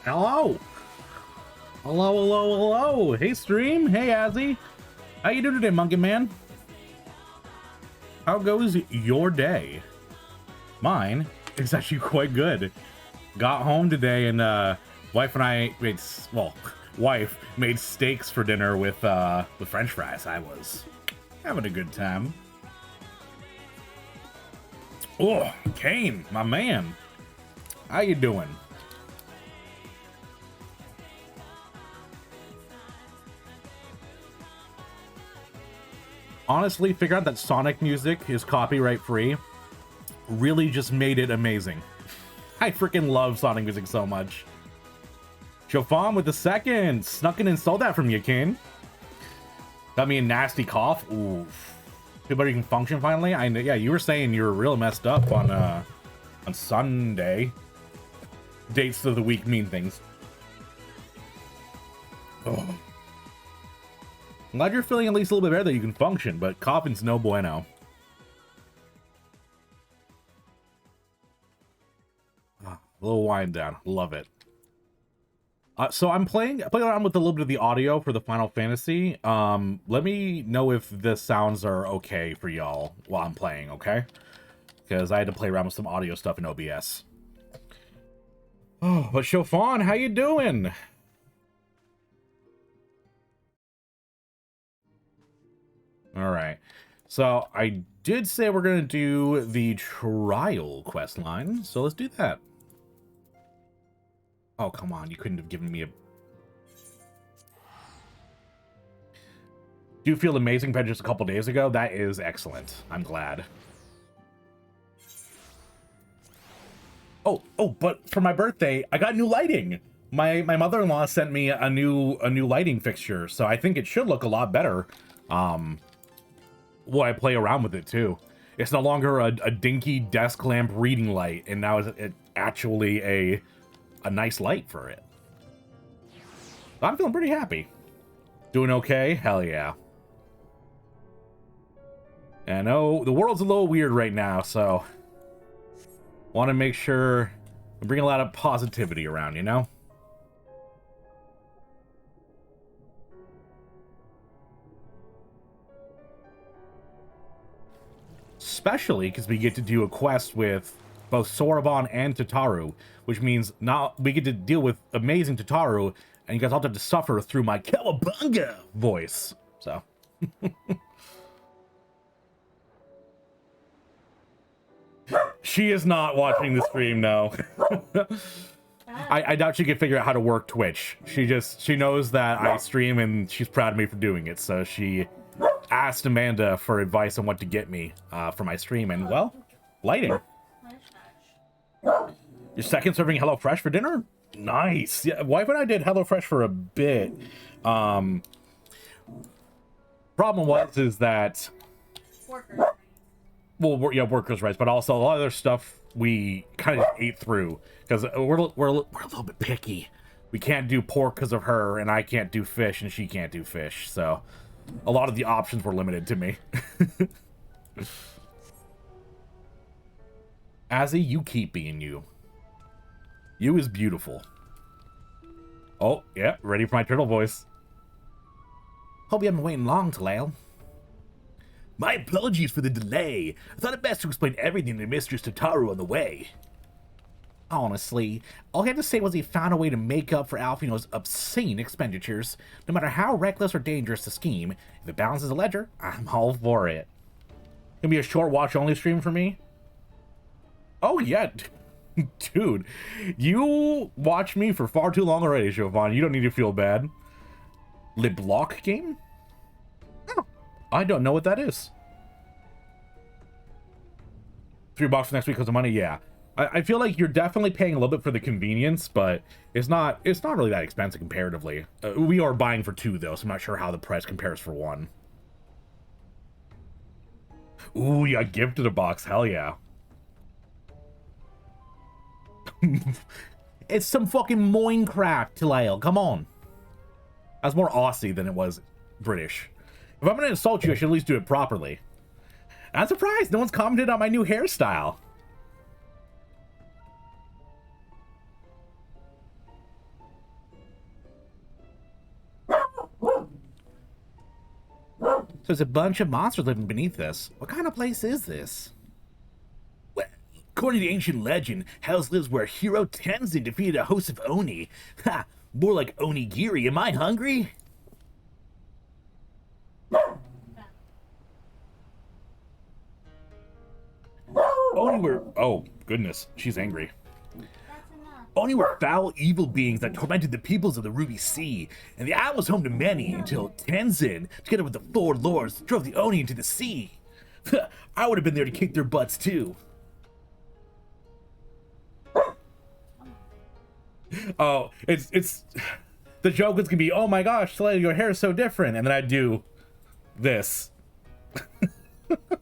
Hello. Hello, hello, hello. Hey, stream. Hey, Azzy. How you doing today, Monkey Man? How goes your day? Mine is actually quite good. Got home today and wife and I made, well, wife made steaks for dinner with French fries. I was having a good time. Oh, Kane, my man. How you doing? Honestly, figure out that Sonic music is copyright free. Really just made it amazing. I freaking love Sonic music so much. Chofam with the second. Snuck in and stole that from you, Kane. Got me a nasty cough. Oof. People you can function finally. Yeah, you were saying you were real messed up on Sunday. Dates of the week mean things. Oh. I'm glad you're feeling at least a little bit better that you can function, but coughing's no bueno. A little wind down. Love it. So I'm playing around with a little bit of the audio for the Final Fantasy. Let me know if the sounds are okay for y'all while I'm playing, okay? Because I had to play around with some audio stuff in OBS. Oh, but Chofan, how you doing? All right. So I did say we're going to do the trial quest line, so let's do that. Oh, come on. You couldn't have given me a... Do you feel amazing compared to just a couple days ago? That is excellent. I'm glad. Oh, but for my birthday, I got new lighting. My mother-in-law sent me a new lighting fixture, so I think it should look a lot better. Well, I play around with it too. It's no longer a dinky desk lamp reading light, and now it's actually a nice light for it. I'm feeling pretty happy. Doing okay? Hell yeah. And oh, the world's a little weird right now, so want to make sure I bring a lot of positivity around, you know? Especially because we get to do a quest with both Soroban and Tataru, which means now we get to deal with amazing Tataru, and you guys all have to suffer through my Cowabunga voice. So. She is not watching the stream, no. I doubt she can figure out how to work Twitch. She knows that I stream, and she's proud of me for doing it, so she asked Amanda for advice on what to get me for my stream, and well, lighting. Your second serving HelloFresh for dinner? Nice. Yeah, wife and I did HelloFresh for a bit. Problem is that well, yeah, workers' rights, but also a lot of other stuff we kind of ate through because we're a little bit picky. We can't do pork because of her, and I can't do fish, and she can't do fish, so a lot of the options were limited to me. Azzy, you keep being you. You is beautiful. Oh, yeah, ready for my turtle voice. Hope you haven't been waiting long, Talal. My apologies for the delay. I thought it best to explain everything to Mistress Tataru on the way. Honestly, all he had to say was he found a way to make up for Alfino's obscene expenditures. No matter how reckless or dangerous the scheme, if it balances the ledger, I'm all for it. Gonna be a short watch-only stream for me? Oh, yeah. Dude, you watch me for far too long already, Chauvin. You don't need to feel bad. Le Block game? Oh, I don't know what that is. $3 for next week because of money? Yeah. I feel like you're definitely paying a little bit for the convenience, but it's not really that expensive comparatively. We are buying for 2 though, so I'm not sure how the price compares for 1. Ooh, yeah, gifted a box. Hell yeah. It's some fucking Minecraft, Talal. Come on. That's more Aussie than it was British. If I'm gonna insult you, I should at least do it properly. I'm surprised no one's commented on my new hairstyle. There's a bunch of monsters living beneath this. What kind of place is this? Well, according to ancient legend, Hell's lives where hero Tenzin defeated a host of Oni. Ha! More like onigiri. Am I hungry? Oni were... Oh, goodness. She's angry. Oni were foul, evil beings that tormented the peoples of the Ruby Sea, and the island was home to many until Tenzin, together with the four lords, drove the Oni into the sea. I would have been there to kick their butts too. Oh, it's the joke is gonna be, oh my gosh, Slay, your hair is so different, and then I do this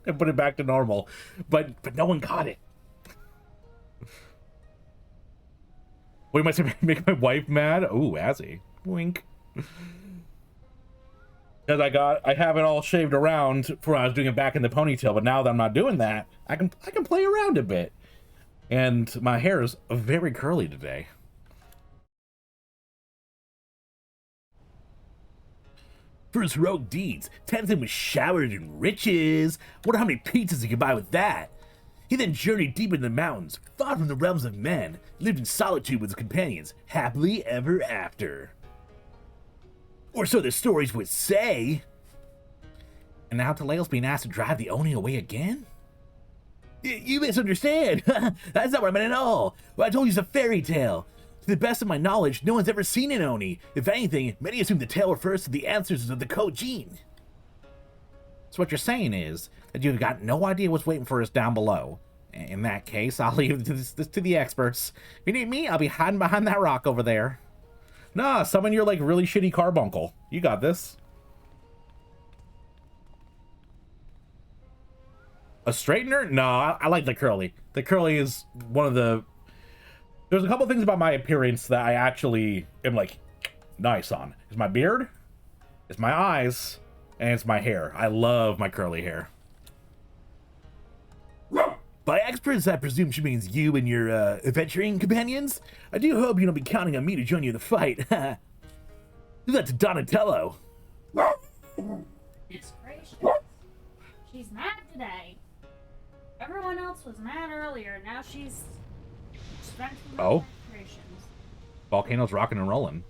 and put it back to normal, but no one caught it. What, am I make my wife mad? Ooh, Azzy. Wink. Because I have it all shaved around for when I was doing it back in the ponytail, but now that I'm not doing that, I can play around a bit. And my hair is very curly today. For his heroic deeds, Tenzin was showered in riches. Wonder how many pizzas he could buy with that. He then journeyed deep into the mountains, far from the realms of men, lived in solitude with his companions, happily ever after. Or so the stories would say. And now Talal's being asked to drive the Oni away again? You misunderstand. That's not what I meant at all. What I told you is a fairy tale. To the best of my knowledge, no one's ever seen an Oni. If anything, many assume the tale refers to the ancestors of the code gene. So what you're saying is that you've got no idea what's waiting for us down below. In that case, I'll leave it to the experts. If you need me, I'll be hiding behind that rock over there. Nah, summon your, like, really shitty carbuncle. You got this. A straightener? No, I like the curly. The curly is one of the... There's a couple things about my appearance that I actually am, like, nice on. It's my beard, it's my eyes, and it's my hair. I love my curly hair. By experts, I presume she means you and your adventuring companions. I do hope you don't be counting on me to join you in the fight. Do that to Donatello. It's gracious. She's mad today. Everyone else was mad earlier. Now she's strengthening her decorations. Volcanoes rocking and rolling.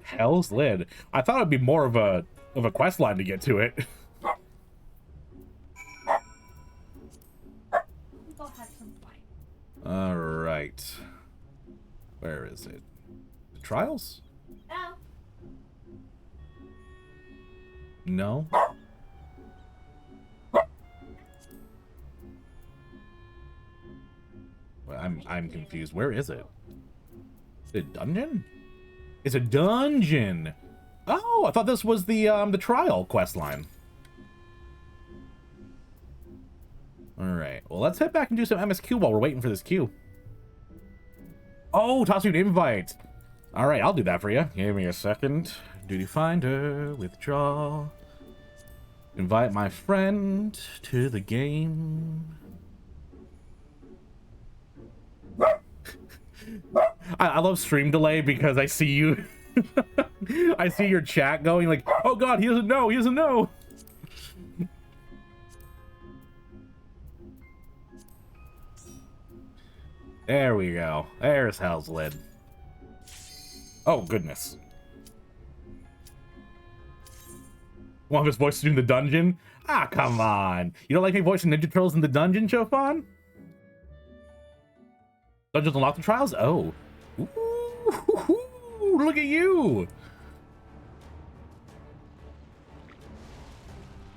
Hell's Lid. I thought it'd be more of a quest line to get to it. All right. Where is it? The trials? No. Well, I'm confused. Where is it? Is it a dungeon? It's a dungeon. Oh, I thought this was the trial quest line. Alright, well, let's head back and do some MSQ while we're waiting for this queue. Oh, toss you an invite. Alright, I'll do that for you. Give me a second. Duty finder, withdraw. Invite my friend to the game. I love stream delay because I see you. I see your chat going like, oh god, he doesn't know, he doesn't know. There we go. There's Hell's Lid. Oh, goodness. Want his voice in the dungeon? Ah, come on. You don't like me voicing Ninja Turtles in the dungeon, Chofan? Dungeons unlock the trials? Oh. Ooh, look at you.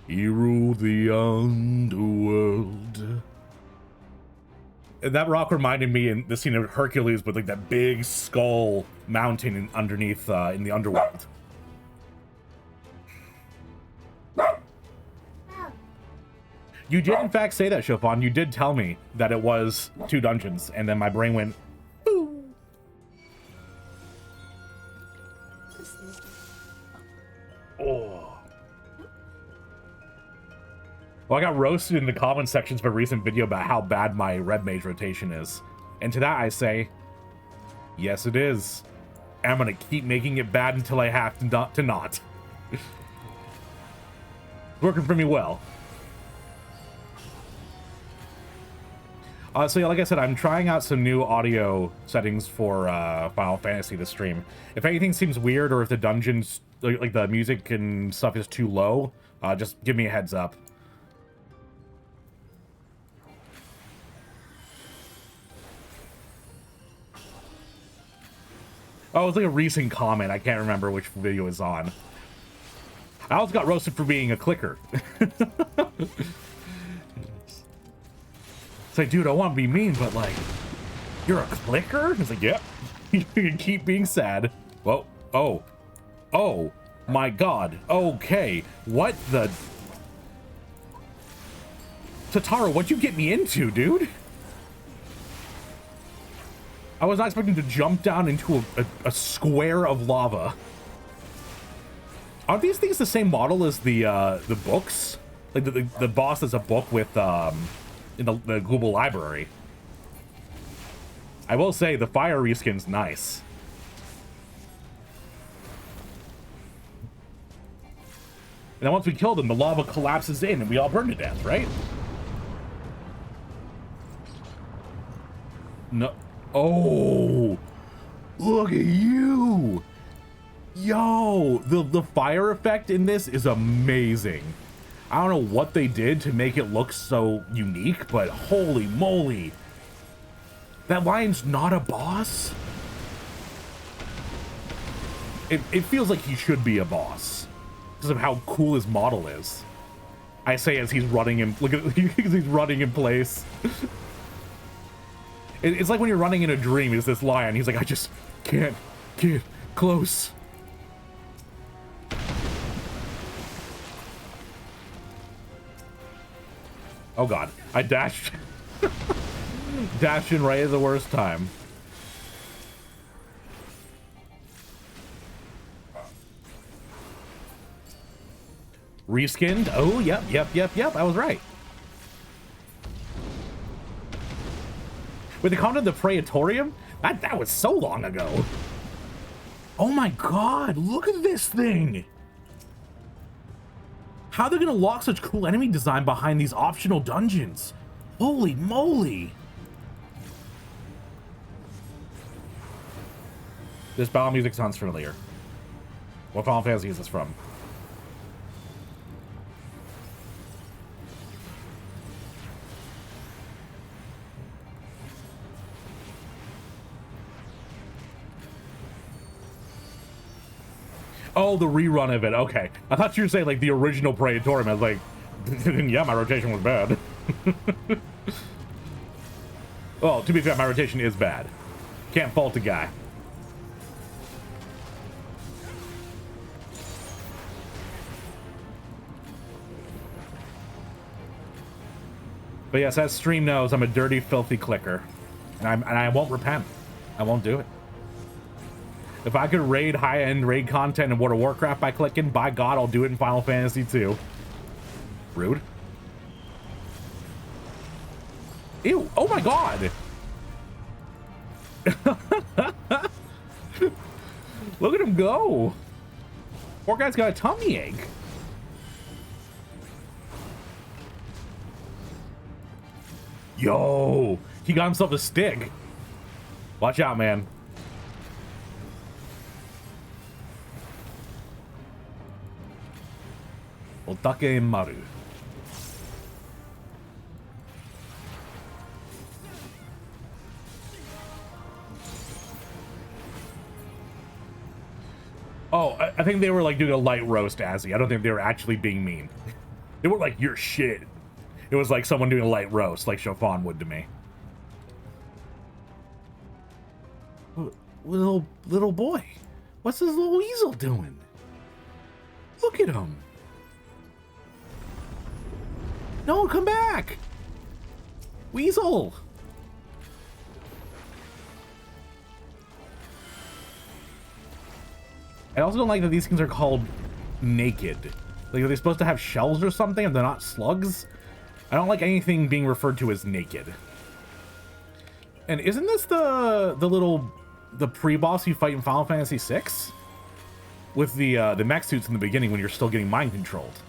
You rule the underworld. And that rock reminded me in the scene of Hercules with like that big skull mountain underneath in the underworld. You did in fact say that, Chofan. You did tell me that it was 2 dungeons, and then my brain went, boo. Oh. Well, I got roasted in the comment sections of a recent video about how bad my red mage rotation is. And to that I say, yes it is. I'm gonna keep making it bad until I have to not. Working for me well. So yeah, like I said, I'm trying out some new audio settings for Final Fantasy to stream. If anything seems weird or if the dungeons, like the music and stuff is too low, just give me a heads up. Oh, it's like a recent comment. I can't remember which video it's on. I also got roasted for being a clicker. It's like, dude, I want to be mean, but like, you're a clicker? It's like, yep. You can keep being sad. Whoa. Oh. Oh. My God. Okay. What the... Tataro, what'd you get me into, dude? I was not expecting to jump down into a square of lava. Aren't these things the same model as the books? Like the boss is a book with in the global library. I will say the fire reskin's nice. And then once we kill them, the lava collapses in and we all burn to death, right? No. Oh, look at you. Yo, the fire effect in this is amazing. I don't know what they did to make it look so unique, but holy moly. That lion's not a boss? It feels like he should be a boss because of how cool his model is. I say as he's running in, look at, he's running in place. It's like when you're running in a dream, is this lion. He's like, I just can't get close. Oh God, I dashed. Dashed in right at the worst time. Reskinned? Oh, yep. I was right. With the content of the Praetorium? That was so long ago. Oh my God, look at this thing. How they're gonna lock such cool enemy design behind these optional dungeons? Holy moly. This battle music sounds familiar. What Final Fantasy is this from? Oh, the rerun of it. Okay. I thought you were saying like the original Praetorium. I was like, yeah, my rotation was bad. Well, to be fair, my rotation is bad. Can't fault a guy. But yes, as stream knows, I'm a dirty, filthy clicker. And I won't repent. I won't do it. If I could raid high-end raid content in World of Warcraft by clicking, by God, I'll do it in Final Fantasy 2. Rude. Ew, oh my God. Look at him go. Poor guy's got a tummy ache. Yo, he got himself a stick. Watch out, man. Otake Maru. Oh, I think they were like doing a light roast, Azzy. I don't think they were actually being mean. They weren't like, you're shit. It was like someone doing a light roast, like Chopin would to me. Little boy. What's this little weasel doing? Look at him. No, come back! Weasel! I also don't like that these things are called naked. Like, are they supposed to have shells or something if they're not slugs? I don't like anything being referred to as naked. And isn't this the pre-boss you fight in Final Fantasy VI? With the mech suits in the beginning when you're still getting mind controlled.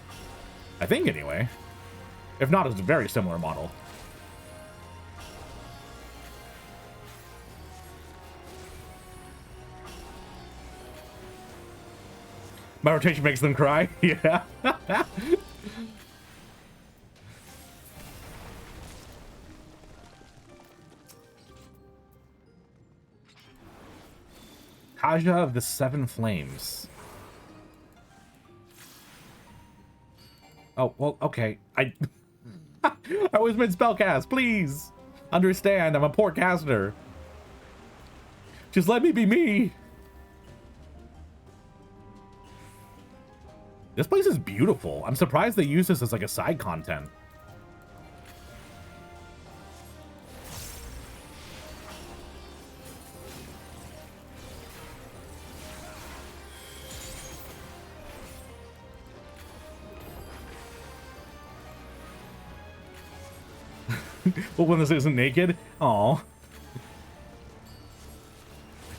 I think, anyway. If not, it's a very similar model. My rotation makes them cry? Yeah. Kaja of the Seven Flames. Oh, well, okay. I always meant spellcast, please. Understand, I'm a poor caster. Just let me be me. This place is beautiful. I'm surprised they use this as like a side content. But when this isn't naked, oh,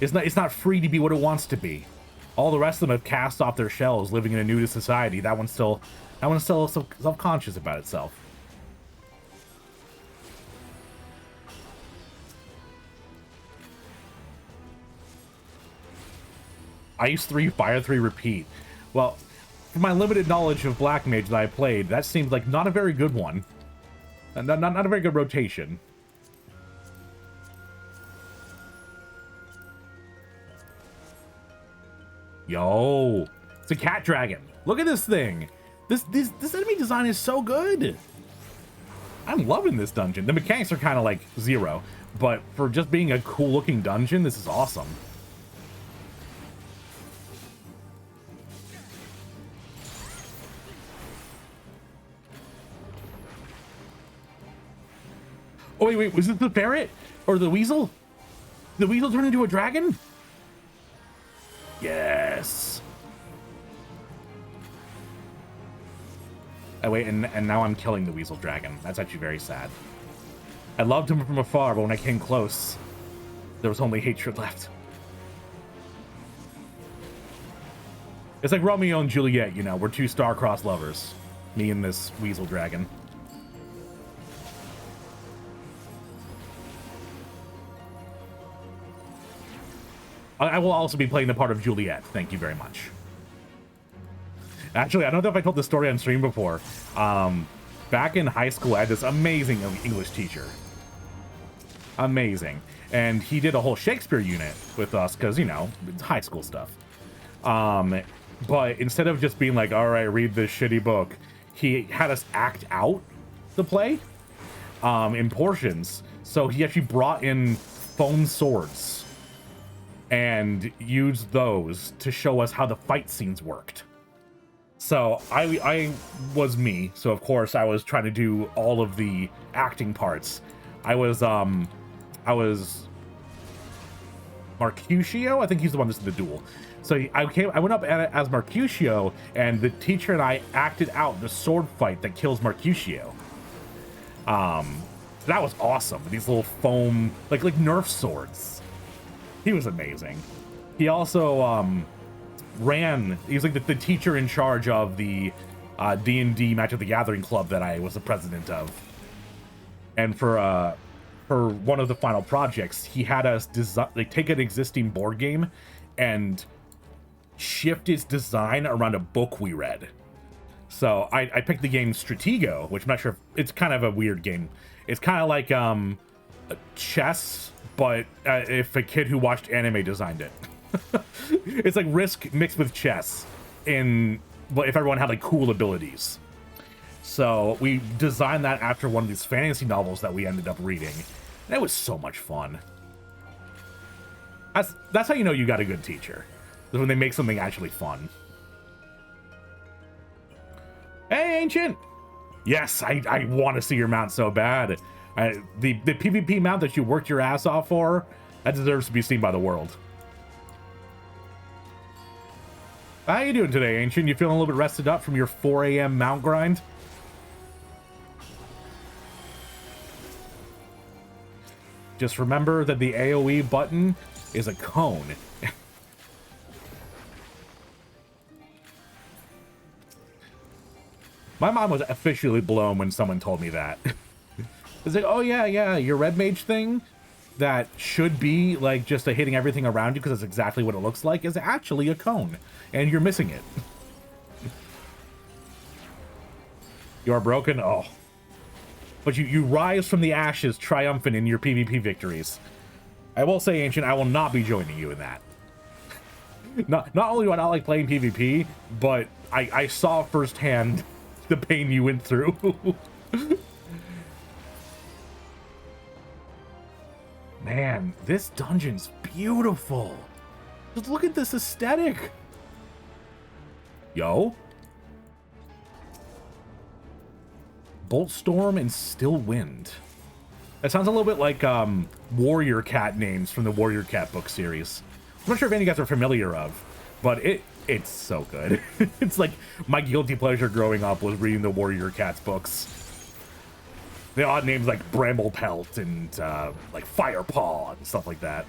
it's not free to be what it wants to be. All the rest of them have cast off their shells, living in a nudist society. That one's still self-conscious about itself. Ice 3, Fire 3, repeat. Well, from my limited knowledge of Black Mage that I played, that seems like not a very good one. Not a very good rotation. Yo, it's a cat dragon. Look at this thing. This enemy design is so good. I'm loving this dungeon. The mechanics are kind of like zero, but for just being a cool looking dungeon, this is awesome. Oh, wait, was it the ferret? Or the weasel? The weasel turned into a dragon? Yes. Oh, wait, and now I'm killing the weasel dragon. That's actually very sad. I loved him from afar, but when I came close, there was only hatred left. It's like Romeo and Juliet, you know, we're two star-crossed lovers. Me and this weasel dragon. I will also be playing the part of Juliet. Thank you very much. Actually, I don't know if I told this story on stream before. Back in high school, I had this amazing English teacher. Amazing. And he did a whole Shakespeare unit with us because, you know, it's high school stuff. But instead of just being like, all right, read this shitty book, he had us act out the play in portions. So he actually brought in foam swords and used those to show us how the fight scenes worked. So I was me, so of course I was trying to do all of the acting parts. I was Mercutio, I think he's the one that's in the duel. So I went up as Mercutio, and the teacher and I acted out the sword fight that kills Mercutio. That was awesome. These little foam, like Nerf swords. He was amazing. He also he was like the teacher in charge of the D&D Magic the Gathering club that I was the president of. And for one of the final projects, he had us take an existing board game and shift its design around a book we read. So I picked the game Stratego, which I'm not sure if it's kind of a weird game. It's kind of like chess, but if a kid who watched anime designed it. It's like Risk mixed with chess, but if everyone had like cool abilities. So we designed that after one of these fantasy novels that we ended up reading. And it was so much fun. That's how you know you got a good teacher. When they make something actually fun. Hey, Ancient! Yes, I want to see your mount so bad. The PvP mount that you worked your ass off for, that deserves to be seen by the world. How you doing today, Ancient? You feeling a little bit rested up from your 4 a.m. mount grind? Just remember that the AoE button is a cone. My mind was officially blown when someone told me that. It's like, oh yeah, your red mage thing that should be like just a hitting everything around you because that's exactly what it looks like is actually a cone, and you're missing it. You are broken? Oh. But you rise from the ashes triumphant in your PvP victories. I will say, Ancient, I will not be joining you in that. Not only do I not like playing PvP, but I saw firsthand the pain you went through. Man, this dungeon's beautiful. Just look at this aesthetic. Yo. Bolt Storm and Still Wind. That sounds a little bit like Warrior Cat names from the Warrior Cat book series. I'm not sure if any of you guys are familiar of, but it's so good. It's like my guilty pleasure growing up was reading the Warrior Cats books. The odd names like Bramblepelt and like Firepaw and stuff like that.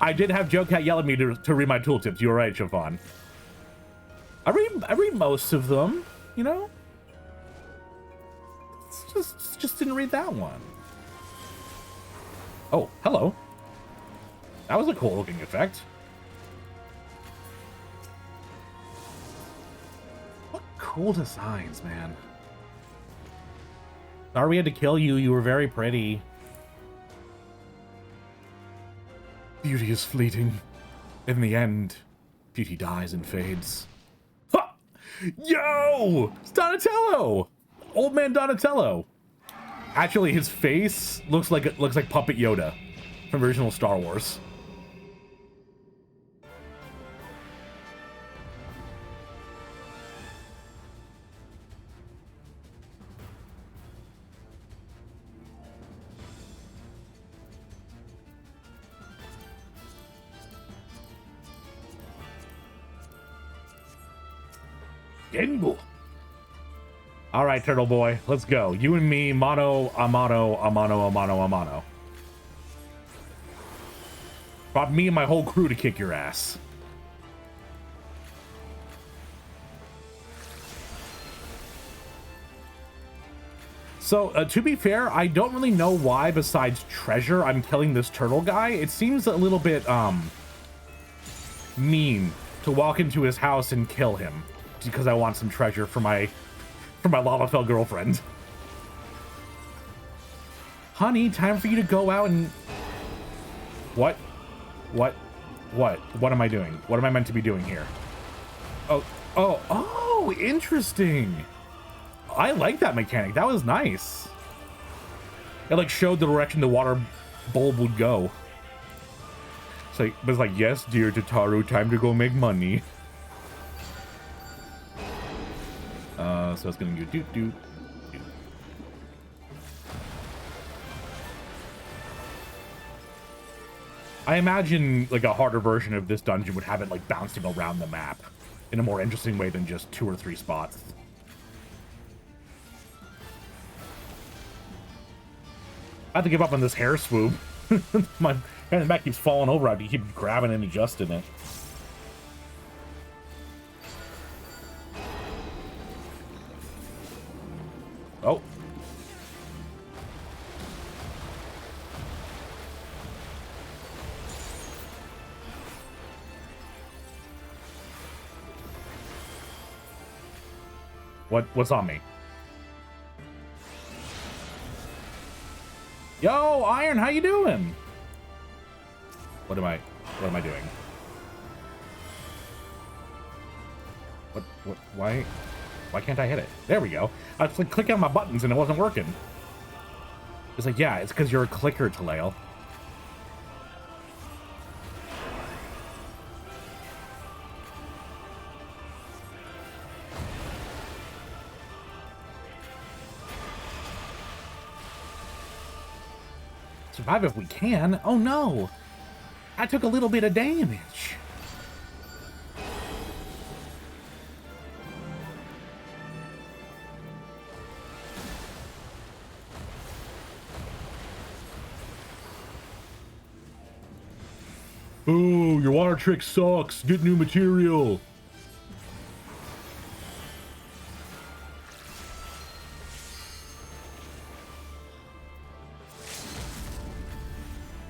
I did have Joe Cat yell at me to read my tooltips. You were right, Siobhan. I read most of them, you know? Just didn't read that one. Oh, hello. That was a cool looking effect. What cool designs, man. Sorry we had to kill you. You were very pretty. Beauty is fleeting. In the end, beauty dies and fades. Ha! Yo! It's Donatello! Old man Donatello. Actually, his face looks like Puppet Yoda from original Star Wars. Genbu. All right, Turtle Boy, let's go. You and me, mano a mano a mano a mano a mano. Brought me and my whole crew to kick your ass. So, to be fair, I don't really know why, besides treasure, I'm killing this turtle guy. It seems a little bit, mean to walk into his house and kill him because I want some treasure for my Lalafell girlfriend. Honey, time for you to go out and... What am I doing? What am I meant to be doing here? Oh, interesting. I like that mechanic. That was nice. It like showed the direction the water bulb would go. But it's like, yes, dear Tataru, time to go make money. So it's gonna do doot. I imagine like a harder version of this dungeon would have it like bouncing around the map in a more interesting way than just 2 or 3 spots. I have to give up on this hair swoop. My back keeps falling over. I have to keep grabbing and adjusting it. Oh. What's on me? Yo, Iron, how you doing? What am I doing? Why can't I hit it? There we go. I was like clicking on my buttons and it wasn't working. It's like, yeah, it's because you're a clicker, Taleo. Survive if we can. Oh no! I took a little bit of damage. Oh, your water trick sucks. Get new material.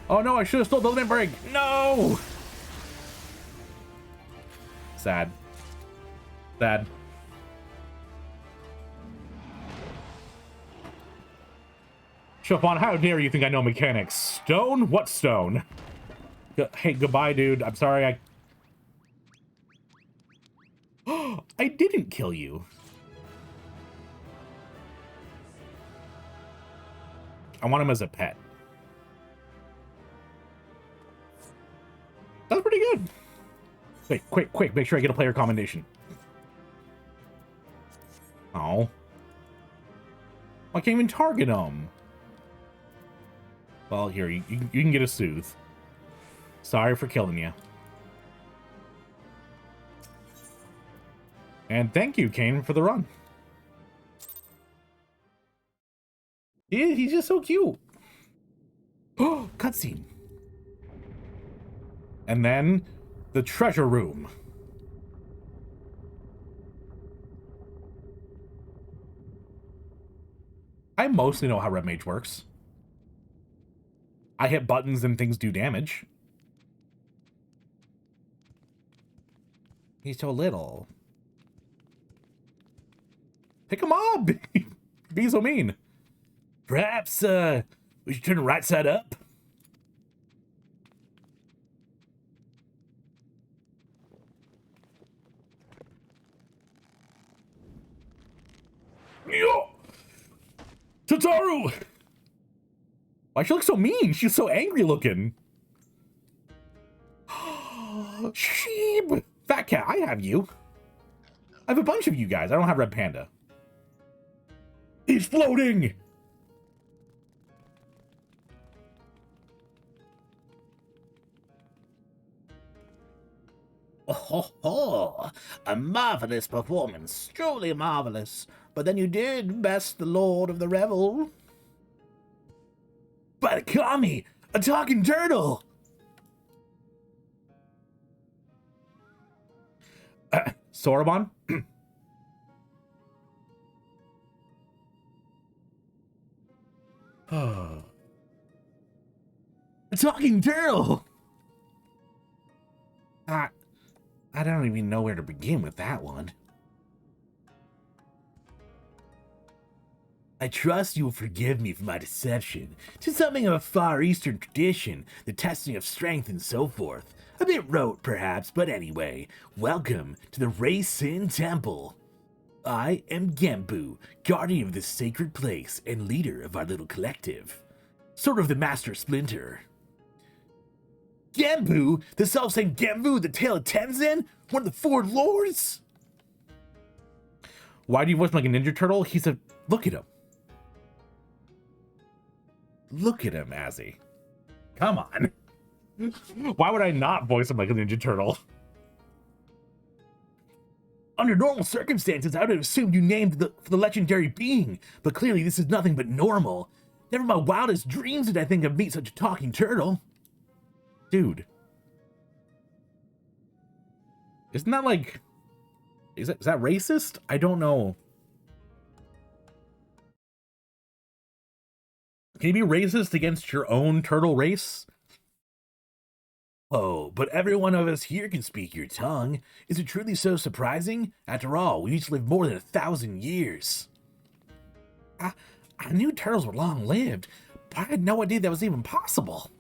Oh no, I should have stole the limit break. No! Sad. Sad. Chopin, how dare you think I know mechanics? Stone? What stone? Hey, goodbye, dude. I'm sorry, I didn't kill you. I want him as a pet. That's pretty good. Wait, quick, make sure I get a player commendation. Oh. I can't even target him. Well, here, you can get a soothe. Sorry for killing you. And thank you, Kane, for the run. Yeah, he's just so cute. Oh, cutscene. And then the treasure room. I mostly know how Red Mage works. I hit buttons and things do damage. He's so little. Pick him up! Be so mean. Perhaps, we should turn the right side up? Yo! Tataru! Why she looks so mean? She's so angry looking. Sheep! Fat Cat, I have you. I have a bunch of you guys. I don't have Red Panda. He's floating! Oh, a marvelous performance, truly marvelous. But then you did best the Lord of the Revel. But Kami, a talking turtle! Soroban? A talking turtle! I don't even know where to begin with that one. I trust you will forgive me for my deception. To something of a Far Eastern tradition, the testing of strength and so forth. A bit rote, perhaps, but anyway, welcome to the Rei Sin Temple. I am Genbu, guardian of this sacred place and leader of our little collective. Sort of the Master Splinter. Genbu? The self-same Genbu with the tail of Tenzin? One of the four lords? Why do you voice him like a Ninja Turtle? He's a... Look at him. Look at him, Azzy. Come on. Why would I not voice him like a Ninja Turtle? Under normal circumstances, I would have assumed you named the legendary being, but clearly this is nothing but normal. Never in my wildest dreams did I think I'd meet such a talking turtle. Dude. Isn't that like... Is that racist? I don't know. Can you be racist against your own turtle race? Oh, but every one of us here can speak your tongue. Is it truly so surprising? After all, we each lived more than 1,000 years. I knew turtles were long-lived, but I had no idea that was even possible.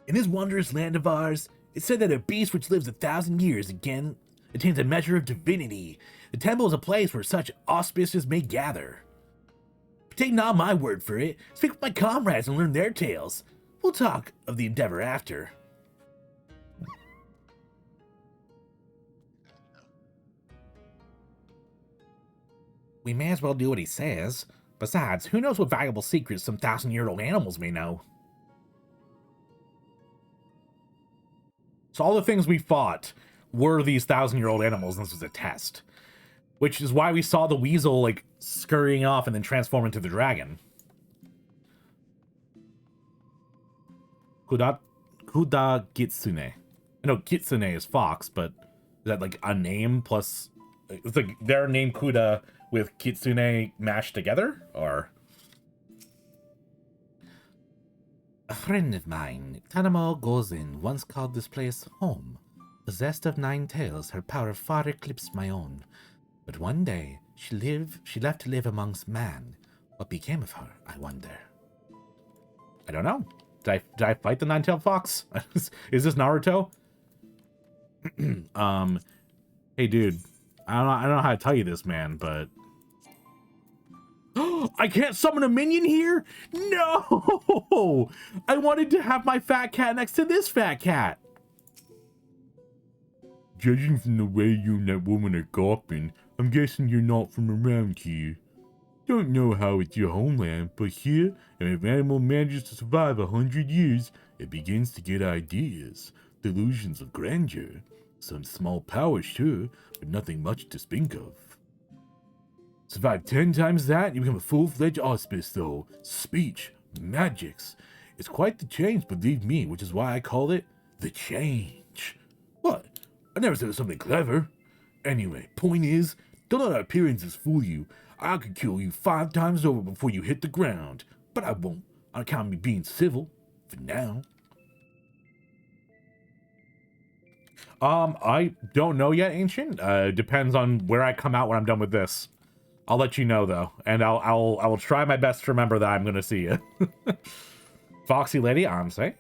In this wondrous land of ours, it's said that a beast which lives 1,000 years again attains a measure of divinity. The temple is a place where such auspices may gather. But take not my word for it. Speak with my comrades and learn their tales. We'll talk of the endeavor after. We may as well do what he says. Besides, who knows what valuable secrets some 1,000-year-old animals may know? So all the things we fought were these 1,000-year-old animals, and this was a test. Which is why we saw the weasel, like, scurrying off and then transform into the dragon. Could that Kuda Kitsune. I know Kitsune is fox, but is that like a name plus... It's like their name Kuda with Kitsune mashed together? Or... A friend of mine, Tanamo Gozin, once called this place home. Possessed of 9 tails, her power far eclipsed my own. But one day, she left to live amongst man. What became of her, I wonder? I don't know. Did I fight the 9-tailed fox? Is this Naruto? Hey dude, I don't know how to tell you this, man, but I can't summon a minion here? No! I wanted to have my fat cat next to this fat cat. Judging from the way you and that woman are gawping, I'm guessing you're not from around here. Don't know how it's your homeland, but here, and if an animal manages to survive 100 years, it begins to get ideas, delusions of grandeur. Some small power, sure, but nothing much to speak of. Survive 10 times that, you become a full-fledged auspice, though. Speech, magics. It's quite the change, believe me, which is why I call it the change. What? I never said it was something clever. Anyway, point is, don't let our appearances fool you. I could kill you 5 times over before you hit the ground. But I won't, on account of me being civil, for now. I don't know yet, Ancient. Depends on where I come out when I'm done with this. I'll let you know, though. And I will try my best to remember that I'm gonna see you. Foxy lady, I'm saying.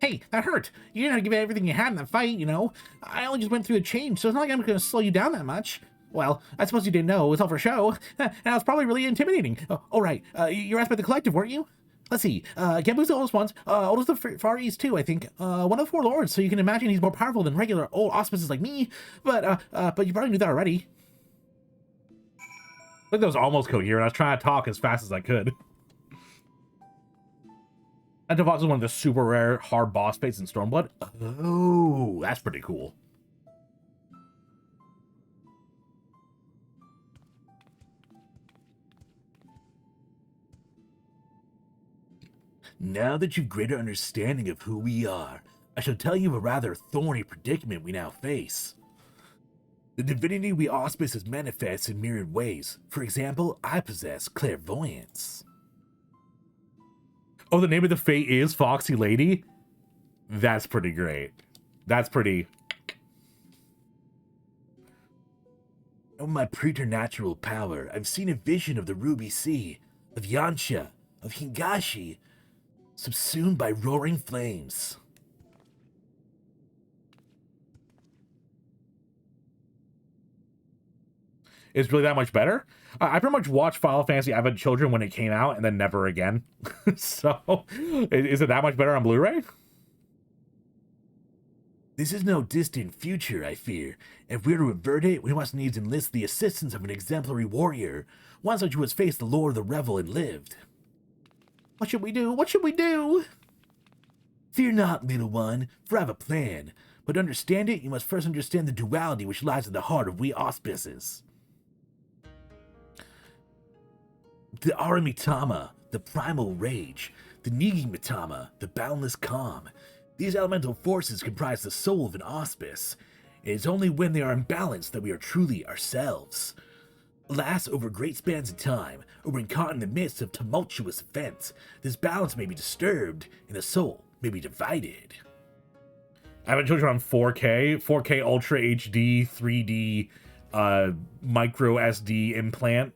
Hey, that hurt. You didn't have to give it everything you had in that fight, you know. I only just went through a change, so it's not like I'm going to slow you down that much. Well, I suppose you didn't know. It was all for show. And it was probably really intimidating. Oh, right. You were asked by the collective, weren't you? Let's see. Gembu's the oldest ones. Oldest of the Far East, too, I think. One of the 4 lords, so you can imagine he's more powerful than regular old auspices like me. But you probably knew that already. I think that was almost coherent. I was trying to talk as fast as I could. Antivox is one of the super rare hard boss fights in Stormblood. Oh, that's pretty cool. Now that you've greater understanding of who we are, I shall tell you of a rather thorny predicament we now face. The divinity we auspice is manifest in myriad ways. For example, I possess clairvoyance. Oh, the name of the fate is Foxy Lady? That's pretty great. That's pretty... Oh, my preternatural power, I've seen a vision of the Ruby Sea, of Yansha, of Hingashi, subsumed by roaring flames. It's really that much better? I pretty much watched Final Fantasy Advent Children when it came out and then never again. So, is it that much better on Blu-ray? This is no distant future, I fear. If we're to avert it, we must needs enlist the assistance of an exemplary warrior, one such who has faced the Lord of the Revel and lived. What should we do? What should we do? Fear not, little one, for I have a plan. But to understand it, you must first understand the duality which lies at the heart of we auspices. The Aramitama, the primal rage, the Nigimatama, the boundless calm. These elemental forces comprise the soul of an auspice. It is only when they are imbalanced that we are truly ourselves. Alas, over great spans of time, or when caught in the midst of tumultuous events, this balance may be disturbed, and the soul may be divided. I haven't told you on 4K, 4K Ultra HD, 3D, micro SD implant.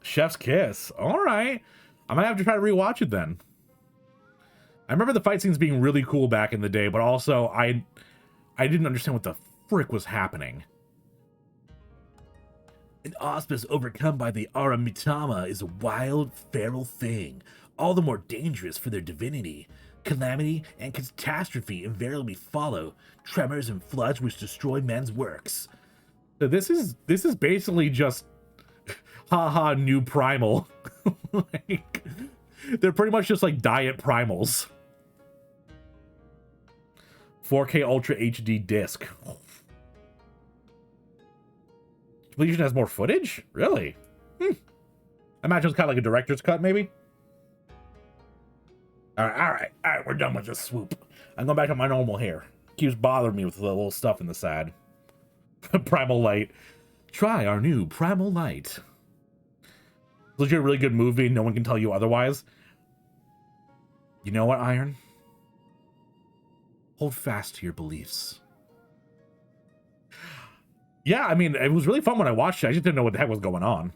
Chef's Kiss. All right. I might have to try to rewatch it then. I remember the fight scenes being really cool back in the day, but also I didn't understand what the frick was happening. An auspice overcome by the Aramitama is a wild, feral thing, all the more dangerous for their divinity. Calamity and catastrophe invariably follow, tremors and floods which destroy men's works. So this is basically just haha new primal. Like, they're pretty much just like diet primals. 4K Ultra HD disc. Completion has more footage? Really? I imagine it's kind of like a director's cut, maybe? All right, we're done with this swoop. I'm going back to my normal hair. Keeps bothering me with the little stuff in the side. Primal Light. Try our new Primal Light. Legit a really good movie. No one can tell you otherwise. You know what, Iron? Hold fast to your beliefs. Yeah, I mean, it was really fun when I watched it. I just didn't know what the heck was going on.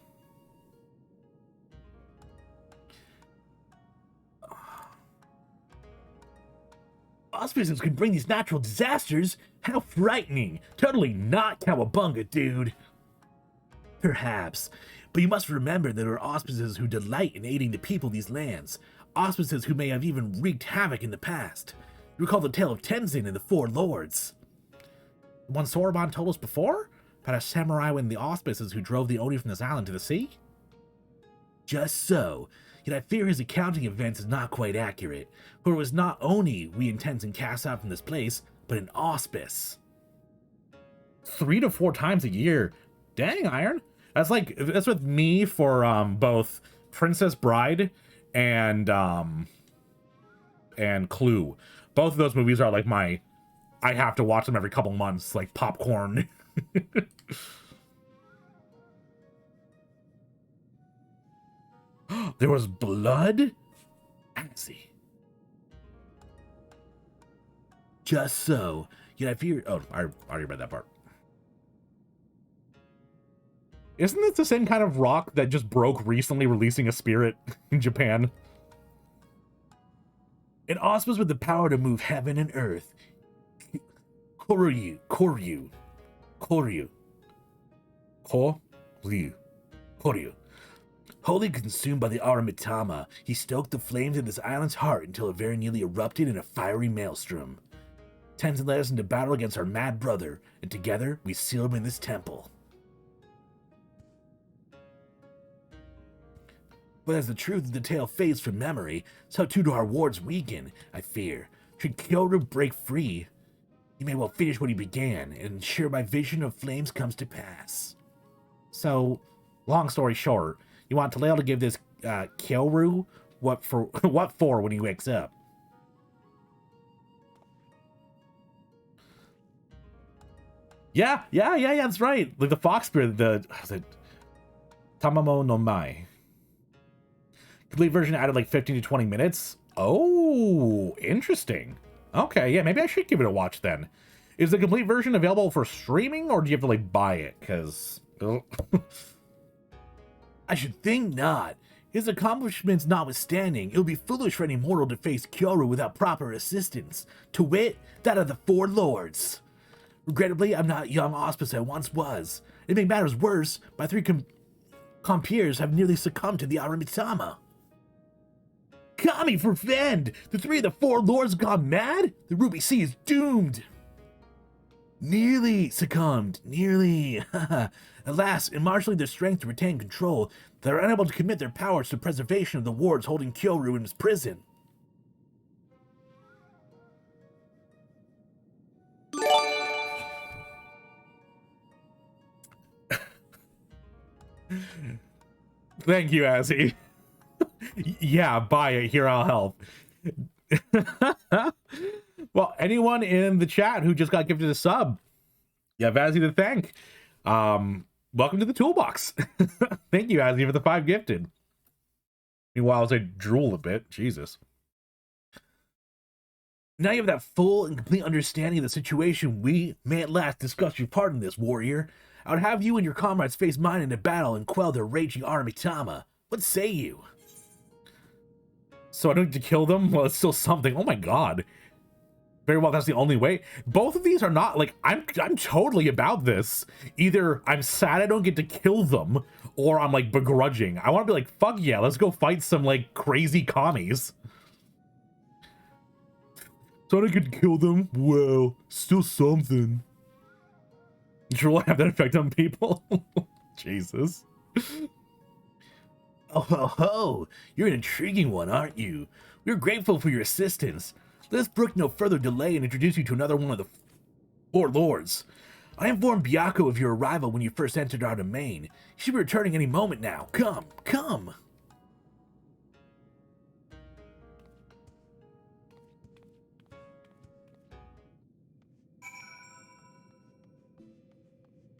Auspices can bring these natural disasters? How frightening. Totally not cowabunga, dude. Perhaps. But you must remember there are auspices who delight in aiding the people of these lands. Auspices who may have even wreaked havoc in the past. You recall the tale of Tenzin and the Four Lords? The one Soroban told us before? About a samurai and the auspices who drove the Oni from this island to the sea? Just so. Yet I fear his accounting of events is not quite accurate, for it was not Oni we intend to cast out from this place, but an auspice. 3 to 4 times a year. Dang, Iron. That's with me for both Princess Bride and Clue. Both of those movies are like I have to watch them every couple months, like popcorn. There was blood? I see. Just so. Yet I fear... Oh, I already read that part. Isn't this the same kind of rock that just broke recently, releasing a spirit in Japan? An auspice with the power to move heaven and earth. Koryu. Wholly consumed by the Aramitama, he stoked the flames in this island's heart until it very nearly erupted in a fiery maelstrom. Tenzin led us into battle against our mad brother, and together we sealed him in this temple. But as the truth of the tale fades from memory, so too do our wards weaken, I fear. Should Kyoru break free, he may well finish what he began, and ensure my vision of flames comes to pass. So, long story short, you want Taleo to give this Kyoru what for when he wakes up? Yeah, that's right. Like the fox spirit, the Tamamo no Mai. Complete version added like 15 to 20 minutes. Oh, interesting. Okay, yeah, maybe I should give it a watch then. Is the complete version available for streaming, or do you have to like buy it? Because I should think not. His accomplishments notwithstanding, it would be foolish for any mortal to face Kyoru without proper assistance. To wit, that of the Four Lords. Regrettably, I'm not young auspice I once was. It make matters worse, my 3 compeers have nearly succumbed to the Aramitama. Kami forfend! The 3 of the Four Lords gone mad? The Ruby Sea is doomed! Nearly succumbed. Nearly. Alas, in marshalling their strength to retain control, they are unable to commit their powers to preservation of the wards holding Kyoru in his prison. Thank you, Azzy. Yeah, buy it. Here, I'll help. Well, anyone in the chat who just got gifted a sub, you have Azzy to thank. Welcome to the toolbox. Thank you, Azzy, for the 5 gifted. Meanwhile, as I drool a bit, Jesus. Now you have that full and complete understanding of the situation, we may at last discuss your part in this, warrior. I would have you and your comrades face mine in a battle and quell their raging Aramitama. What say you? So I don't need to kill them? Well, it's still something. Oh my god. Very well, that's the only way. Both of these are not, like, I'm totally about this. Either I'm sad I don't get to kill them, or I'm, like, begrudging. I want to be like, fuck yeah, let's go fight some, like, crazy commies. So I don't get to kill them? Well, still something. Sure will have that effect on people. Jesus. Oh ho ho! You're an intriguing one, aren't you? We're grateful for your assistance. Let's brook no further delay and introduce you to another one of the Four Lords. I informed Byakko of your arrival when you first entered our domain. You should be returning any moment now. Come, come.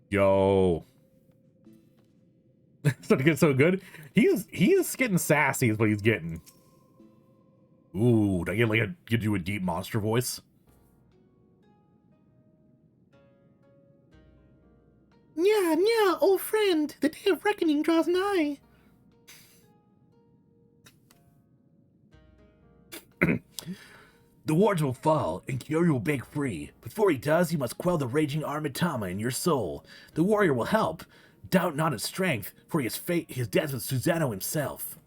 Yo. Starting to get so good. He's getting sassy is what he's getting. Ooh, did I get like give you a deep monster voice? Yeah, old friend. The day of reckoning draws nigh. The wards will fall, and Kyoryu will break free. Before he does, you must quell the raging Armitama in your soul. The warrior will help. Doubt not his strength, for his death with Susanoo himself.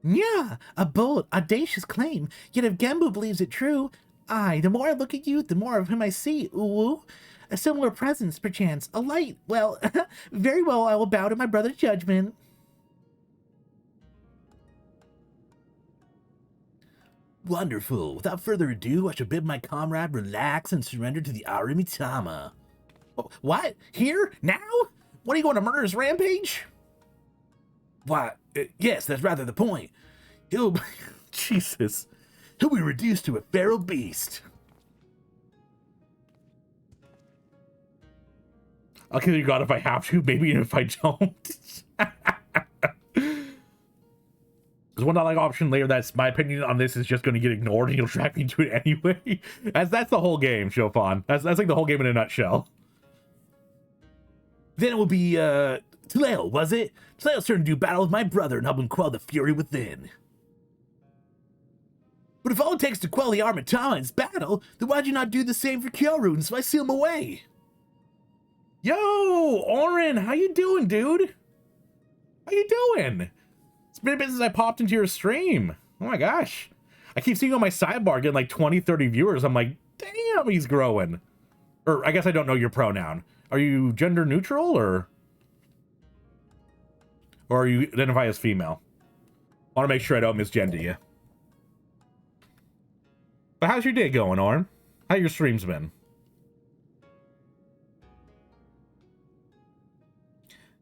Yeah, a bold, audacious claim. Yet if Genbu believes it true, aye, the more I look at you, the more of him I see, ooh. A similar presence, perchance, a light. Well, very well, I will bow to my brother's judgment. Wonderful. Without further ado, I shall bid my comrade relax and surrender to the Arimitama. What? Here? Now? What, are you going to murderous rampage? Why, yes, that's rather the point. He'll... Jesus. He'll be reduced to a feral beast. I'll kill you, God, if I have to. Maybe if I don't. There's one not like option later that's my opinion on this is just going to get ignored and you'll track me to it anyway. That's the whole game, Chopin. That's like the whole game in a nutshell. Then it will be, Taleo, was it? Taleo's turn to do battle with my brother and help him quell the fury within. But if all it takes to quell the Armitama is battle, then why'd you not do the same for Kyoryu and so I seal him away? Yo, Oren, how you doing, dude? How you doing? It's been a bit since I popped into your stream. Oh my gosh. I keep seeing on my sidebar getting like 20, 30 viewers. I'm like, damn, he's growing. Or I guess I don't know your pronoun. Are you gender neutral or are you identify as female? I want to make sure I don't misgender you. But how's your day going, Oren? How your streams been?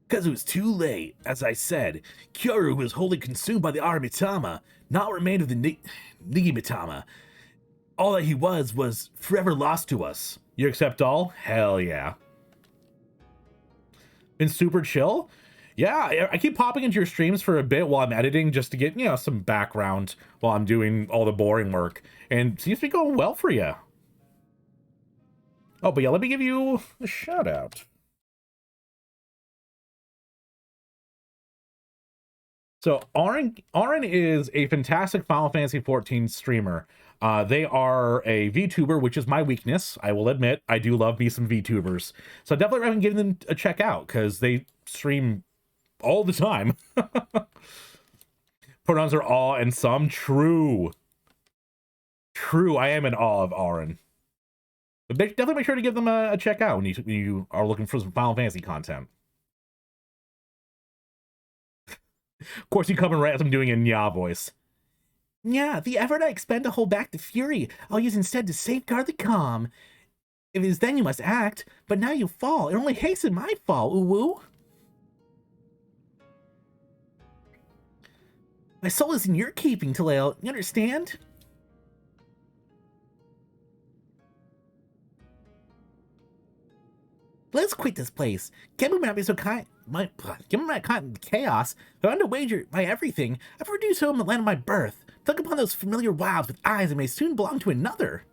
Because it was too late. As I said, Kyoryu was wholly consumed by the Arimitama, not what remained of the Nigimitama. All that he was forever lost to us. You accept all? Hell yeah. Been super chill? Yeah, I keep popping into your streams for a bit while I'm editing just to get, you know, some background while I'm doing all the boring work. And it seems to be going well for you. Oh, but yeah, let me give you a shout out. So Oren is a fantastic Final Fantasy XIV streamer. They are a VTuber, which is my weakness. I will admit, I do love me some VTubers. So I definitely recommend giving them a check out because they stream all the time. Pronouns are all and some. True. True, I am in awe of Oren. But definitely make sure to give them a check out when you are looking for some Final Fantasy content. Of course, you come in right as I'm doing a Nya voice. Yeah, the effort I expend to hold back the fury, I'll use instead to safeguard the calm. If it is then you must act, but now you fall. It only hastened my fall, uwu. My soul is in your keeping, Taleo. You understand? Let's quit this place. Genbu might not be so kind. Genbu might caught in chaos, but under wager by everything, I've reduced home the land of my birth. Look upon those familiar wilds with eyes that may soon belong to another.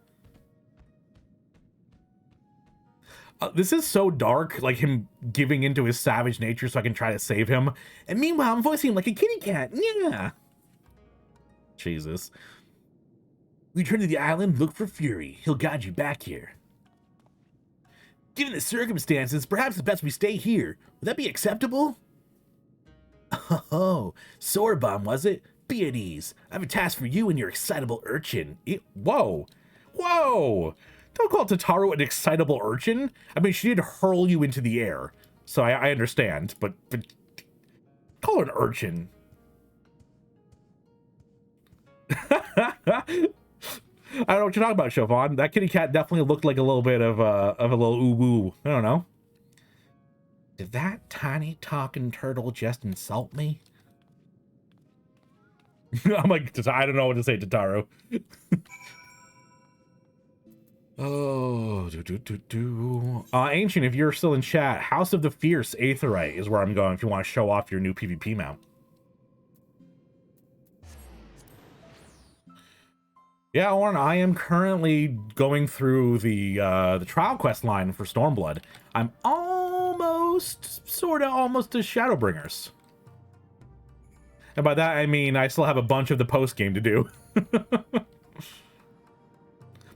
This is so dark, like him giving into his savage nature so I can try to save him. And meanwhile, I'm voicing him like a kitty cat. Yeah. Jesus. Return to the island, look for Fury. He'll guide you back here. Given the circumstances, perhaps it's best we stay here. Would that be acceptable? Oh, Sorbonne, was it? Be at ease. I have a task for you and your excitable urchin. Whoa. Whoa! Don't call Tataru an excitable urchin. I mean, she did hurl you into the air. So I understand, but call her an urchin. don't know what you're talking about, Siobhan. That kitty cat definitely looked like a little bit of a little ooh-woo. I don't know. Did that tiny talking turtle just insult me? I'm like, I don't know what to say, Totaro. Ancient, if you're still in chat, House of the Fierce Aetherite is where I'm going if you want to show off your new PvP mount. Yeah, Oren, I am currently going through the trial quest line for Stormblood. I'm almost to Shadowbringers. And by that, I mean I still have a bunch of the post-game to do.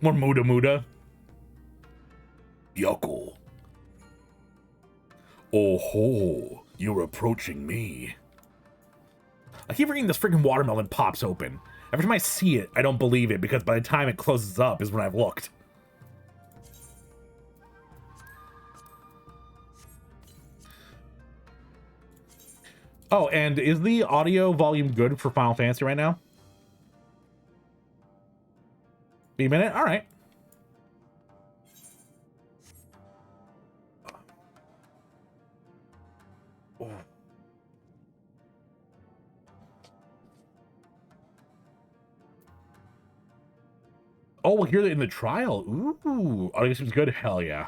More Muda Muda. Byakko. Oh ho, you're approaching me. I keep forgetting this freaking watermelon pops open. Every time I see it, I don't believe it, because by the time it closes up is when I've looked. Oh, and is the audio volume good for Final Fantasy right now? Be a minute? Alright. Oh, we'll hear that in the trial. Ooh, audio seems good. Hell yeah.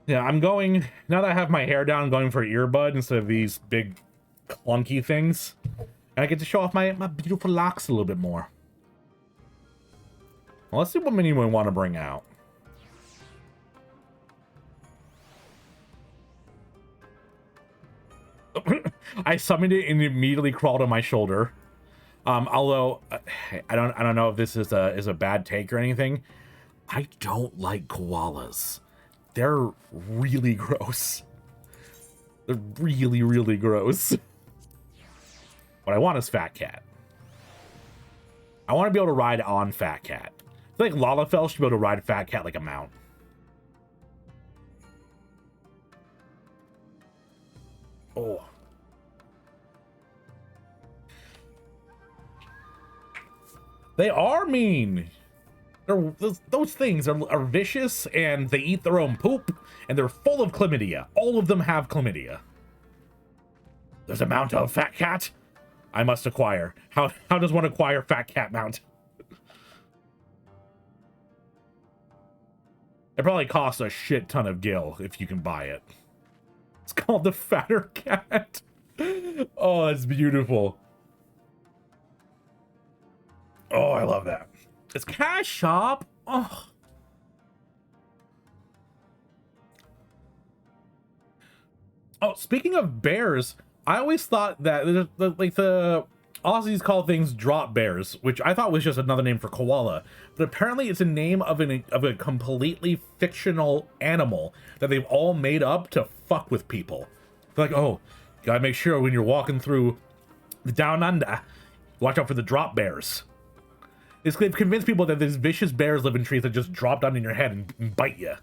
Yeah, I'm going, now that I have my hair down, I'm going for an earbud instead of these big clunky things. And I get to show off my beautiful locks a little bit more. Well, let's see what mini we want to bring out. I summoned it and it immediately crawled on my shoulder. Although I don't know if this is a bad take or anything. I don't like koalas. They're really gross. They're really, really gross. What I want is Fat Cat. I want to be able to ride on Fat Cat. I feel like Lalafell should be able to ride Fat Cat like a mount. Oh. They are mean. Those things are vicious, and they eat their own poop, and they're full of chlamydia. All of them have chlamydia. There's a mount of Fat Cat I must acquire. How does one acquire Fat Cat mount? It probably costs a shit ton of gil if you can buy it. It's called the Fatter Cat. Oh, that's beautiful. Oh, I love that. It's Cash Shop. Oh. Oh, speaking of bears, I always thought that like the Aussies call things drop bears, which I thought was just another name for koala, but apparently it's a name of a completely fictional animal that they've all made up to fuck with people. They're like, oh, you gotta make sure when you're walking through the down under, watch out for the drop bears. They've convinced people that these vicious bears live in trees that just drop down in your head and bite you.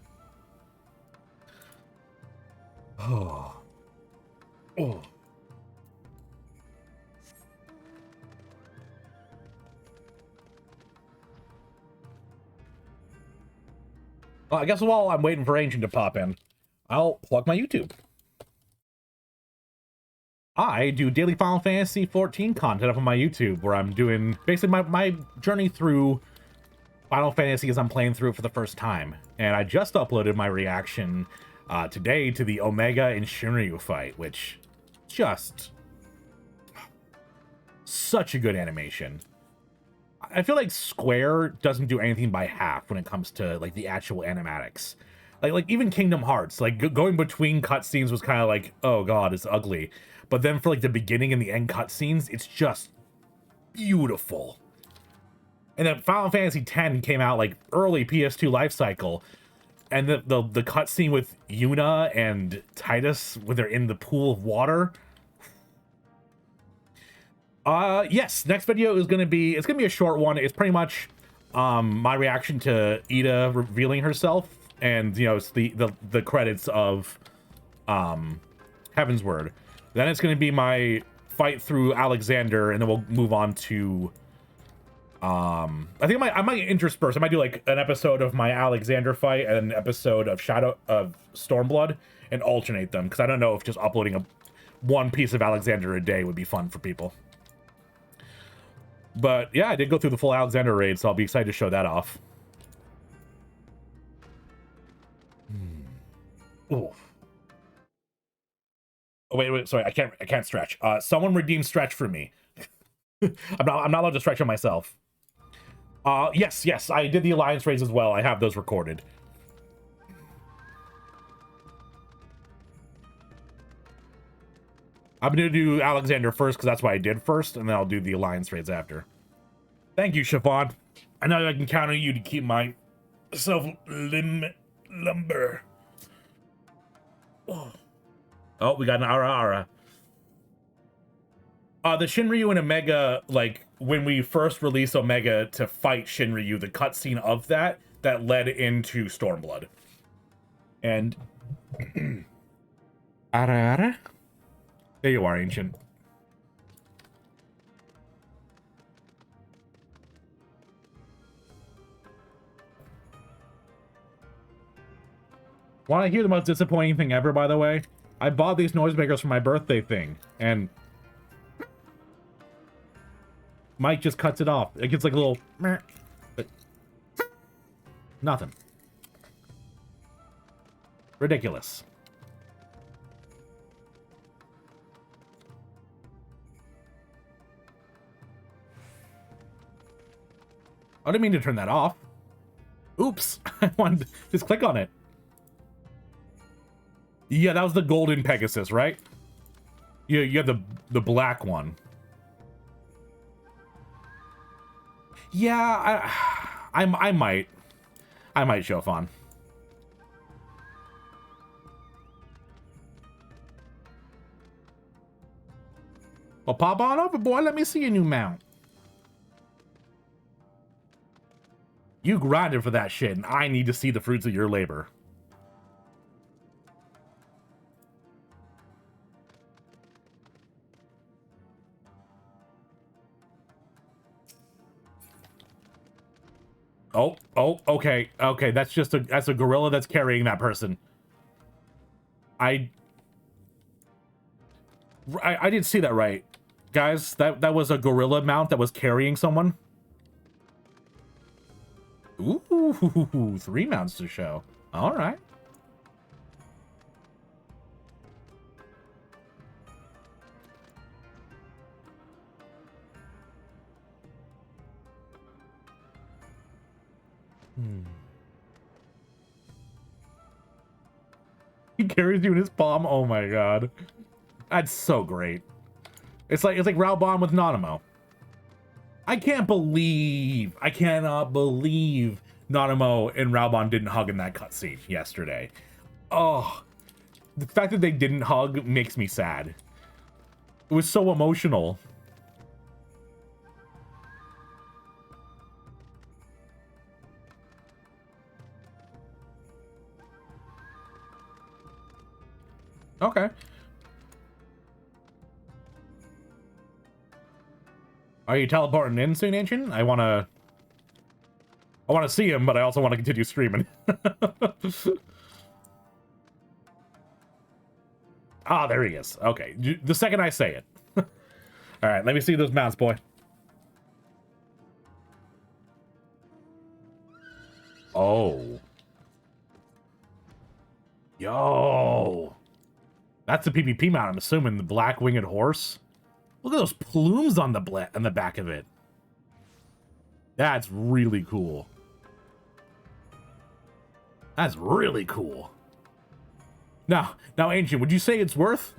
Oh. Oh. Well, I guess while I'm waiting for Ancient to pop in, I'll plug my YouTube. I do daily Final Fantasy 14 content up on my YouTube, where I'm doing basically my journey through Final Fantasy as I'm playing through it for the first time. And I just uploaded my reaction today to the Omega and Shinryu fight, which just such a good animation. I feel like Square doesn't do anything by half when it comes to like the actual animatics. Like even Kingdom Hearts, like going between cutscenes was kind of like, oh god, it's ugly. But then for like the beginning and the end cutscenes, it's just beautiful. And then Final Fantasy X came out like early PS2 life cycle, and the cutscene with Yuna and Titus when they're in the pool of water. Yes, next video is gonna be a short one. It's pretty much my reaction to Ida revealing herself, and you know, it's the credits of Heaven's Word. Then it's gonna be my fight through Alexander, and then we'll move on to I think I might intersperse. I might do like an episode of my Alexander fight and an episode of Stormblood and alternate them, because I don't know if just uploading one piece of Alexander a day would be fun for people. But yeah, I did go through the full Alexander raid, so I'll be excited to show that off. Ooh. Oh, wait, sorry, I can't stretch. Someone redeem stretch for me. I'm not allowed to stretch on myself. Yes, I did the alliance raids as well. I have those recorded. I'm gonna do Alexander first because that's what I did first, and then I'll do the alliance raids after. Thank you, Chiffon. I know I can count on you to keep myself lumber. Oh, we got an Ara. The Shinryu and Omega, like, when we first released Omega to fight Shinryu, the cutscene of that led into Stormblood. And... Ara? There you are, Ancient. Want to hear the most disappointing thing ever, by the way? I bought these noisemakers for my birthday thing, and Mike just cuts it off. It gets like a little... Nothing. Ridiculous. I didn't mean to turn that off. Oops. I wanted to just click on it. Yeah, that was the golden Pegasus, right? Yeah, you have the black one. Yeah, I might show fun. Well, pop on over, boy. Let me see your new mount. You grinded for that shit, and I need to see the fruits of your labor. Oh, okay, that's a gorilla that's carrying that person. I didn't see that right. Guys, that was a gorilla mount that was carrying someone. Ooh, 3 mounts to show. All right. He carries you in his palm. Oh my god, that's so great. It's like Raubon with Nanamo. I cannot believe Nanamo and Raubon didn't hug in that cutscene yesterday. Oh, the fact that they didn't hug makes me sad. It was so emotional. Okay. Are you teleporting in soon, Ancient? I wanna see him, but I also want to continue streaming. Ah, there he is. Okay, the second I say it. All right, let me see those mounts, boy. Oh. Yo. That's a PvP mount, I'm assuming. The black winged horse. Look at those plumes on the back of it. That's really cool. That's really cool. Now, Ancient, would you say it's worth?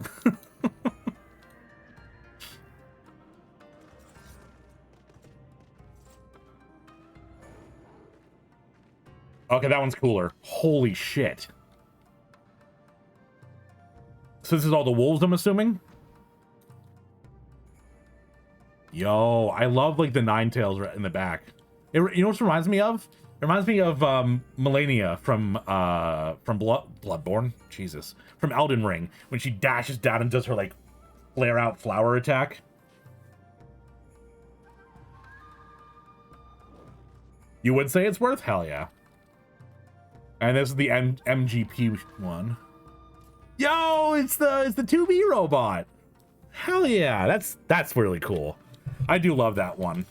Okay, that one's cooler. Holy shit. So this is all the wolves, I'm assuming? Yo, I love, like, the nine tails right in the back. You know what it reminds me of? It reminds me of Melania from Bloodborne? Jesus. From Elden Ring. When she dashes down and does her, like, flare-out flower attack. You would say it's worth? Hell yeah. And this is the MGP one. Yo, it's the 2B robot. Hell yeah, that's really cool. I do love that one.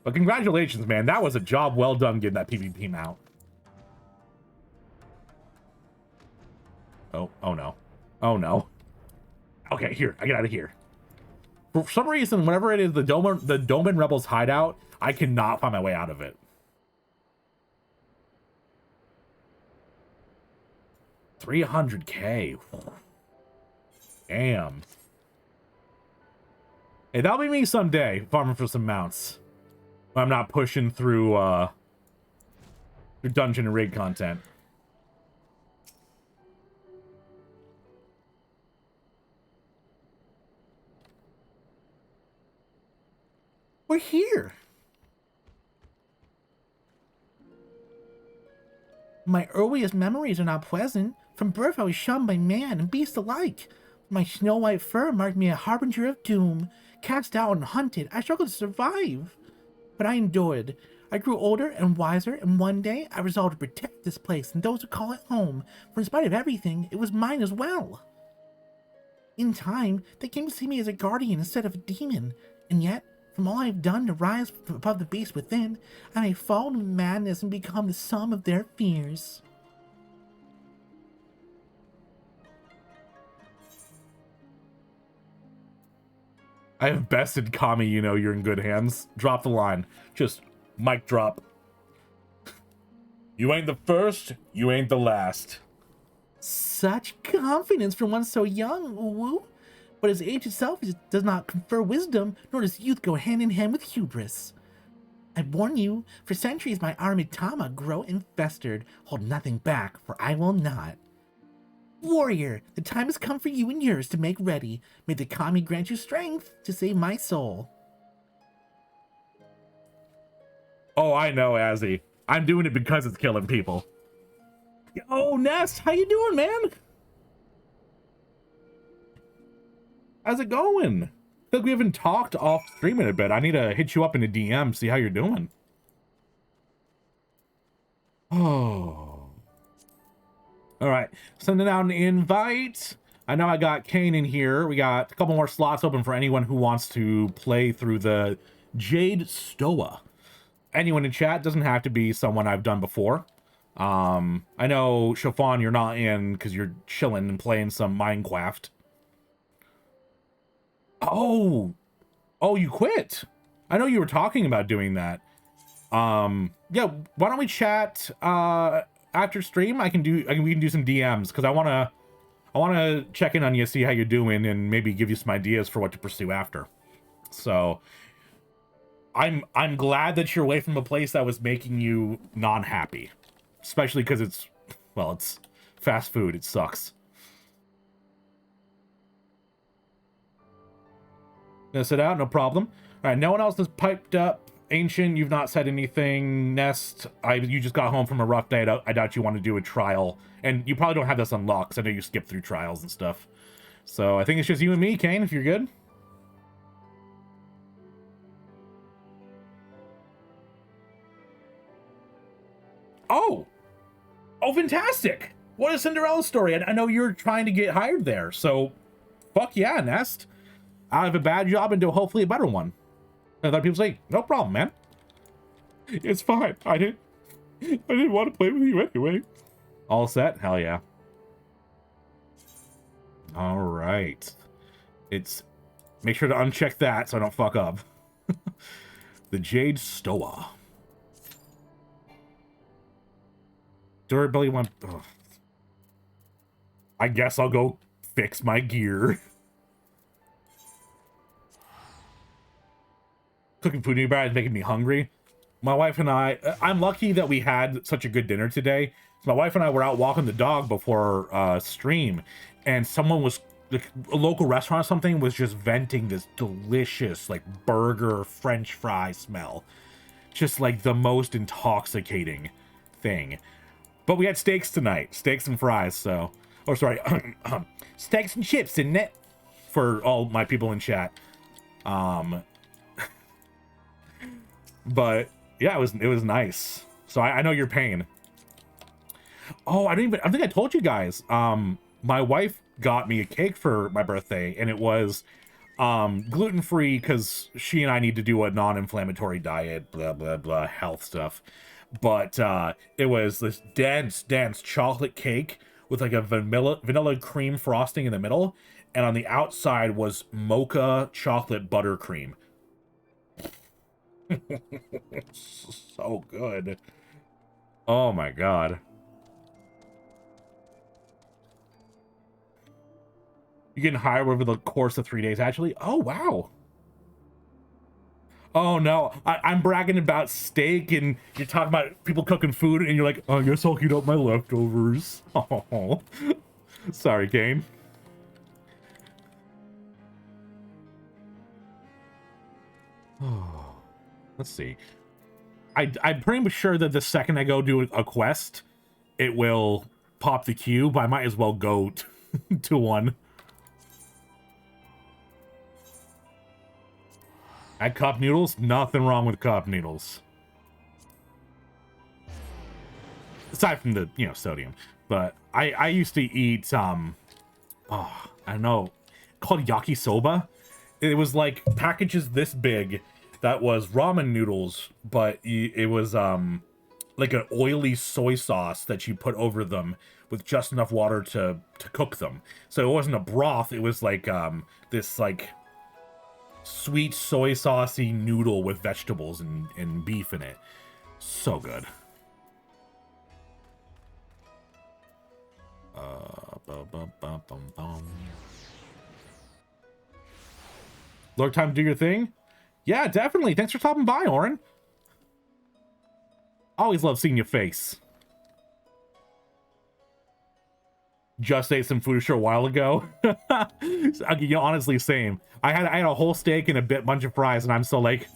But congratulations, man. That was a job well done getting that PvP mount. Oh no. Oh no. Okay, here, I get out of here. For some reason, whenever it is the Doman Rebels hideout, I cannot find my way out of it. $300K. Damn. Hey, that'll be me someday, farming for some mounts. I'm not pushing through dungeon and raid content. We're here. My earliest memories are not pleasant. From birth I was shunned by man and beast alike. My snow-white fur marked me a harbinger of doom. Cast out and hunted, I struggled to survive. But I endured. I grew older and wiser, and one day I resolved to protect this place and those who call it home, for in spite of everything, it was mine as well. In time, they came to see me as a guardian instead of a demon, and yet, from all I have done to rise above the beast within, I may fall into madness and become the sum of their fears. I have bested Kami, you know you're in good hands. Drop the line. Just mic drop. You ain't the first, you ain't the last. Such confidence from one so young, woo. But as age itself does not confer wisdom, nor does youth go hand in hand with hubris. I warn you, for centuries my armored Tama grow and festered. Hold nothing back, for I will not. Warrior, the time has come for you and yours to make ready. May the Kami grant you strength to save my soul. Oh, I know, Azzy. I'm doing it because it's killing people. Oh, Nest, how you doing, man? How's it going? I feel like we haven't talked off stream in a bit. I need to hit you up in a DM, see how you're doing. Oh. All right, sending out an invite. I know I got Kane in here. We got a couple more slots open for anyone who wants to play through the Jade Stoa. Anyone in chat, doesn't have to be someone I've done before. I know, Chiffon, you're not in because you're chilling and playing some Minecraft. Oh, you quit. I know you were talking about doing that. Yeah, why don't we chat after stream? we can do some DMs because I wanna check in on you, see how you're doing, and maybe give you some ideas for what to pursue after. So I'm glad that you're away from a place that was making you non-happy, especially because it's fast food. It sucks. Gonna sit out, no problem. All right, no one else has piped up. Ancient, you've not said anything. Nest, you just got home from a rough day. I doubt you want to do a trial, and you probably don't have this unlocked because I know you skip through trials and stuff. So I think it's just you and me, Kane, if you're good. Oh, fantastic! What a Cinderella story! And I know you're trying to get hired there, so fuck yeah, Nest. Out of a bad job into hopefully a better one. And other people say, no problem, man. It's fine. I didn't want to play with you anyway. All set? Hell yeah. All right. Make sure to uncheck that so I don't fuck up. The Jade Stoa. Durability one. Ugh. I guess I'll go fix my gear. Cooking food nearby is making me hungry. My wife and I'm lucky that we had such a good dinner today. So my wife and I were out walking the dog before stream, and a local restaurant or something was just venting this delicious like burger French fry smell. Just like the most intoxicating thing. But we had steaks tonight, steaks and fries, so, oh sorry, steaks and chips, isn't it? For all my people in chat. But yeah, it was nice. So I know your pain. Oh, I think I told you guys. My wife got me a cake for my birthday, and it was gluten-free because she and I need to do a non-inflammatory diet, blah blah blah, health stuff. But it was this dense chocolate cake with like a vanilla cream frosting in the middle, and on the outside was mocha chocolate buttercream. So good. Oh my god. You getting higher over the course of 3 days, actually? Oh, wow. Oh, no. I'm bragging about steak, and you're talking about people cooking food, and you're like, oh, I guess I'll heat up my leftovers. Oh. Sorry, Kane. Oh. Let's see. I'm pretty much sure that the second I go do a quest, it will pop the cube. I might as well go to one. Add cup noodles? Nothing wrong with cup noodles. Aside from the, sodium. But I used to eat, I don't know, called yakisoba. It was like packages this big that was ramen noodles, but it was, like an oily soy sauce that you put over them with just enough water to cook them. So it wasn't a broth, it was like, this, like, sweet soy saucy noodle with vegetables and beef in it. So good. Lord, time to do your thing? Yeah, definitely. Thanks for stopping by, Oren. Always love seeing your face. Just ate some food a short while ago. Honestly, same. I had a whole steak and a bunch of fries, and I'm still like,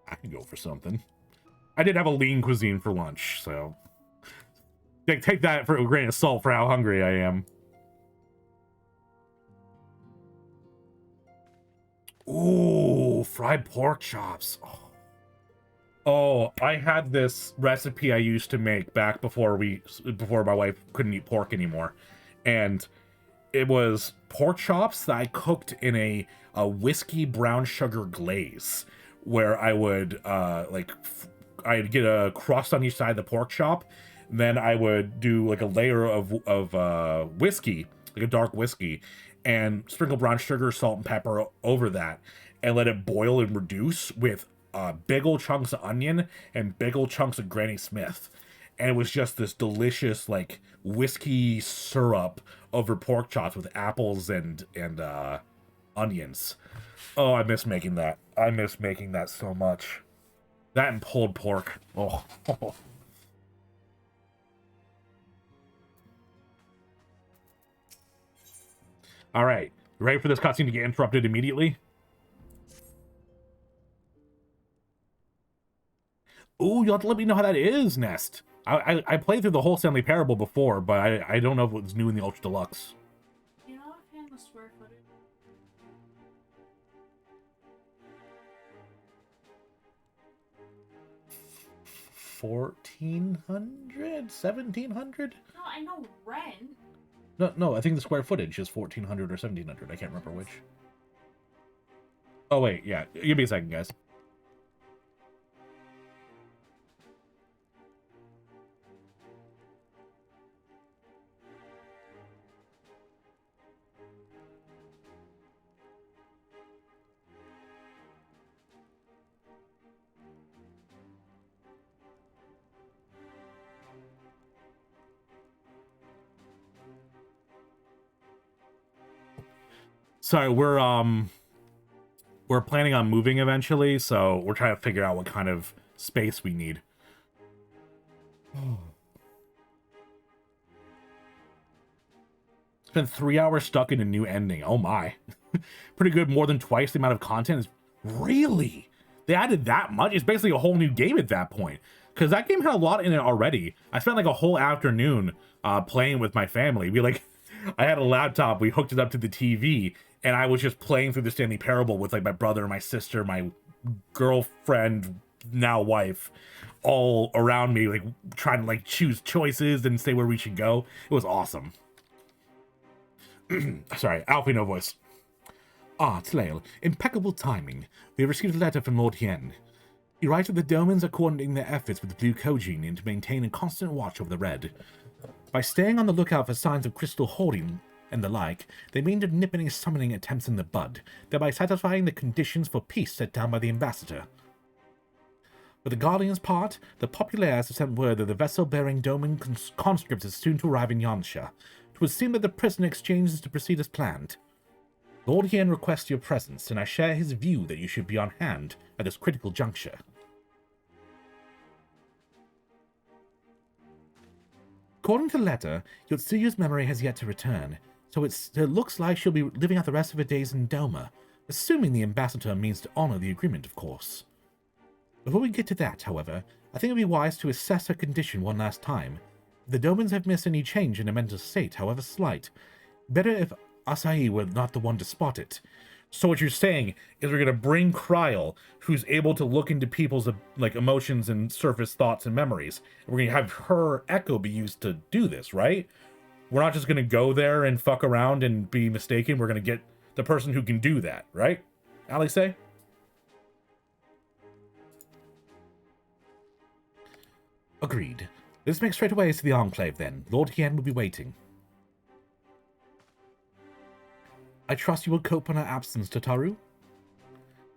I can go for something. I did have a lean cuisine for lunch, so take that for a grain of salt for how hungry I am. Ooh, fried pork chops. Oh, I had this recipe I used to make back before my wife couldn't eat pork anymore. And it was pork chops that I cooked in a whiskey brown sugar glaze, where I would I'd get a crust on each side of the pork chop, then I would do like a layer of whiskey, like a dark whiskey, and sprinkle brown sugar, salt, and pepper over that, and let it boil and reduce with big old chunks of onion and big old chunks of Granny Smith. And it was just this delicious, like, whiskey syrup over pork chops with apples and onions. Oh, I miss making that. I miss making that so much. That and pulled pork. Oh. All right. Ready for this cutscene to get interrupted immediately? Ooh, you'll have to let me know how that is, Nest. I played through the whole Stanley Parable before, but I don't know if it's new in the Ultra Deluxe. You know offhand the square footage? 1,400? 1,700? No, I know rent. No, I think the square footage is 1,400 or 1,700. I can't remember which. Oh, wait, yeah. Give me a second, guys. Sorry, we're planning on moving eventually, so we're trying to figure out what kind of space we need. Spent 3 hours stuck in a new ending. Oh my. Pretty good, more than twice the amount of content. Really? They added that much? It's basically a whole new game at that point. Because that game had a lot in it already. I spent like a whole afternoon playing with my family. I had a laptop, we hooked it up to the TV, and I was just playing through the Stanley Parable with like my brother, my sister, my girlfriend, now wife, all around me, like trying to like choose choices and say where we should go. It was awesome. Sorry, Alfie, no voice. Ah, Tlail, impeccable timing. We have received a letter from Lord Hien. He writes that the Domans are coordinating their efforts with the Blue Kojin and to maintain a constant watch over the Red. By staying on the lookout for signs of crystal hoarding and the like, they mean to nip any summoning attempts in the bud, thereby satisfying the conditions for peace set down by the ambassador. For the Guardian's part, the Populaires have sent word that the vessel bearing Doman conscripts is soon to arrive in Yansha. It would seem that the prison exchange is to proceed as planned. Lord Hien requests your presence, and I share his view that you should be on hand at this critical juncture. According to the letter, Yotsuyu's memory has yet to return, so it looks like she'll be living out the rest of her days in Doma, assuming the ambassador means to honor the agreement, of course. Before we get to that, however, I think it would be wise to assess her condition one last time. If the Domans have missed any change in her mental state, however slight, better if Asahi were not the one to spot it. So what you're saying is we're going to bring Kryl, who's able to look into people's like emotions and surface thoughts and memories. And we're going to have her echo be used to do this, right? We're not just going to go there and fuck around and be mistaken. We're going to get the person who can do that, right? Ali say? Agreed. Let's make straight away to the Enclave then. Lord Hien will be waiting. I trust you will cope in our absence, Tataru.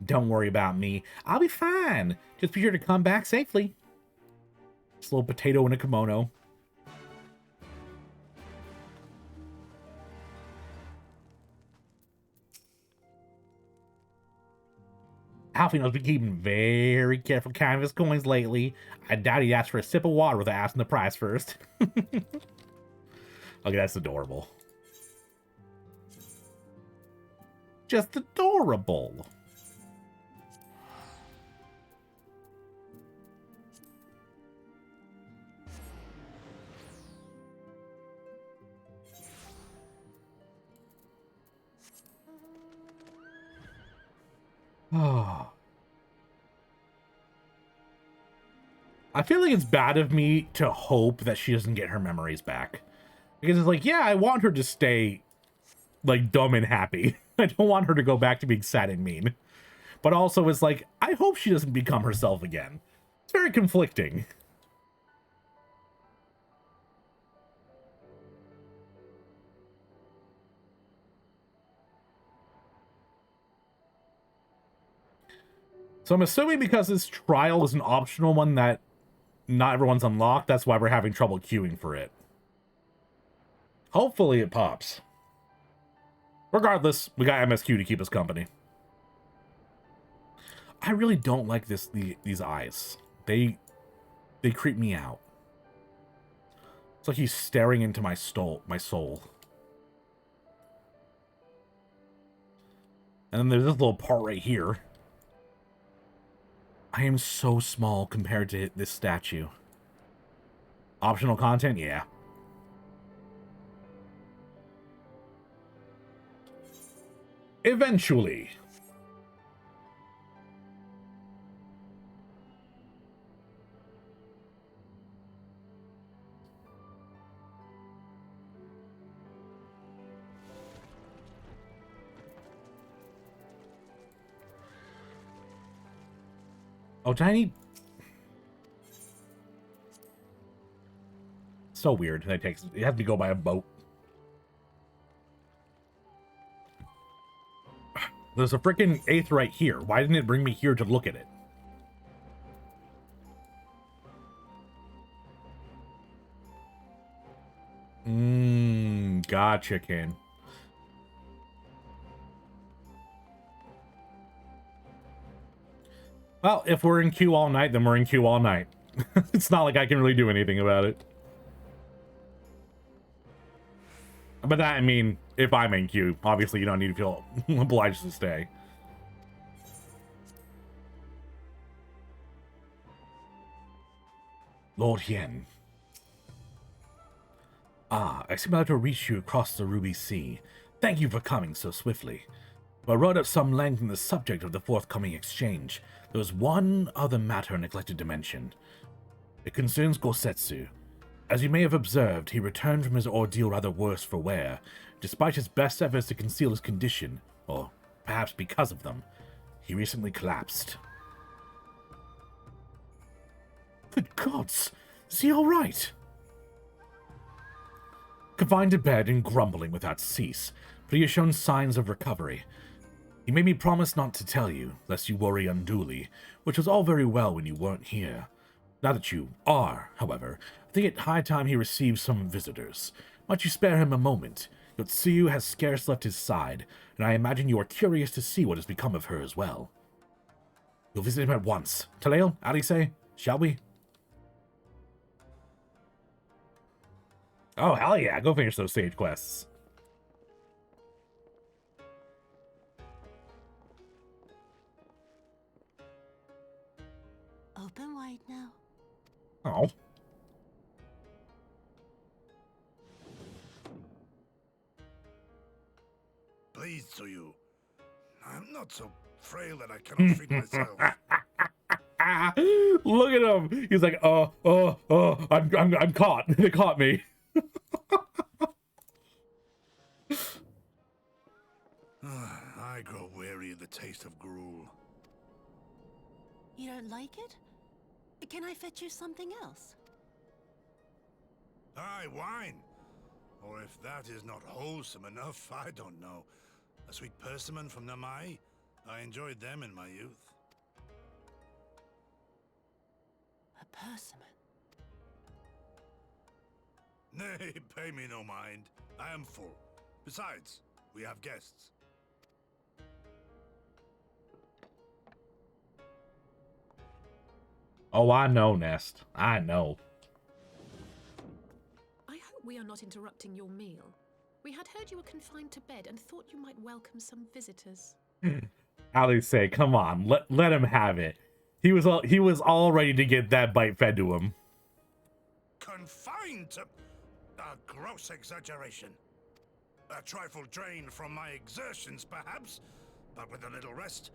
Don't worry about me. I'll be fine. Just be sure to come back safely. This little potato in a kimono. Alfino's been keeping very careful count of his coins lately. I doubt he asked for a sip of water without asking the price first. Okay, that's adorable. Just adorable. Oh. I feel like it's bad of me to hope that she doesn't get her memories back. Because it's like, yeah, I want her to stay, like, dumb and happy. I don't want her to go back to being sad and mean. But also, it's like, I hope she doesn't become herself again. It's very conflicting. So I'm assuming because this trial is an optional one that not everyone's unlocked, that's why we're having trouble queuing for it. Hopefully it pops. Regardless, we got MSQ to keep us company. I really don't like these eyes. They creep me out. It's like he's staring into my soul. And then there's this little part right here. I am so small compared to this statue. Optional content? Yeah. Eventually. Oh, tiny. So weird. That takes. It has to go by a boat. There's a freaking 8th right here. Why didn't it bring me here to look at it? Gotcha, Ken. Well, if we're in queue all night, then we're in queue all night. It's not like I can really do anything about it. But that, I mean, if I'm in queue, obviously you don't need to feel obliged to stay. Lord Hien. Ah, I seem to have reached you across the Ruby Sea. Thank you for coming so swiftly. I wrote at some length on the subject of the forthcoming exchange. There was one other matter I neglected to mention. It concerns Gosetsu. As you may have observed, he returned from his ordeal rather worse for wear, despite his best efforts to conceal his condition, or perhaps because of them. He recently collapsed. Good gods! Is he alright? Confined to bed and grumbling without cease, but he has shown signs of recovery. He made me promise not to tell you, lest you worry unduly, which was all very well when you weren't here. Now that you are, however, I think it high time he receives some visitors. Might you spare him a moment? Yotsuyu has scarce left his side, and I imagine you are curious to see what has become of her as well. You'll visit him at once. Taleo, Arise, shall we? Oh, hell yeah, go finish those sage quests. Open wide now. Oh. Please to you. I'm not so frail that I cannot feed myself. Look at him. He's like, I'm caught. They caught me. I grow weary of the taste of gruel. You don't like it? Can I fetch you something else? Aye, wine. Or if that is not wholesome enough, I don't know. A sweet persimmon from Namai? I enjoyed them in my youth. A persimmon? Nay, pay me no mind. I am full. Besides, we have guests. Oh, I know, Nest. I know. I hope we are not interrupting your meal. We had heard you were confined to bed and thought you might welcome some visitors. Alice say, come on, let him have it. He was all ready to get that bite fed to him. Confined to... A gross exaggeration. A trifle drained from my exertions, perhaps. But with a little rest,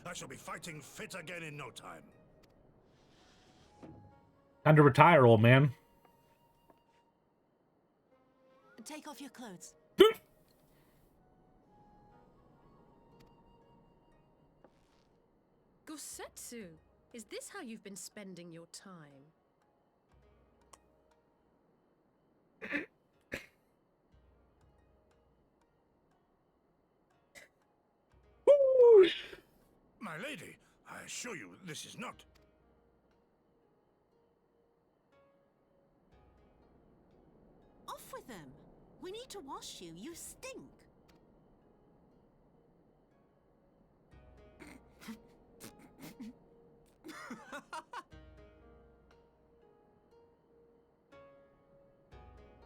I shall be fighting fit again in no time. Time to retire, old man. Take off your clothes. Gosetsu, is this how you've been spending your time? My lady, I assure you, this is not... Off with them. We need to wash you. You stink.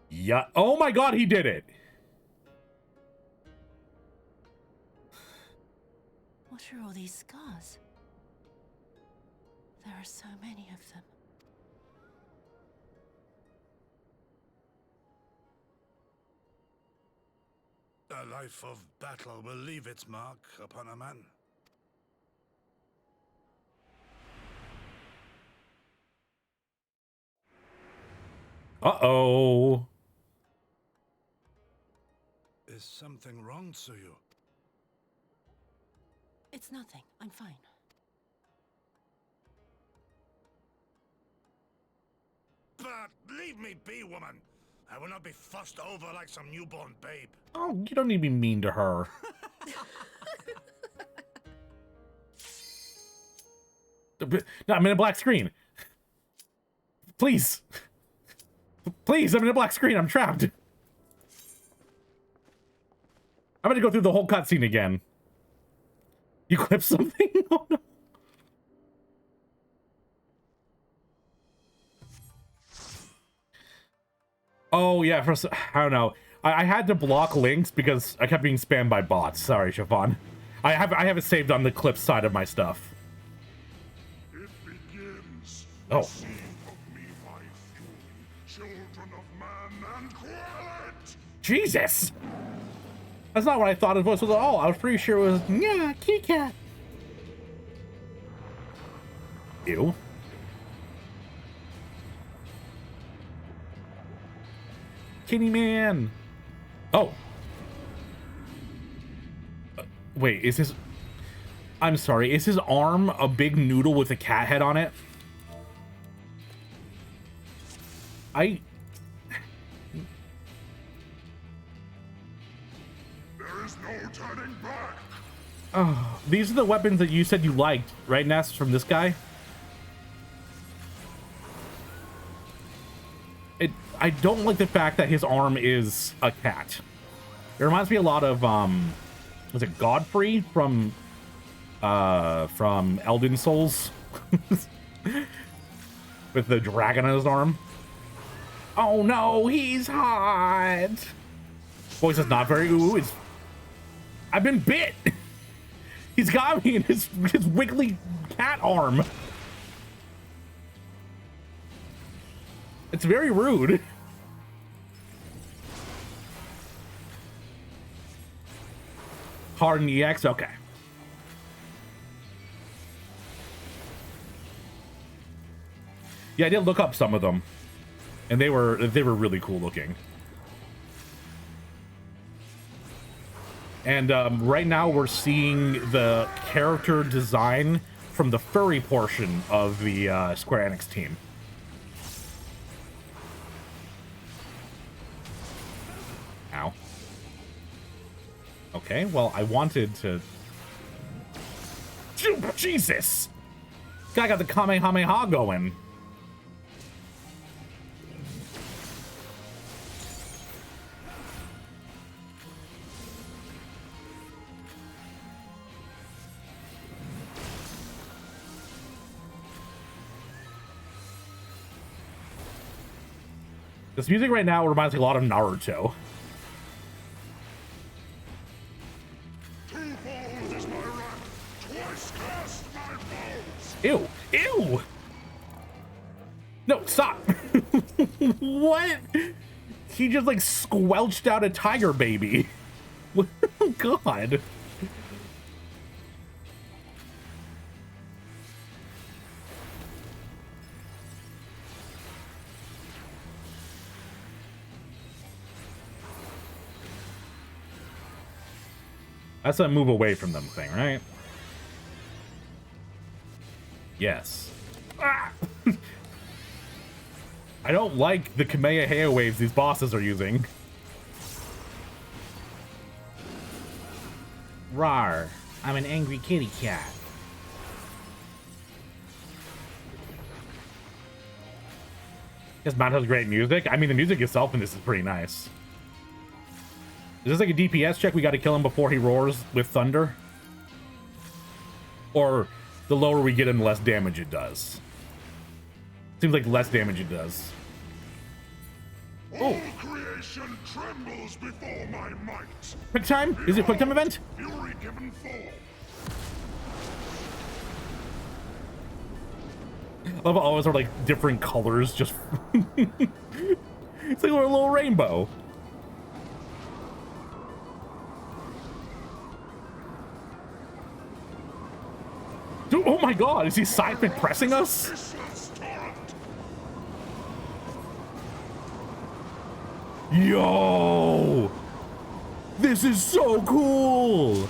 Yeah. Oh my god, he did it. What are all these scars? There are so many of them. A life of battle will leave its mark upon a man. Uh-oh. Is something wrong, Tsuyu? It's nothing. I'm fine. But leave me be, woman. I will not be fussed over like some newborn babe. Oh, you don't need to be mean to her. No, I'm in a black screen. Please. Please, I'm in a black screen. I'm trapped. I'm gonna go through the whole cutscene again. You clip something? Oh, no. Oh, yeah, I don't know. I had to block links because I kept being spammed by bots. Sorry, Chiffon. I have it saved on the clip side of my stuff. It begins. Oh. Seed of me, my fury, children of man, and quell it! Jesus! That's not what I thought his voice was at all. I was pretty sure it was, yeah, kitty cat. Ew. Kitty man. Oh. Wait, is his... I'm sorry, is his arm a big noodle with a cat head on it? There is no turning back. Oh, these are the weapons that you said you liked, right, Ness, from this guy? I don't like the fact that his arm is a cat. It reminds me a lot of, was it Godfrey from Elden Souls? With the dragon on his arm. Oh no, he's hot! Voice is not very ooh, I've been bit! He's got me in his wiggly cat arm. It's very rude. Harden EX, okay. Yeah, I did look up some of them, and they were really cool looking. And right now we're seeing the character design from the furry portion of the Square Enix team. Ow. Okay, well, I wanted to... Jesus! Guy got the Kamehameha going. This music right now reminds me a lot of Naruto. Twofold is my wrath, twice cast my blows. Ew! Ew! No, stop! What? He just like squelched out a tiger baby. Oh God. That's a move away from them thing, right? Yes. Ah! I don't like the Kamehameha waves these bosses are using. Rawr. I'm an angry kitty cat. This mount has great music. I mean, the music itself in this is pretty nice. Is this like a DPS check? We got to kill him before he roars with thunder? Or the lower we get him, the less damage it does? Seems like less damage it does. All creation trembles before my might. Quick time? Is it a quick time event? Fury given fall. I love how always are like different colors, just it's like a little rainbow. Dude, oh my God, is he Siphon pressing us? Ceaseless torrent. Yo! This is so cool!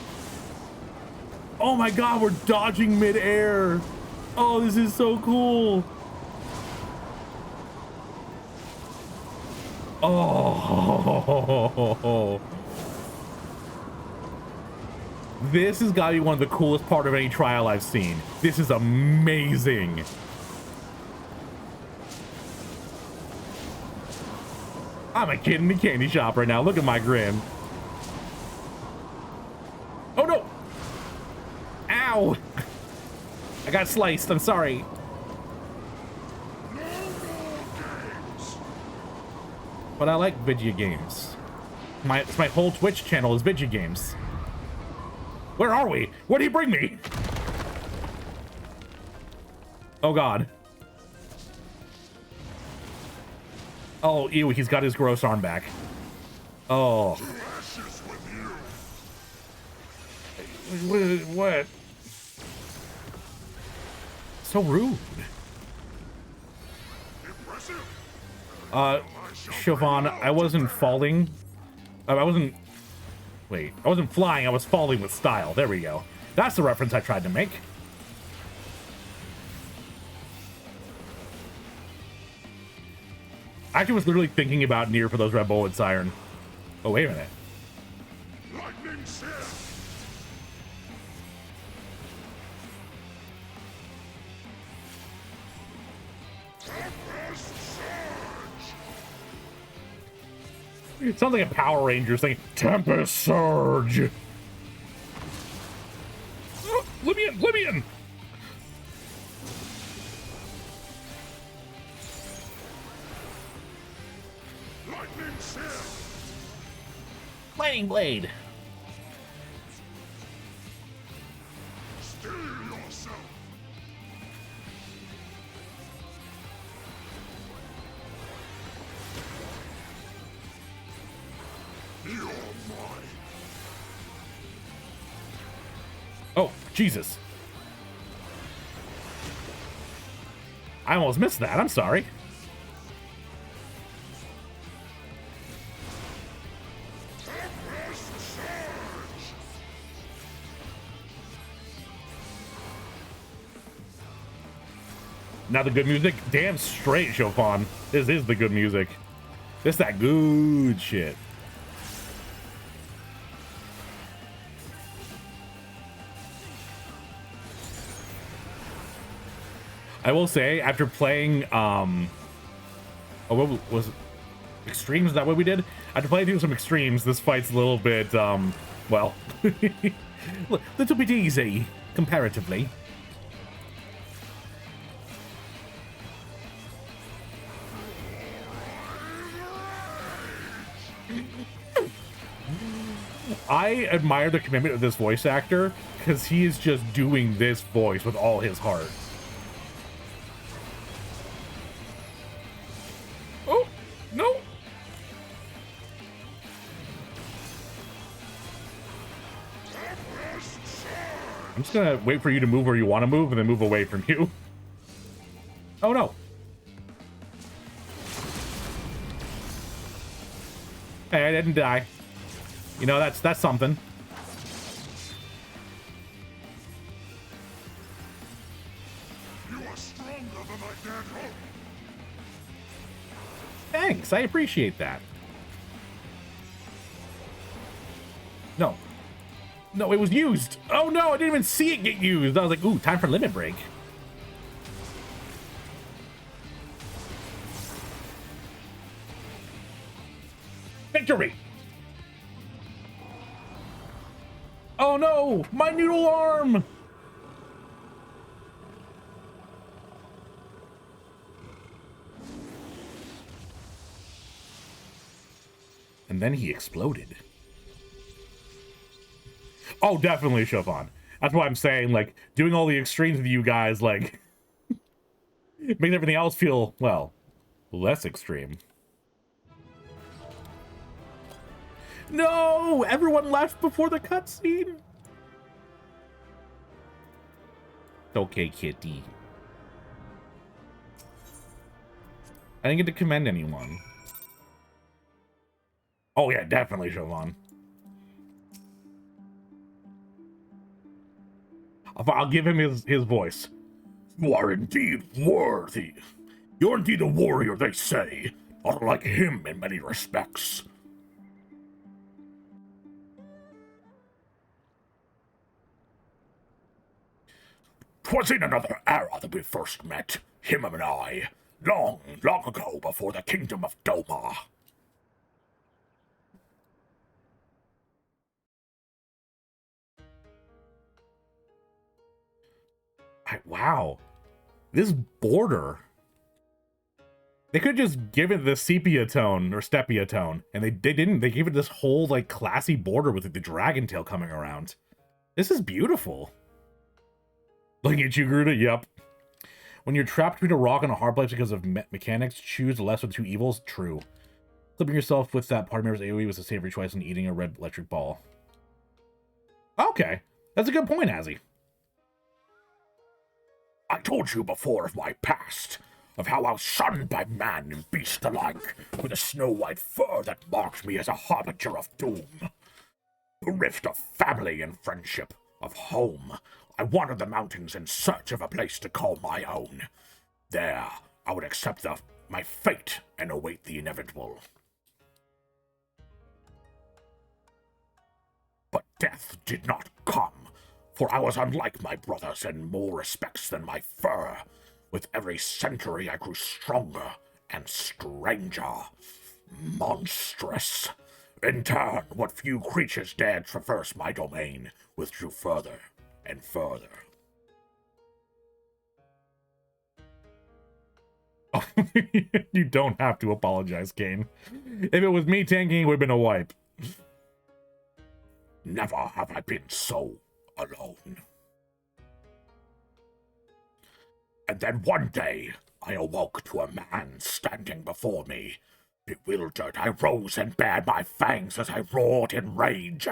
Oh my God, we're dodging midair. Oh, this is so cool. Oh. This has got to be one of the coolest part of any trial I've seen. This is amazing. I'm a kid in the candy shop right now. Look at my grin. Oh no! Ow! I got sliced. I'm sorry. No more games. But I like video games. My whole Twitch channel is video games. Where are we? Where did he bring me? Oh God. Oh, ew, he's got his gross arm back. Oh. To ashes with you. What? So rude. Siobhan, I wasn't falling. I wasn't... Wait, I wasn't flying, I was falling with style. There we go. That's the reference I tried to make. I actually was literally thinking about Nier for those red bullets, Siren. Oh, wait a minute. Lightning Sear! It sounds like a Power Rangers thing. Tempest Surge! Oh, Libyan! Libyan! Lightning Sear! Lightning Blade! Steel yourself! You're mine! Oh, Jesus. I almost missed that. I'm sorry. Now the good music? Damn straight, Chopin. This is the good music. This that good shit. I will say, after playing, oh, what was it? Extremes? Is that what we did? After playing through some Extremes, this fight's a little bit, well, little bit easy, comparatively. I admire the commitment of this voice actor, because he is just doing this voice with all his heart. Oh, no! I'm just gonna wait for you to move where you want to move, and then move away from you. Oh, no. Hey, I didn't die. You know, that's something. You are stronger than I dared hope! Thanks, I appreciate that. No. No, it was used. Oh no, I didn't even see it get used. I was like, ooh, time for limit break. Victory! Oh no, my noodle arm! And then he exploded. Oh, definitely Chopin. That's why I'm saying, like, doing all the extremes with you guys, like, makes everything else feel, well, less extreme. No! Everyone left before the cutscene! Okay, kitty. I didn't get to commend anyone. Oh yeah, definitely Chopin. I'll give him his voice. You are indeed worthy. You're indeed a warrior, they say. Unlike him in many respects. 'Twas in another era that we first met, him and I, long, long ago before the kingdom of Doma. Wow. This border. They could just give it the sepia tone, or stepia tone, and they didn't. They gave it this whole, like, classy border with the dragon tail coming around. This is beautiful. Looking at you, Gruda? Yep. When you're trapped between a rock and a hard place because of mechanics, choose the lesser of the two evils? True. Clipping yourself with that party member's AoE was a safer choice than eating a red electric ball. Okay. That's a good point, Azzy. I told you before of my past, of how I was shunned by man and beast alike, with a snow-white fur that marked me as a harbinger of doom. Bereft of family and friendship, of home, I wandered the mountains in search of a place to call my own. There, I would accept my fate and await the inevitable. But death did not come, for I was unlike my brothers in more respects than my fur. With every century I grew stronger and stranger, monstrous. In turn, what few creatures dared traverse my domain withdrew further and further. Oh, you don't have to apologize, Kane. If it was me tanking, it would have been a wipe. Never have I been so alone. And then one day, I awoke to a man standing before me. Bewildered, I rose and bared my fangs as I roared in rage.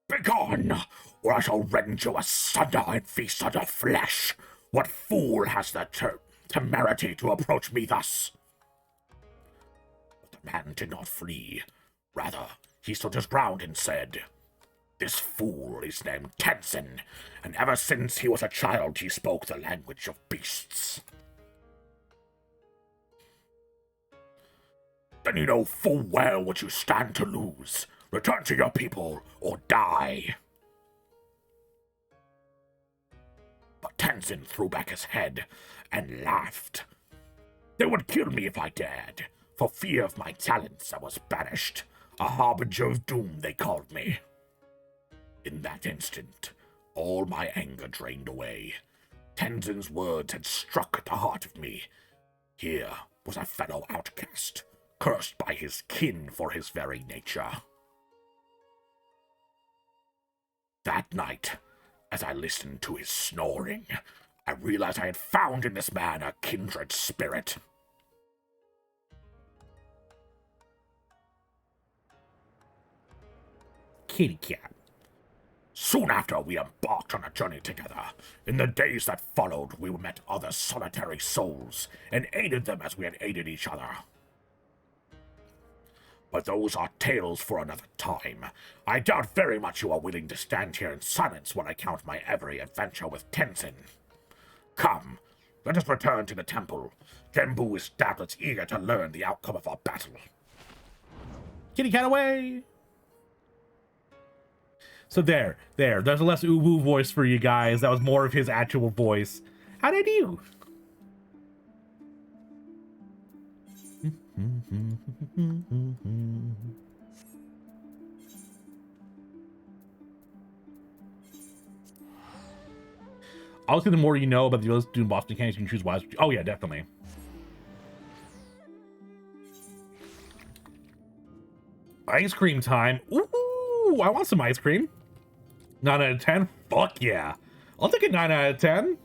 Begone, or I shall rend you asunder and feast on your flesh. What fool has the temerity to approach me thus? But the man did not flee. Rather, he stood his ground and said, "This fool is named Tenzin, and ever since he was a child he spoke the language of beasts." Then you know full well what you stand to lose. Return to your people, or die. But Tenzin threw back his head and laughed. They would kill me if I dared. For fear of my talents, I was banished. A harbinger of doom, they called me. In that instant, all my anger drained away. Tenzin's words had struck at the heart of me. Here was a fellow outcast, cursed by his kin for his very nature. That night, as I listened to his snoring, I realized I had found in this man a kindred spirit. Kitty cat. Soon after, we embarked on a journey together. In the days that followed, we met other solitary souls, and aided them as we had aided each other. But those are tales for another time. I doubt very much you are willing to stand here in silence while I count my every adventure with Tenzin. Come, let us return to the temple. Genbu is doubtless eager to learn the outcome of our battle. Kitty cat away! So there's a less uwu voice for you guys. That was more of his actual voice. How did you? Obviously, the more you know about the ability to do boss mechanics, you can choose wisely. Oh yeah, definitely. Ice cream time. Ooh, I want some ice cream. 9 out of 10? Fuck yeah. I'll take a 9 out of 10.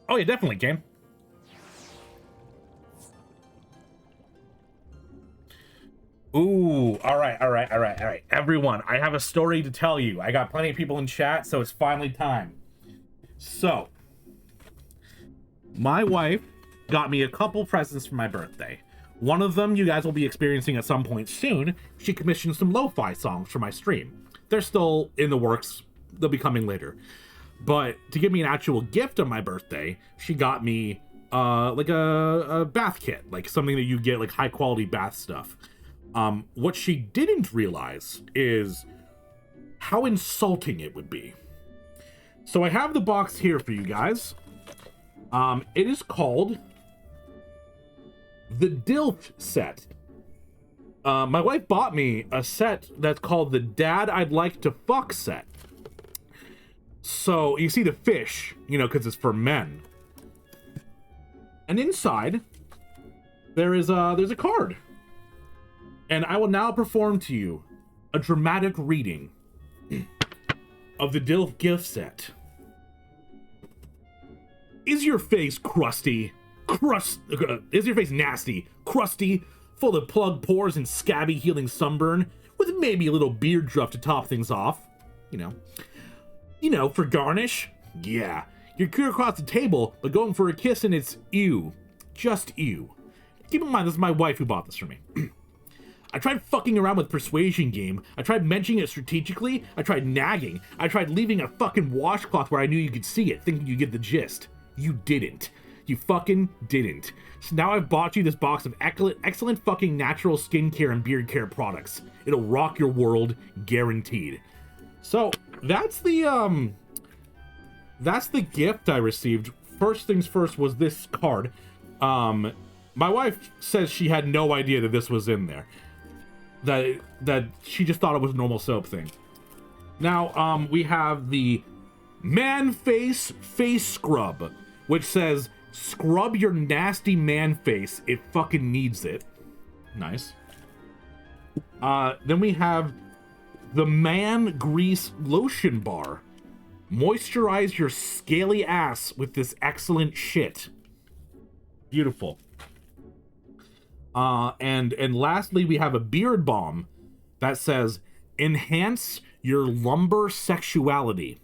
Oh yeah, definitely, Kane. Ooh, all right. Everyone, I have a story to tell you. I got plenty of people in chat, so it's finally time. So, my wife got me a couple presents for my birthday. One of them you guys will be experiencing at some point soon. She commissioned some lo-fi songs for my stream. They're still in the works. They'll be coming later. But to give me an actual gift on my birthday, she got me like a bath kit, like something that you get, like high quality bath stuff. What she didn't realize is how insulting it would be. So I have the box here for you guys. It is called the DILF set. My wife bought me a set that's called the Dad I'd Like to Fuck set. So you see the fish, you know, because it's for men. And inside, there's a card. And I will now perform to you a dramatic reading of the DILF gift set. Is your face crusty? Is your face nasty, crusty, full of plug pores and scabby healing sunburn, with maybe a little beard druff to top things off. You know, for garnish. Yeah, you're clear across the table, but going for a kiss and it's ew. Just ew. Keep in mind, this is my wife who bought this for me. I tried fucking around with persuasion game. I tried mentioning it strategically. I tried nagging. I tried leaving a fucking washcloth where I knew you could see it, thinking you get the gist. You didn't. You fucking didn't. So now I've bought you this box of excellent fucking natural skincare and beard care products. It'll rock your world, guaranteed. So that's the gift I received. First things first was this card. My wife says she had no idea that this was in there. That she just thought it was a normal soap thing. Now, we have the Man Face Face Scrub, which says, scrub your nasty man face, it fucking needs it. Nice. Then we have the Man Grease Lotion Bar. Moisturize your scaly ass with this excellent shit. Beautiful. And lastly, we have a beard balm that says, enhance your lumbar sexuality.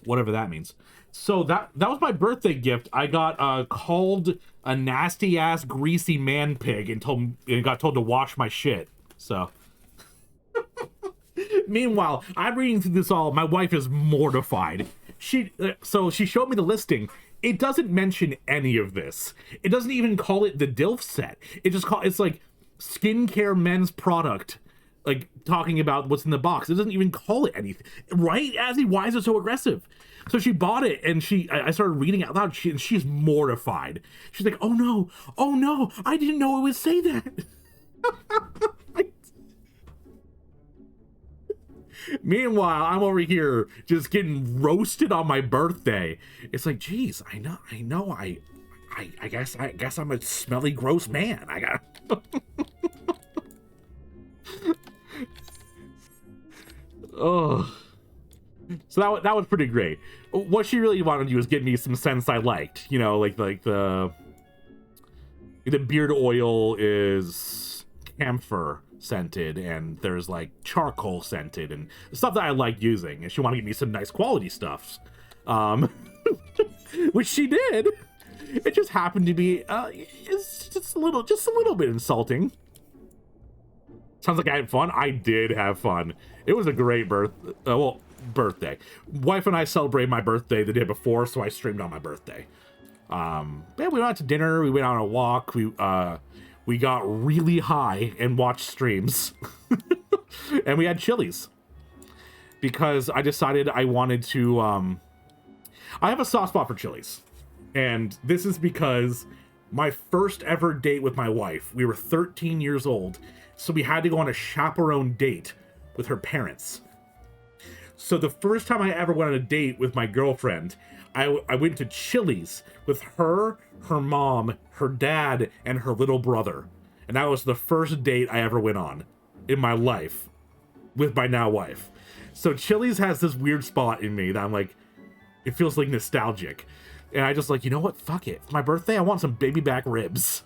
Whatever that means. So that was my birthday gift. I got called a nasty ass greasy man pig and got told to wash my shit. So meanwhile, I'm reading through this all. My wife is mortified. So she showed me the listing. It doesn't mention any of this. It doesn't even call it the DILF set. It's like skincare men's product, like talking about what's in the box. It doesn't even call it anything. Right, Azzy? Why is it so aggressive? So she bought it, and I started reading out loud, and she's mortified. She's like, oh no, I didn't know it would say that. Meanwhile, I'm over here just getting roasted on my birthday. It's like, geez, I know, I guess I'm a smelly, gross man. I got. Oh, so that was pretty great. What she really wanted to do was get me some scents I liked. You know, like the beard oil is camphor scented, and there's like charcoal scented and stuff that I like using, and she wanted to get me some nice quality stuffs, which she did. It just happened to be it's just a little bit insulting. Sounds like I had fun. I did have fun. It was a great birthday. Wife and I celebrated my birthday the day before, so I streamed on my birthday. Yeah, we went out to dinner, we went on a walk, we got really high and watched streams. And we had Chili's. Because I decided I wanted to, I have a soft spot for Chili's. And this is because my first ever date with my wife, we were 13 years old, so we had to go on a chaperone date with her parents. So the first time I ever went on a date with my girlfriend, I went to Chili's with her mom, her dad, and her little brother. And that was the first date I ever went on in my life with my now wife. So Chili's has this weird spot in me that I'm like, it feels like nostalgic. And I just like, you know what? Fuck it. For my birthday, I want some baby back ribs.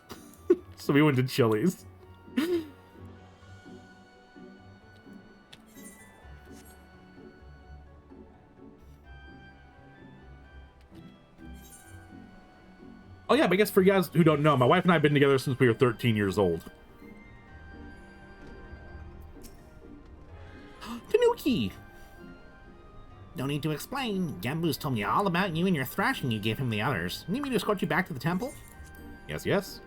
So we went to Chili's. Oh yeah, but I guess for you guys who don't know, my wife and I have been together since we were 13 years old. Tanuki! No need to explain. Gembu's told me all about you and your thrashing you gave him the others. Need me to escort you back to the temple? Yes, yes.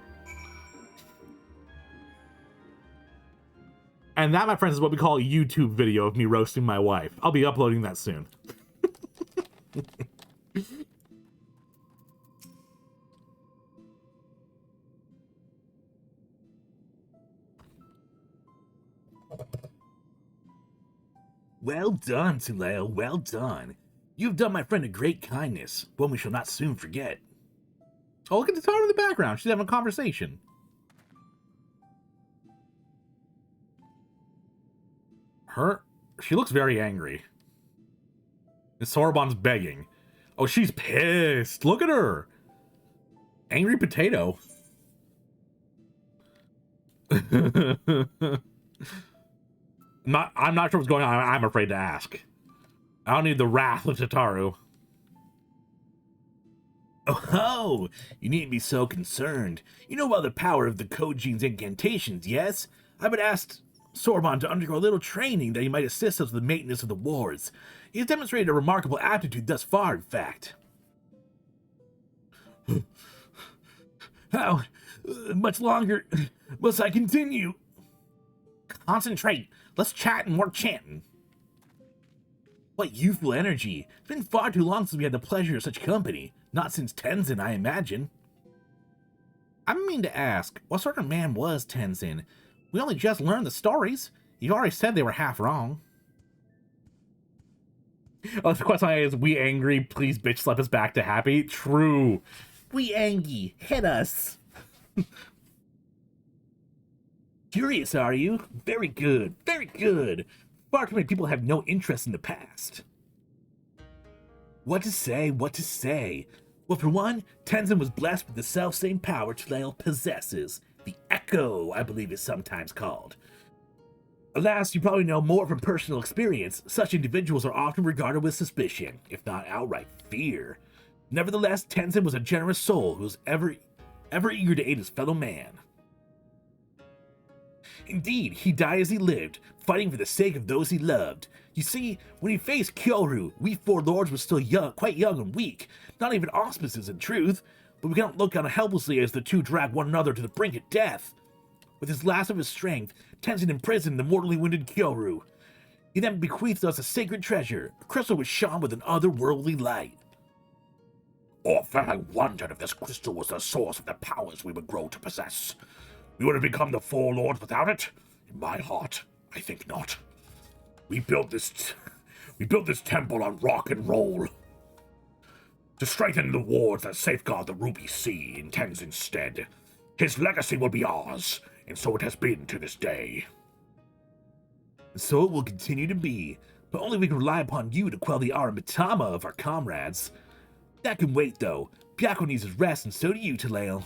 And that, my friends, is what we call a YouTube video of me roasting my wife. I'll be uploading that soon. Well done, Tuleo, well done. You've done my friend a great kindness, one we shall not soon forget. Oh, look at the Tatar in the background. She's having a conversation. She looks very angry. And Sorbon's begging. Oh, she's pissed. Look at her. Angry potato. I'm not sure what's going on. I'm afraid to ask. I don't need the wrath of Tataru. Oh, you needn't be so concerned. You know about the power of the Koji's incantations, yes? I've been asked Sorbonne to undergo a little training that he might assist us with the maintenance of the wards. He has demonstrated a remarkable aptitude thus far, in fact. How much longer must I continue? Concentrate. Let's chat and more chanting. What youthful energy. It's been far too long since we had the pleasure of such company. Not since Tenzin, I imagine. I mean to ask, what sort of man was Tenzin? We only just learned the stories. You already said they were half wrong. Oh, the question is, we angry, please bitch slap us back to happy? True. We angry, hit us. Curious, are you? Very good, very good. Far too many people have no interest in the past. What to say, what to say? Well, for one, Tenzin was blessed with the self-same power Tlail possesses. The Echo, I believe it's sometimes called. Alas, you probably know more from personal experience. Such individuals are often regarded with suspicion, if not outright fear. Nevertheless, Tenzin was a generous soul who was ever eager to aid his fellow man. Indeed, he died as he lived, fighting for the sake of those he loved. You see, when he faced Kyoru, we four lords were still young, quite young and weak. Not even auspices in truth, but we cannot look on helplessly as the two drag one another to the brink of death. With his last of his strength, Tenzin imprisoned the mortally wounded Kyoru. He then bequeathed us a sacred treasure, a crystal which shone with an otherworldly light. Often I wondered if this crystal was the source of the powers we would grow to possess. We would have become the Four Lords without it? In my heart, I think not. We built this temple on rock and roll. To strengthen the wards that safeguard the Ruby Sea in Tenzin's stead. His legacy will be ours, and so it has been to this day. And so it will continue to be, but only we can rely upon you to quell the Aramitama of our comrades. That can wait, though. Byakko needs his rest, and so do you, Tlail.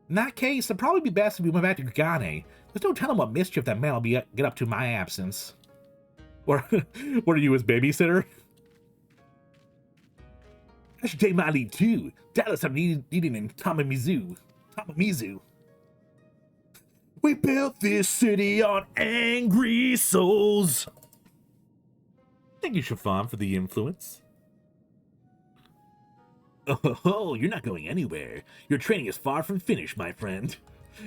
In that case, it'd probably be best if we went back to Gagane. There's no telling what mischief that man will get up to in my absence. Or, what are you, his babysitter? I should take my leave too. Doubtless I'm needing in Tamamizu. We built this city on angry souls. Thank you, Chiffon, for the influence. Oh, you're not going anywhere. Your training is far from finished, my friend.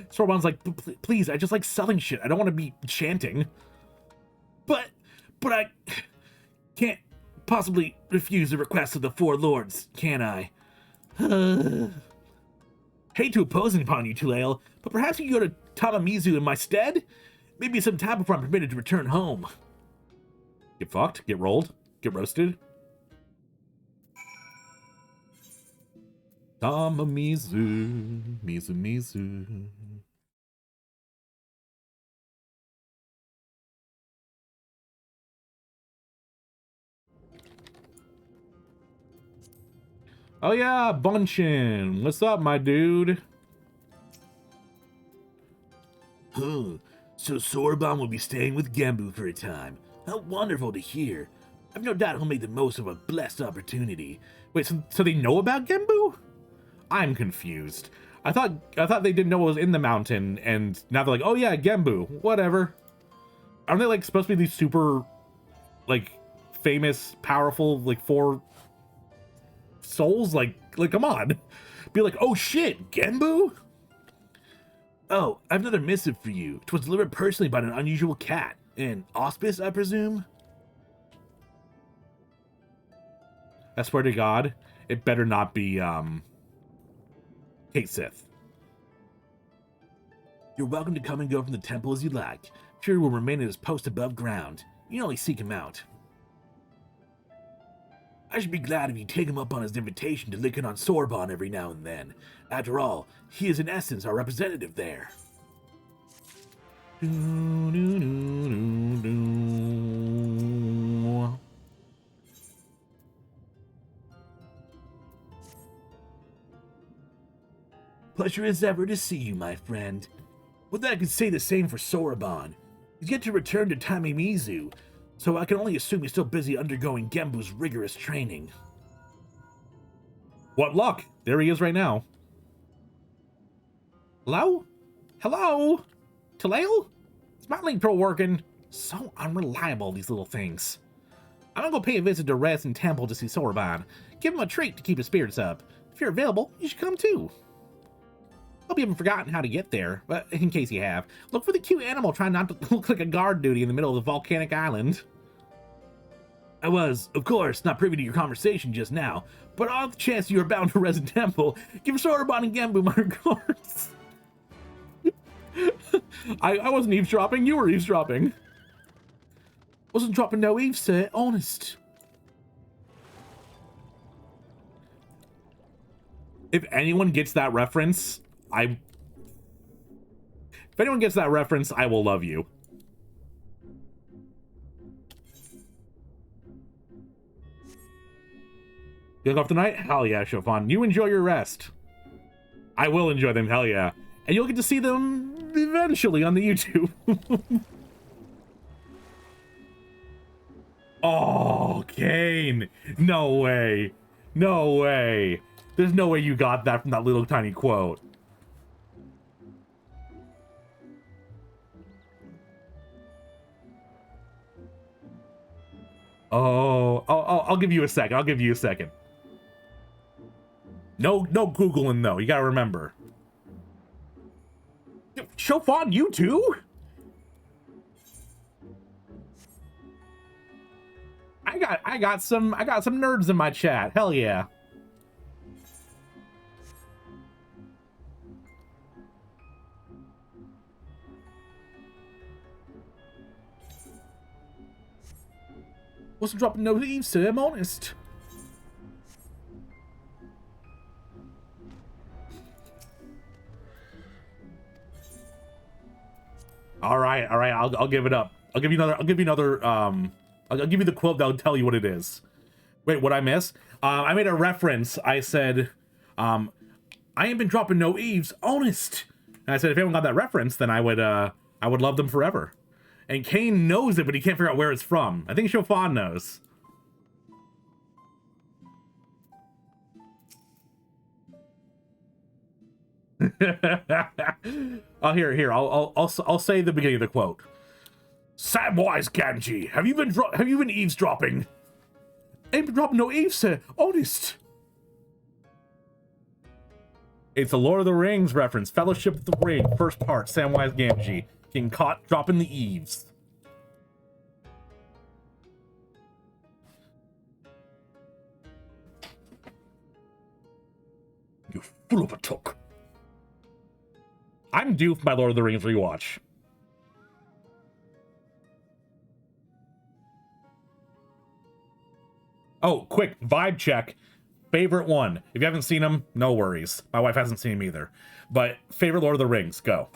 Sorbonne's like, please, I just like selling shit. I don't want to be chanting. But I can't possibly refuse the request of the Four Lords, can I? Hate to impose upon you, Tulail, but perhaps you could go to Tamamizu in my stead? Maybe some time before I'm permitted to return home. Get fucked, get rolled, get roasted. Tamamizu, Mizu. Oh yeah, Bunchin. What's up, my dude? Huh. So Sorbonne will be staying with Genbu for a time. How wonderful to hear. I've no doubt he'll make the most of a blessed opportunity. Wait, so they know about Genbu? I'm confused. I thought they didn't know it was in the mountain, and now they're like, oh yeah, Genbu, whatever. Aren't they like supposed to be these super, like, famous, powerful, like, four souls? Like, come on. Be like, oh shit, Genbu? Oh, I have another missive for you. 'Twas delivered personally by an unusual cat. An auspice, I presume? I swear to God, it better not be, Kate Sith. You're welcome to come and go from the temple as you like. Fury will remain at his post above ground. You only seek him out. I should be glad if you take him up on his invitation to lick in on Sorbonne every now and then. After all, he is in essence our representative there. Pleasure as ever to see you, my friend. Well, then I could say the same for Soroban. He's yet to return to Tamimizu, so I can only assume he's still busy undergoing Gembu's rigorous training. What luck! There he is right now. Hello? Hello? Talail? Is my link pro working? So unreliable, these little things. I'm gonna go pay a visit to Resin Temple to see Soroban. Give him a treat to keep his spirits up. If you're available, you should come too. Hope you haven't forgotten how to get there, but in case you have, look for the cute animal trying not to look like a guard duty in the middle of the volcanic island. I was, of course, not privy to your conversation just now, but on the chance you are bound to Resin Temple, give Soroban and Gembu my regards. I wasn't eavesdropping, you were eavesdropping. Wasn't dropping no eaves, sir, honest. If anyone gets that reference, if anyone gets that reference, I will love you. You look off tonight? Hell yeah, Chopin. You enjoy your rest. I will enjoy them, hell yeah. And you'll get to see them eventually on the YouTube. Oh, Kane. No way. No way. There's no way you got that from that little tiny quote. Oh, I'll give you a second. I'll give you a second. No Googling though. You gotta remember. Chopin, you too? I got some nerds in my chat. Hell yeah. Wasn't dropping no eaves, sir, I'm honest. All right, I'll give it up. I'll give you another I'll give you the quote that'll tell you what it is. Wait, what'd I miss? I made a reference. I said, I ain't been dropping no eaves, honest. And I said if anyone got that reference, then I would love them forever. And Kane knows it, but he can't figure out where it's from. I think Chopin knows. Oh, here. I'll say the beginning of the quote. Samwise Gamgee, have you been eavesdropping? Ain't been dropping no eaves, sir. Honest. It's a Lord of the Rings reference. Fellowship of the Ring, first part. Samwise Gamgee getting caught dropping the eaves. You fool of a took. I'm due for my Lord of the Rings rewatch. Oh, quick vibe check. Favorite one. If you haven't seen them, no worries. My wife hasn't seen them either. But favorite Lord of the Rings, go.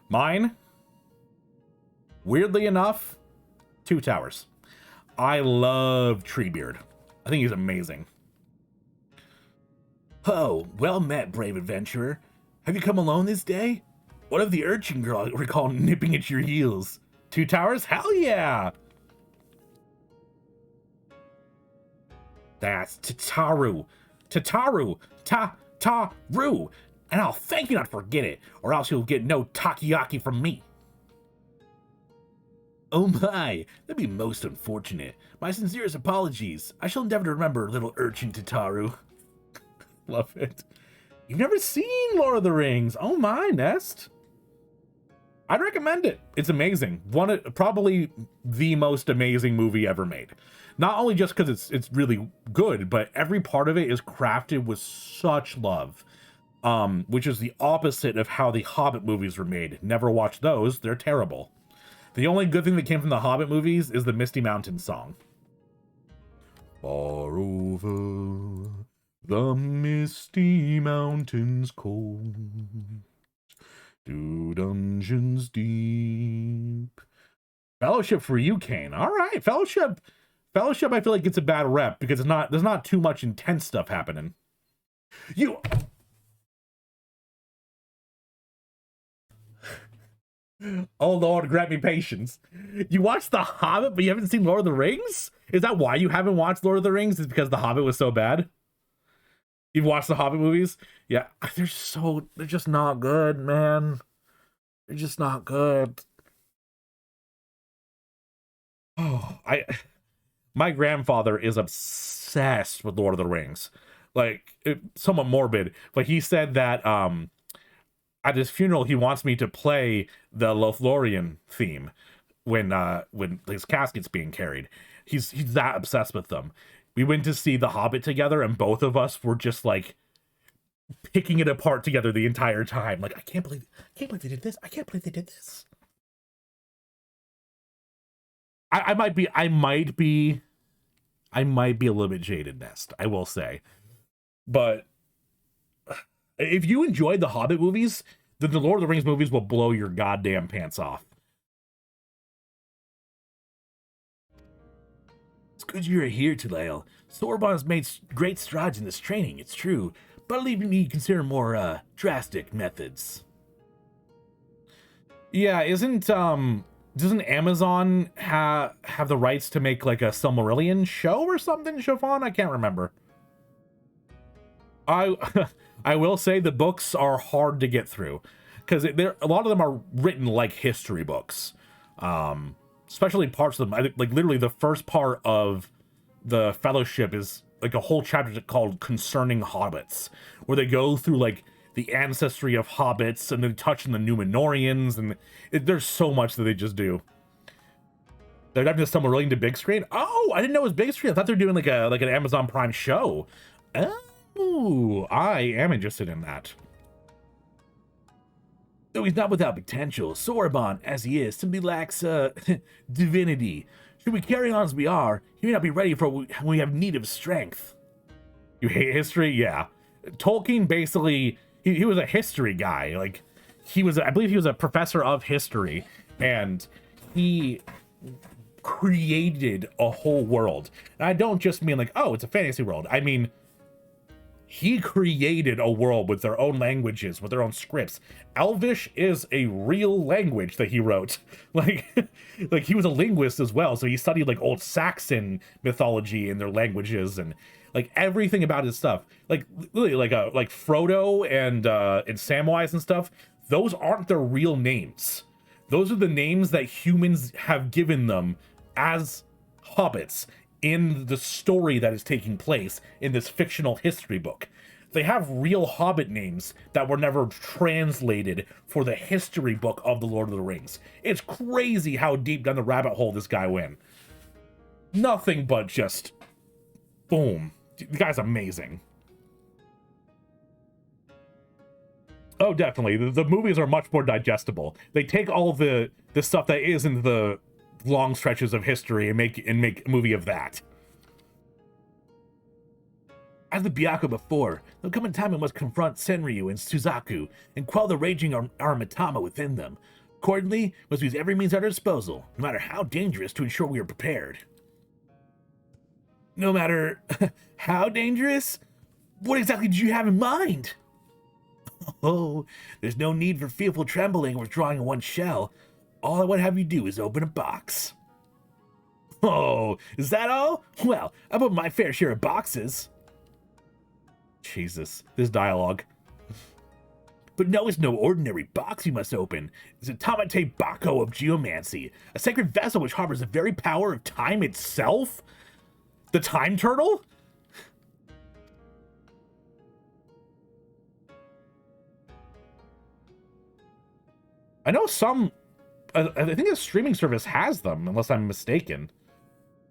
Mine, weirdly enough, Two Towers. I love Treebeard. I think he's amazing. Oh, well met, brave adventurer. Have you come alone this day? What of the urchin girl I recall nipping at your heels? Two Towers? Hell yeah! That's Tataru. Tataru. Ta-ta-ru. And I'll thank you not forget it, or else you'll get no takoyaki from me. Oh my, that'd be most unfortunate. My sincerest apologies. I shall endeavor to remember little urchin Tataru. Love it. You've never seen Lord of the Rings. Oh my, Nest. I'd recommend it. It's amazing. Probably the most amazing movie ever made. Not only just because it's really good, but every part of it is crafted with such love. Which is the opposite of how the Hobbit movies were made. Never watched those. They're terrible. The only good thing that came from the Hobbit movies is the Misty Mountains song. Far over the misty mountains cold, to dungeons deep. Fellowship for you, Kane. All right, Fellowship. Fellowship, I feel like gets a bad rep because there's not too much intense stuff happening. You. Oh Lord, grant me patience. You watched The Hobbit, but you haven't seen Lord of the Rings? Is that why you haven't watched Lord of the Rings? Is because The Hobbit was so bad? You've watched the Hobbit movies? Yeah, they're just not good, man. They're just not good. Oh, my grandfather is obsessed with Lord of the Rings. Like, somewhat morbid, but he said that at his funeral he wants me to play the Lothlorien theme when his casket's being carried. He's that obsessed with them. We went to see The Hobbit together, and both of us were just like picking it apart together the entire time. Like, I can't believe they did this. I can't believe they did this. I might be a little bit jaded, Nest, I will say. But if you enjoyed the Hobbit movies, then the Lord of the Rings movies will blow your goddamn pants off. It's good you're here, Tulael. Sorbonne has made great strides in this training, it's true, but leave me consider more drastic methods. Yeah, doesn't Amazon have the rights to make like a Silmarillion show or something, Siobhan? I can't remember. I will say the books are hard to get through because a lot of them are written like history books, especially parts of them. Like literally, the first part of the Fellowship is like a whole chapter called "Concerning Hobbits," where they go through like the ancestry of hobbits and then touch on the Númenóreans, and there's so much that they just do. They're not just someone relating to big screen. Oh, I didn't know it was big screen. I thought they were doing like an Amazon Prime show. Oh, I am interested in that. Though he's not without potential, Sorbonne, as he is, simply lacks divinity. Should we carry on as we are, he may not be ready for when we have need of strength. You hate history? Yeah. Tolkien basically, he was a history guy. Like, I believe he was a professor of history, and he created a whole world. And I don't just mean like, oh, it's a fantasy world. I mean, he created a world with their own languages, with their own scripts. Elvish is a real language that he wrote. Like he was a linguist as well, so he studied like old Saxon mythology and their languages and like everything about his stuff. Like literally, like Frodo and Samwise and stuff. Those aren't their real names. Those are the names that humans have given them as hobbits in the story that is taking place in this fictional history book. They have real hobbit names that were never translated for the history book of the Lord of the Rings. It's crazy how deep down the rabbit hole this guy went. Nothing but just boom. The guy's amazing. Oh, definitely. The movies are much more digestible. They take all the stuff that isn't the long stretches of history and make a movie of that. As the Byakko before, there'll come a time we must confront Senryu and Suzaku and quell the raging Aramitama within them. Accordingly, we must use every means at our disposal, no matter how dangerous, to ensure we are prepared. No matter how dangerous? What exactly did you have in mind? Oh, there's no need for fearful trembling or withdrawing in one shell. All I want to have you do is open a box. Oh, is that all? Well, I've opened my fair share of boxes. Jesus, this dialogue. But no, it's no ordinary box you must open. It's a Tamate Byakko of geomancy, a sacred vessel which harbors the very power of time itself? The time turtle? I know I think a streaming service has them, unless I'm mistaken.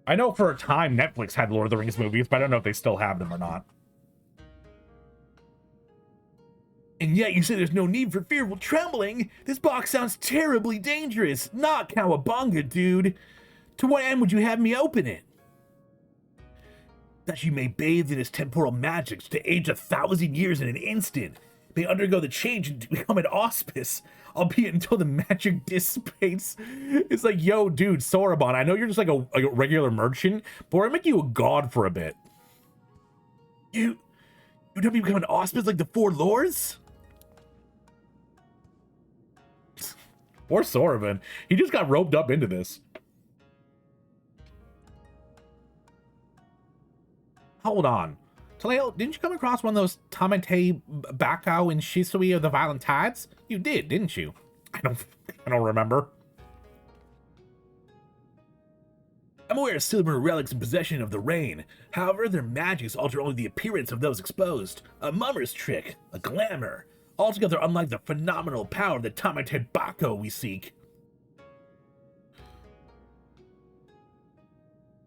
I know for a time Netflix had Lord of the Rings movies, but I don't know if they still have them or not. And yet you say there's no need for fearful trembling? This box sounds terribly dangerous. Not cowabunga, dude. To what end would you have me open it? That you may bathe in his temporal magics to age 1,000 years in an instant. May undergo the change and become an auspice, albeit until the magic dissipates. It's like, yo, dude, Sorbonne, I know you're just like a regular merchant, but we're gonna make you a god for a bit. You'd have me become an auspice like the Four Lords? Or Soravan. He just got roped up into this. Hold on. Taleo, didn't you come across one of those Tamete, Byakko, and Shisui of the Violent Tides? You did, didn't you? I don't remember. I'm aware of silver relics in possession of the rain. However, their magics alter only the appearance of those exposed. A mummer's trick, a glamour. Altogether unlike the phenomenal power of the Tamete Byakko we seek.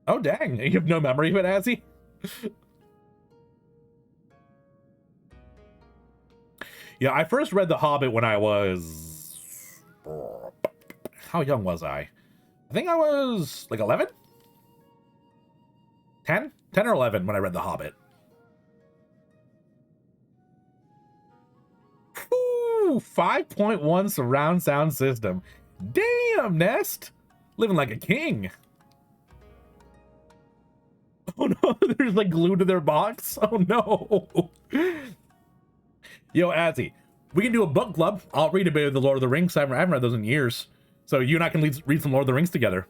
Oh dang, you have no memory of it, has he? Yeah, I first read The Hobbit when I was... How young was I? I think I was like 11? 10? 10 or 11 when I read The Hobbit. Whew, 5.1 surround sound system. Damn, Nest! Living like a king. Oh no, they're like glued to their box? Oh no. Yo, Azzy, we can do a book club. I'll read a bit of the Lord of the Rings. I haven't read those in years. So you and I can read some Lord of the Rings together.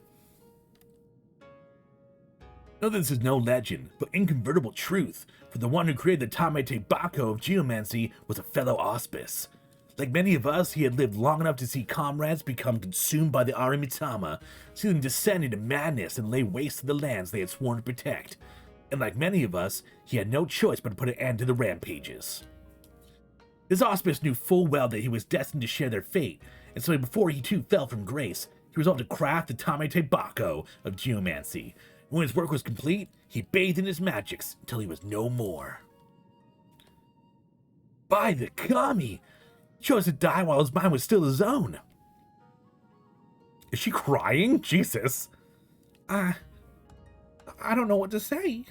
No, this is no legend, but inconvertible truth, for the one who created the Tamete Byakko of geomancy was a fellow Auspice. Like many of us, he had lived long enough to see comrades become consumed by the Arimitama, see them descend into madness and lay waste to the lands they had sworn to protect. And like many of us, he had no choice but to put an end to the rampages. This Auspice knew full well that he was destined to share their fate, and so before he too fell from grace, he resolved to craft the Tamete Byakko of geomancy. When his work was complete, he bathed in his magics until he was no more. By the kami! He chose to die while his mind was still his own. Is she crying? Jesus. I don't know what to say.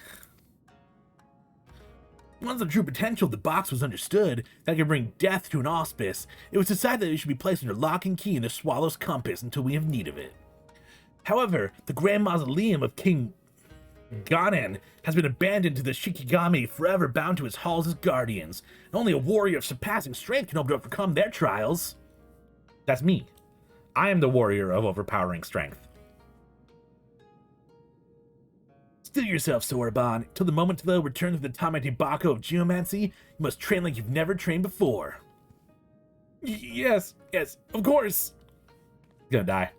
Once the true potential of the box was understood, that it could bring death to an Auspice, it was decided that it should be placed under lock and key in the Swallow's compass until we have need of it. However, the Grand Mausoleum of King Ganen has been abandoned to the Shikigami, forever bound to his halls as guardians, and only a warrior of surpassing strength can hope to overcome their trials. That's me. I am the warrior of overpowering strength. Still yourself, Soraban. Till the moment Taleo returns to the Tamete Byakko of geomancy, you must train like you've never trained before. Yes, of course. He's gonna die.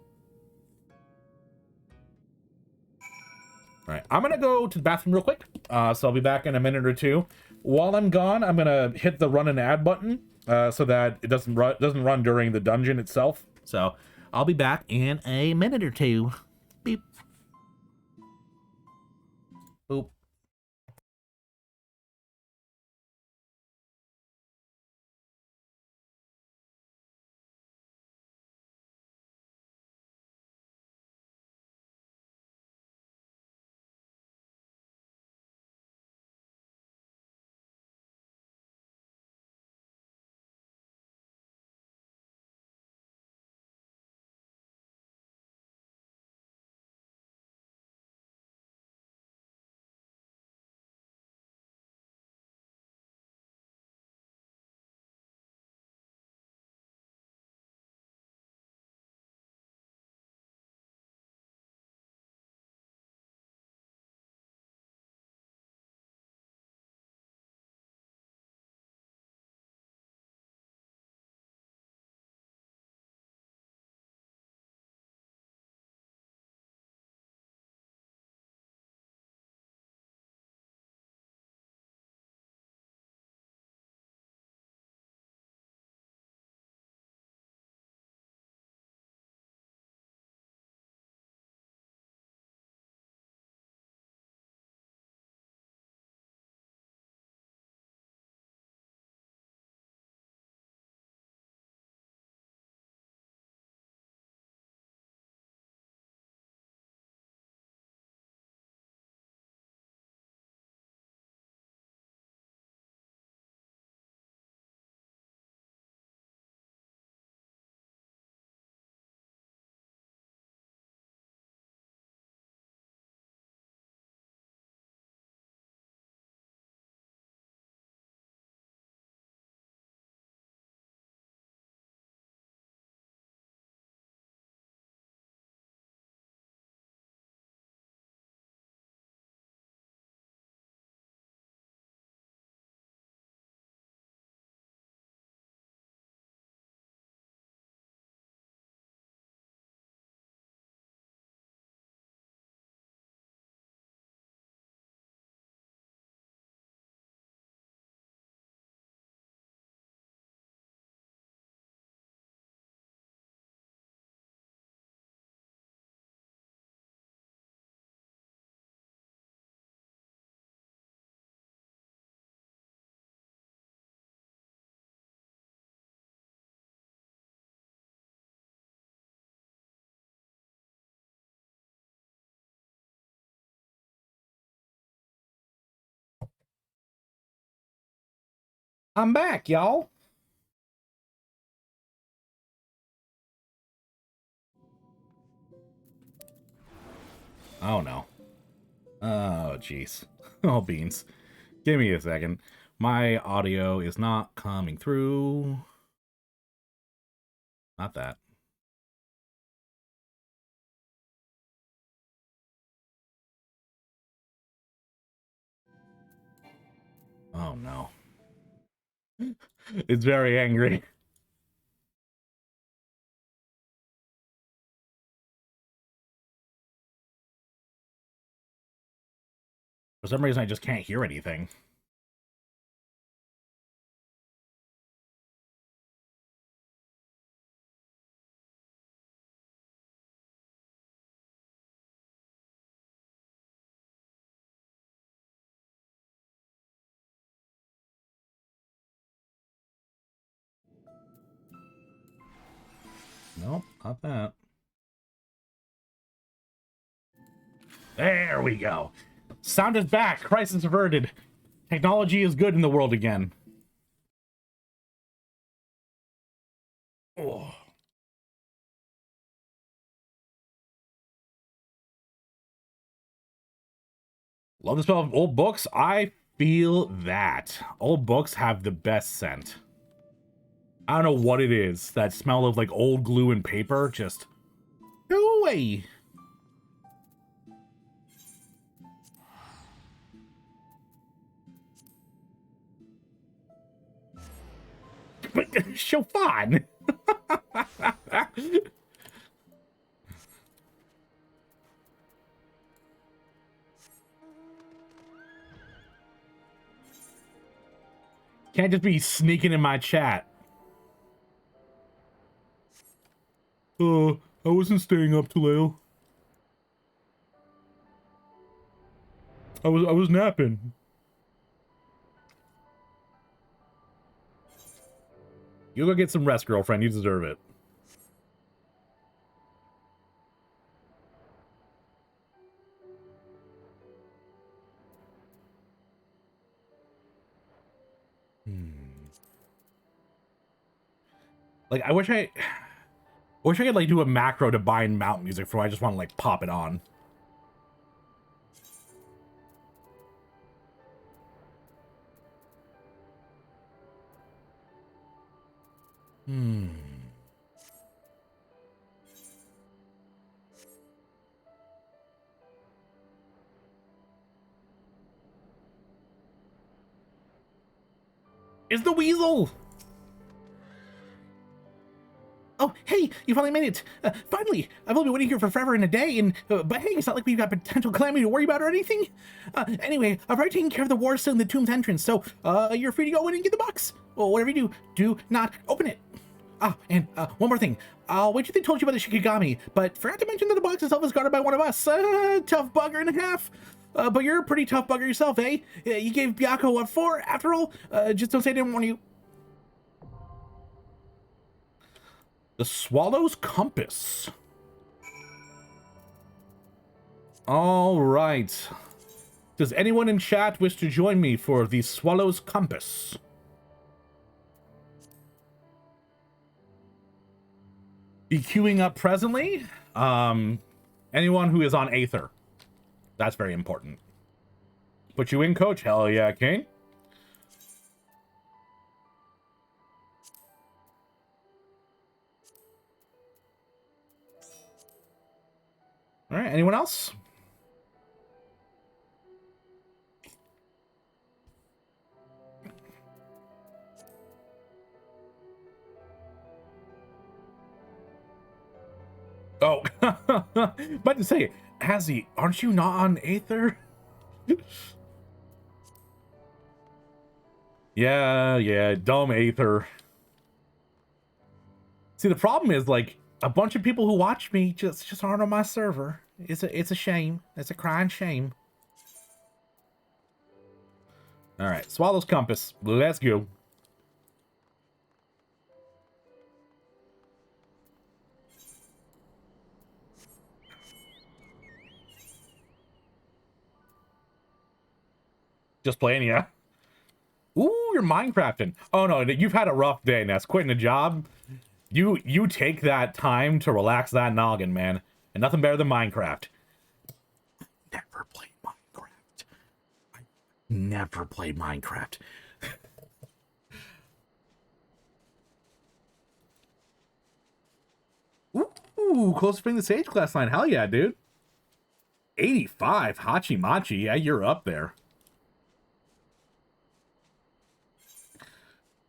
Alright, I'm gonna go to the bathroom real quick, so I'll be back in a minute or two. While I'm gone, I'm gonna hit the run and add button, so that it doesn't run during the dungeon itself. So, I'll be back in a minute or two. Beep. Boop. I'm back, y'all. Oh, no. Oh, jeez. Oh, beans. Give me a second. My audio is not coming through. Not that. Oh, no. It's very angry. For some reason, I just can't hear anything. Nope, not that. There we go. Sound is back. Crisis averted. Technology is good in the world again. Oh. Love the smell of old books. I feel that. Old books have the best scent. I don't know what it is. That smell of like old glue and paper. Just go away. But so fun. Can't just be sneaking in my chat. I wasn't staying up too late. I was napping. You go get some rest, girlfriend. You deserve it. Like, I wish I could like do a macro to bind mount music for when I just want to like pop it on. Is the weasel? Oh, hey, you finally made it. Finally, I've only been waiting here for forever and a day, and but hey, it's not like we've got potential calamity to worry about or anything. Anyway, I've already taken care of the war still in the tomb's entrance, so you're free to go in and get the box. Well, whatever you do, do not open it. Ah, and one more thing. I'll wait till they told you about the Shikigami, but forgot to mention that the box itself is guarded by one of us. Tough bugger and a half. But you're a pretty tough bugger yourself, eh? You gave Byakko a 4, after all. Just don't say I didn't warn you. The Swallow's Compass. All right. Does anyone in chat wish to join me for the Swallow's Compass? Be queuing up presently. Anyone who is on Aether. That's very important. Put you in, coach? Hell yeah, Kane. All right, anyone else? Oh, about to say, Hazzy, aren't you not on Aether? Yeah, dumb Aether. See, the problem is, like, a bunch of people who watch me just aren't on my server. It's a shame. It's a crying shame. All right, Swallow's Compass. Let's go. Just playing, yeah. Ooh, you're Minecrafting. Oh no, you've had a rough day, Ness. Quitting a job. You take that time to relax that noggin, man. And nothing better than Minecraft. Never played Minecraft. I never played Minecraft. Ooh, close to being the Sage class line. Hell yeah, dude. 85, Hachi Machi. Yeah, you're up there.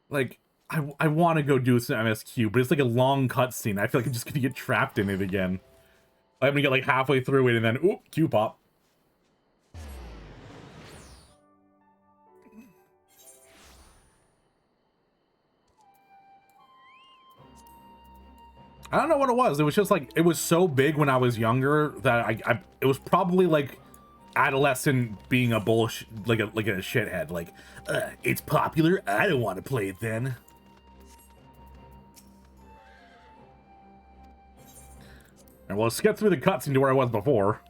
Like, I want to go do some MSQ, but it's like a long cutscene. I feel like I'm just gonna get trapped in it again. I'm gonna get like halfway through it and then, oop, Q pop. I don't know what it was. It was just like, it was so big when I was younger that it was probably like adolescent being a bullshit, like a shithead. Like, it's popular. I don't want to play it then. And well, let's get through the cutscene to where I was before.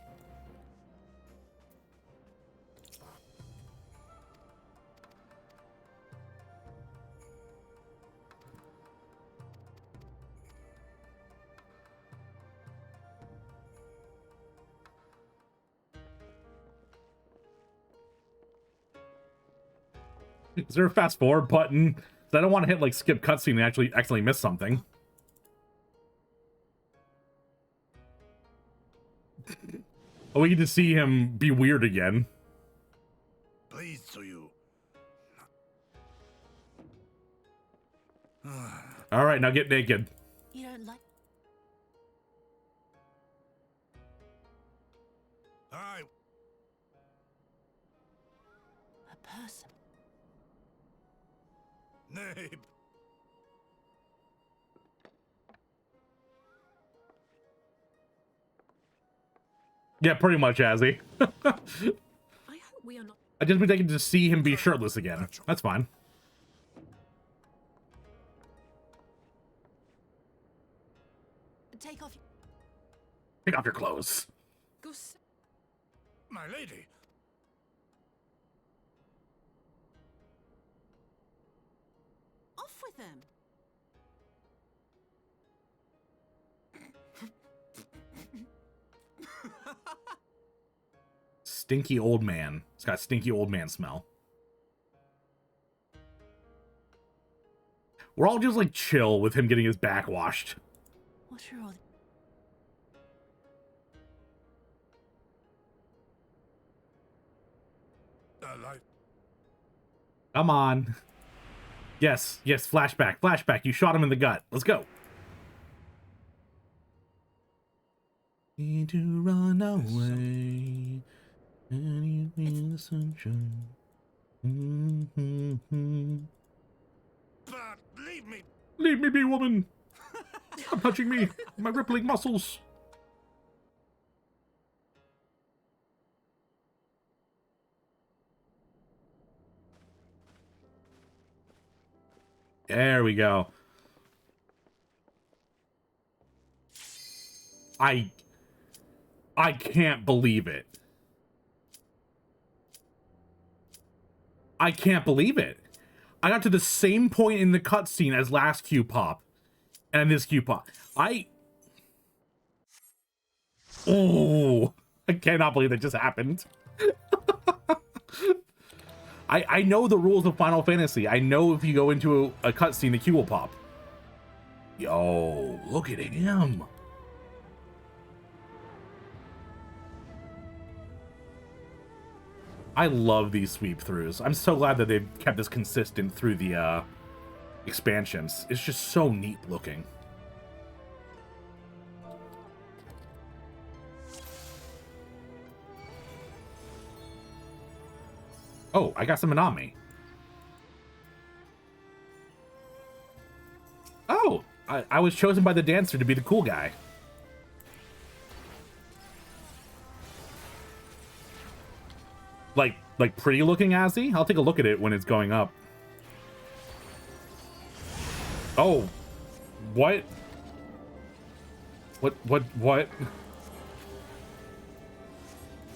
Is there a fast forward button? 'Cause I don't want to hit like skip cutscene and actually accidentally miss something. Oh, we get to see him be weird again. Pleased to you. All right, now get naked. You don't like... I a person. nay. Yeah, pretty much, Azzy. I hope we are not. I just been taken to see him be shirtless again. That's fine. Take off... Take off your clothes. Gus. My lady. Off with them. Stinky old man. It's got stinky old man smell. We're all just like chill with him getting his back washed. What are all... Life. Come on. Yes, yes, flashback, flashback. You shot him in the gut. Let's go. Need to run away. And you feel the sunshine. But leave me. Leave me be, woman. Stop touching me. My rippling muscles. There we go. I can't believe it. I can't believe it. I got to the same point in the cutscene as last Q pop, and this Q pop. Oh, I cannot believe that just happened. I know the rules of Final Fantasy. I know if you go into a cutscene, the Q will pop. Yo, look at him. I love these sweep throughs. I'm so glad that they've kept this consistent through the expansions. It's just so neat looking. Oh, I got some Manami. Oh, I was chosen by the dancer to be the cool guy. Like pretty looking Azzy? I'll take a look at it when it's going up. Oh, what? What?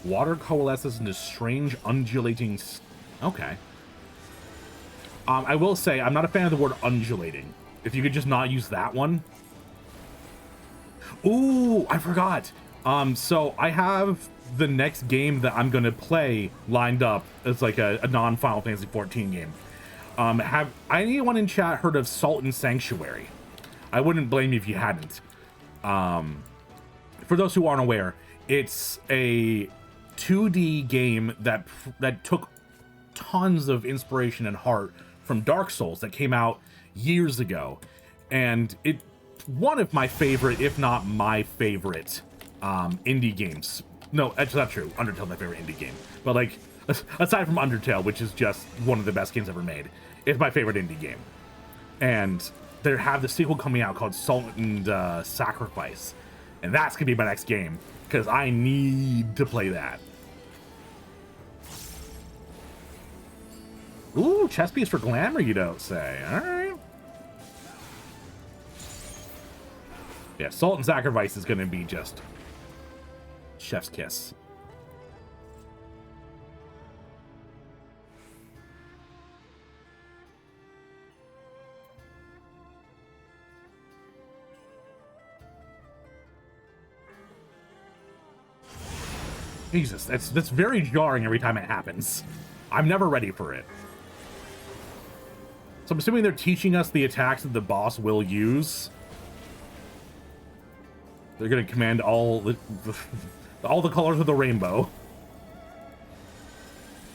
Water coalesces into strange undulating... Okay. I will say, I'm not a fan of the word undulating. If you could just not use that one. Ooh, I forgot. So I have the next game that I'm going to play lined up. It's like a non-Final Fantasy 14 game. Have anyone in chat heard of Salt and Sanctuary? I wouldn't blame you if you hadn't. For those who aren't aware, it's a 2D game that took tons of inspiration and heart from Dark Souls that came out years ago, and it's one of my favorite, if not my favorite, indie games. No, that's not true. Undertale's my favorite indie game, but like aside from Undertale, which is just one of the best games ever made, it's my favorite indie game. And they have the sequel coming out called Salt and Sacrifice, and that's gonna be my next game because I need to play that. Ooh, chess piece for glamour, you don't say. All right. Yeah, Salt and Sacrifice is gonna be just chef's kiss. Jesus, that's very jarring every time it happens. I'm never ready for it. So I'm assuming they're teaching us the attacks that the boss will use. They're gonna command all the colors of the rainbow.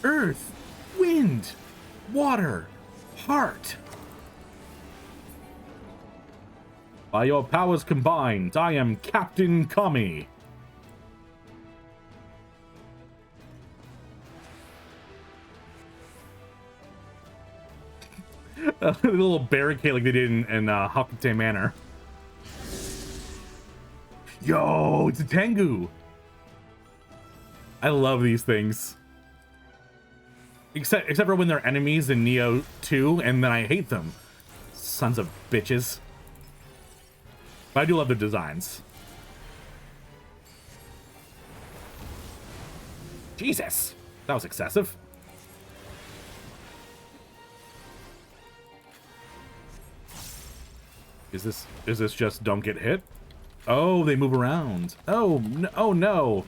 Earth, wind, water, heart. By your powers combined, I am Captain Kami. A little barricade like they did in Hakute Manor. Yo, it's a Tengu. I love these things. Except for when they're enemies in Neo 2, and then I hate them. Sons of bitches. But I do love the designs. Jesus, that was excessive. Is this just don't get hit? Oh, they move around. Oh, no. Oh, no.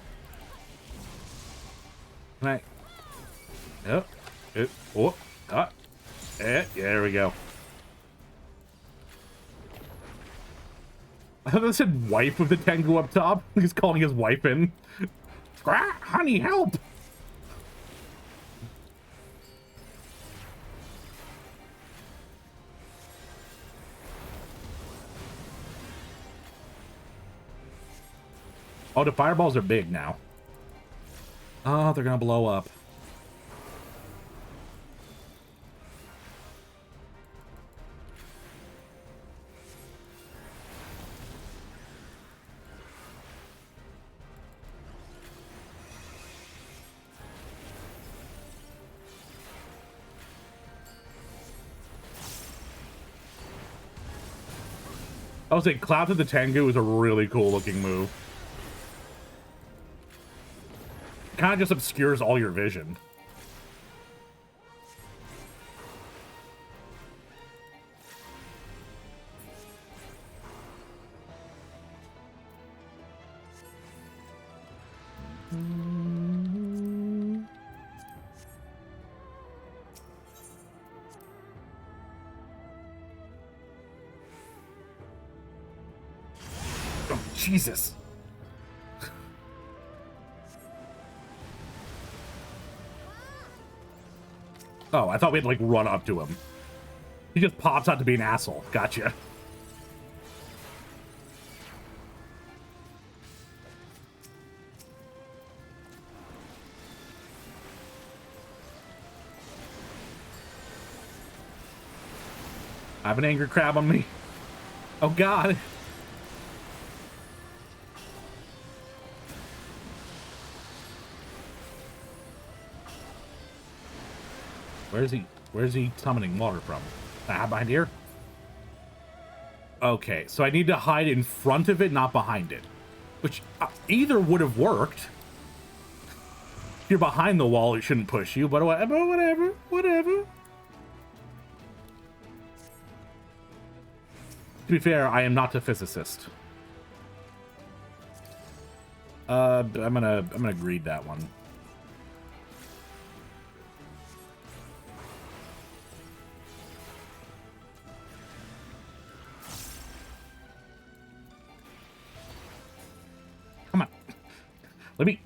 Can I? Oh, there we go. I thought that said wife with the Tengu up top. He's calling his wife in. Honey, help! Oh, the fireballs are big now. Oh, they're gonna blow up. I would say Cloud to the Tengu is a really cool looking move. Kind of just obscures all your vision. Oh, Jesus. Oh, I thought we had to, like, run up to him. He just pops out to be an asshole. Gotcha. I have an angry crab on me. Oh, God. Where's he summoning water from? Behind here? Okay, so I need to hide in front of it, not behind it. Which, either would have worked. If you're behind the wall, it shouldn't push you, but whatever. To be fair, I am not a physicist. I'm gonna greed that one. Come on. Let me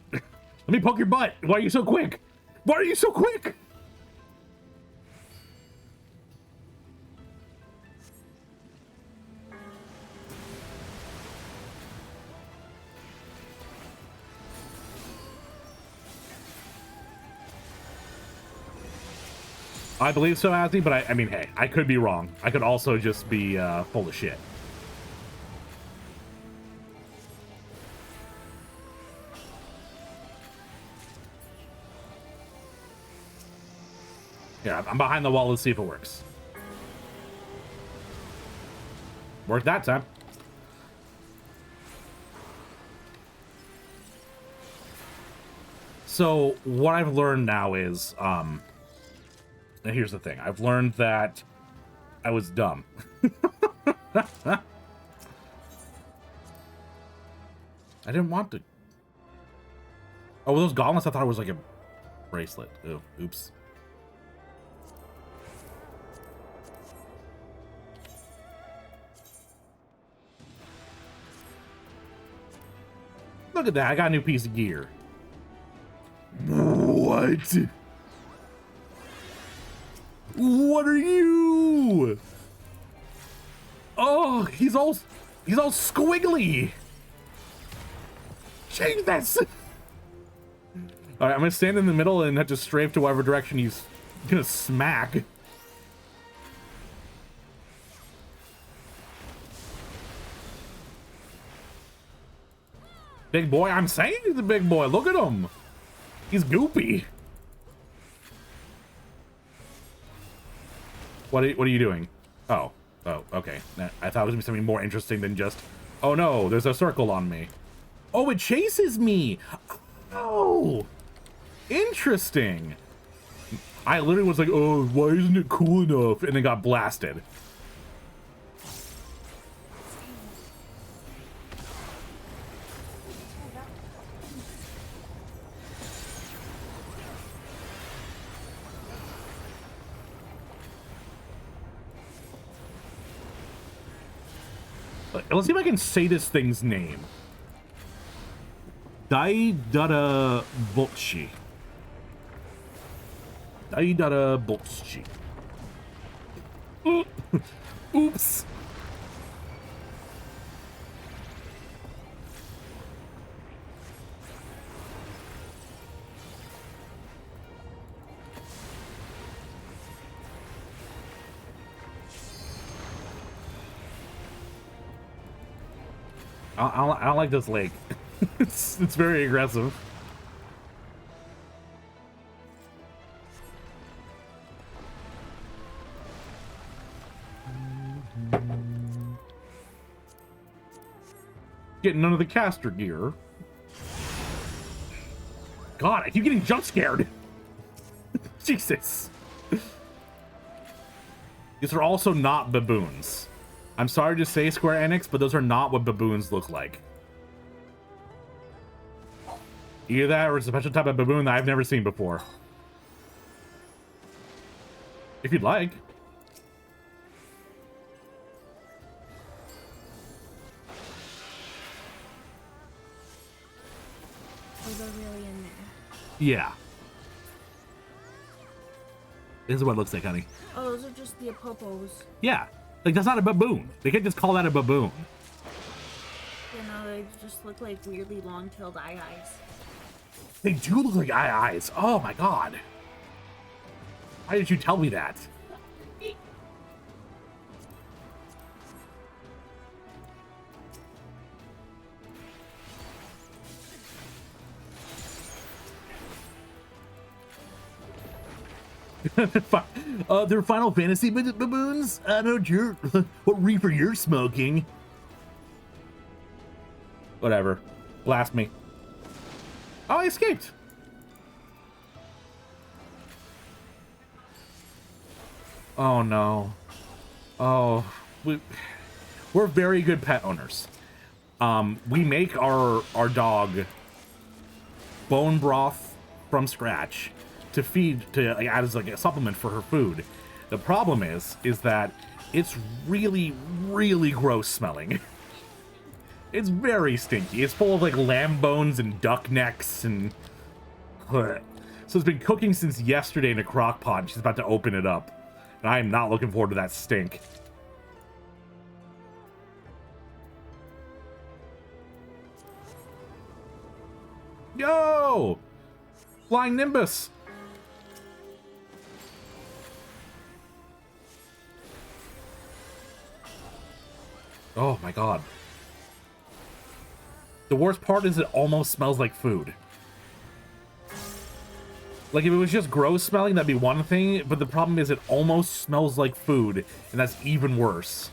poke your butt. Why are you so quick? Why are you so quick? I believe so, Azzy, but I mean, hey, I could be wrong. I could also just be full of shit. Yeah, I'm behind the wall. Let's see if it works. Worked that time. So what I've learned now is, and here's the thing. I've learned that I was dumb. I didn't want to. Oh, those gauntlets, I thought it was like a bracelet. Oh, oops. Look at that. I got a new piece of gear. What? What are you? Oh, he's all squiggly. Change that. All right, I'm gonna stand in the middle and have to strafe to whatever direction he's gonna smack. Big boy, I'm saying he's a big boy. Look at him. He's goopy. What are you doing? Oh, okay. I thought it was gonna be something more interesting than just, oh no, there's a circle on me. Oh, it chases me. Oh, interesting. I literally was like, oh, why isn't it cool enough? And then got blasted. Let's see if I can say this thing's name. Daidara Botchi. Daidara Botchi. Oops. I don't like this lake. it's very aggressive. Getting none of the caster gear. God, I keep getting jump scared. Jesus. These are also not baboons. I'm sorry to say, Square Enix, but those are not what baboons look like. Either that or it's a special type of baboon that I've never seen before. If you'd like. Oh, they're really in there. Yeah. This is what it looks like, honey. Oh, those are just the apopos. Yeah. Like, that's not a baboon. They can't just call that a baboon. You know, they just look like weirdly long-tailed eyes. They do look like eyes. Oh my god. Why did you tell me that? They're Final Fantasy baboons? I know what reefer you're smoking. Whatever. Blast me. Oh, I escaped. Oh no. Oh, We're very good pet owners. We make our dog bone broth from scratch to feed, to like, add as like a supplement for her food. The problem is that it's really, really gross smelling. It's very stinky. It's full of like lamb bones and duck necks and... So it's been cooking since yesterday in a crock pot, and she's about to open it up. And I am not looking forward to that stink. Yo! Flying Nimbus! Oh my god. The worst part is it almost smells like food. Like, if it was just gross smelling, that'd be one thing, but the problem is it almost smells like food, and that's even worse.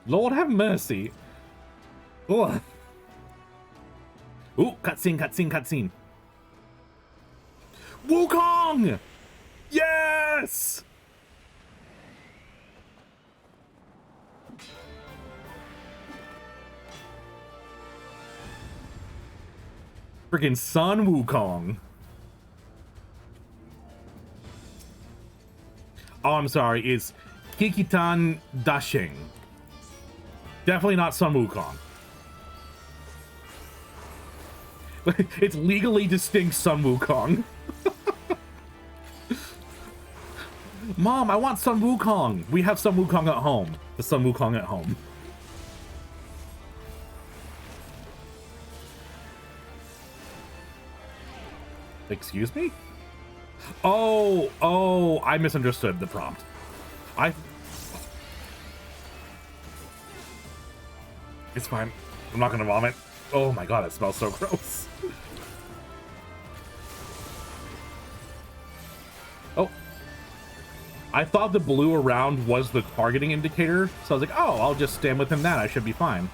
Lord have mercy. Ugh. Ooh, cutscene, cutscene, cutscene. Wukong! Yes! Freaking Sun Wukong. Oh, I'm sorry. It's Kikitan Dashing. Definitely not Sun Wukong. It's legally distinct Sun Wukong. Mom, I want Sun Wukong. We have Sun Wukong at home. The Sun Wukong at home. Excuse me? Oh, I misunderstood the prompt. It's fine. I'm not gonna vomit. Oh my god, it smells so gross. Oh. I thought the blue around was the targeting indicator, so I was like, oh, I'll just stand within that. I should be fine.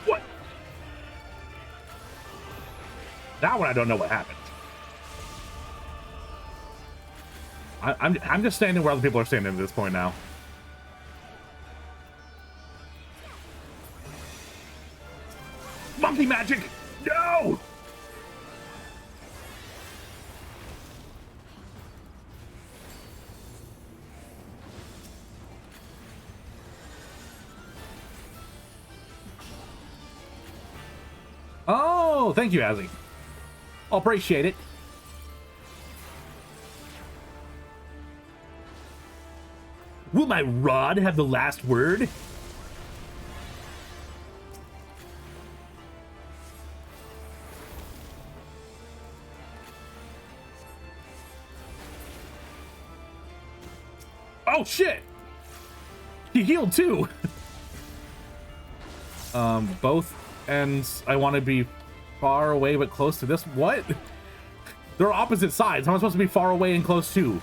What? That one I don't know what happened. I'm just standing where other people are standing at this point now. Monkey magic! No! Oh, thank you, Azzy. I'll appreciate it. Will my rod have the last word? Oh shit! He healed too! Both ends I want to be far away but close to this. What? They're opposite sides. How am I supposed to be far away and close too?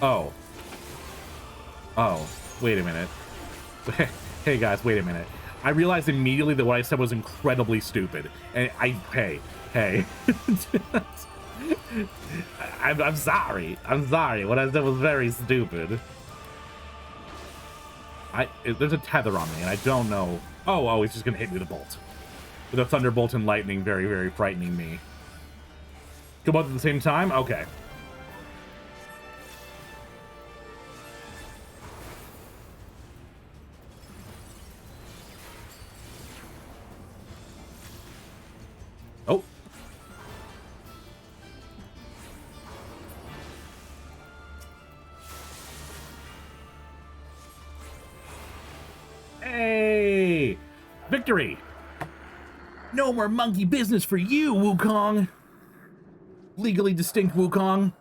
Oh. Oh, wait a minute. Hey guys, wait a minute. I realized immediately that what I said was incredibly stupid. And hey. I'm sorry. I'm sorry. What I said was very stupid. There's a tether on me and I don't know. Oh, he's just gonna hit me with a bolt. With a thunderbolt and lightning very, very frightening me. Go both at the same time? Okay. Oh. Hey! Victory! No more monkey business for you, Wukong! Legally distinct Wukong.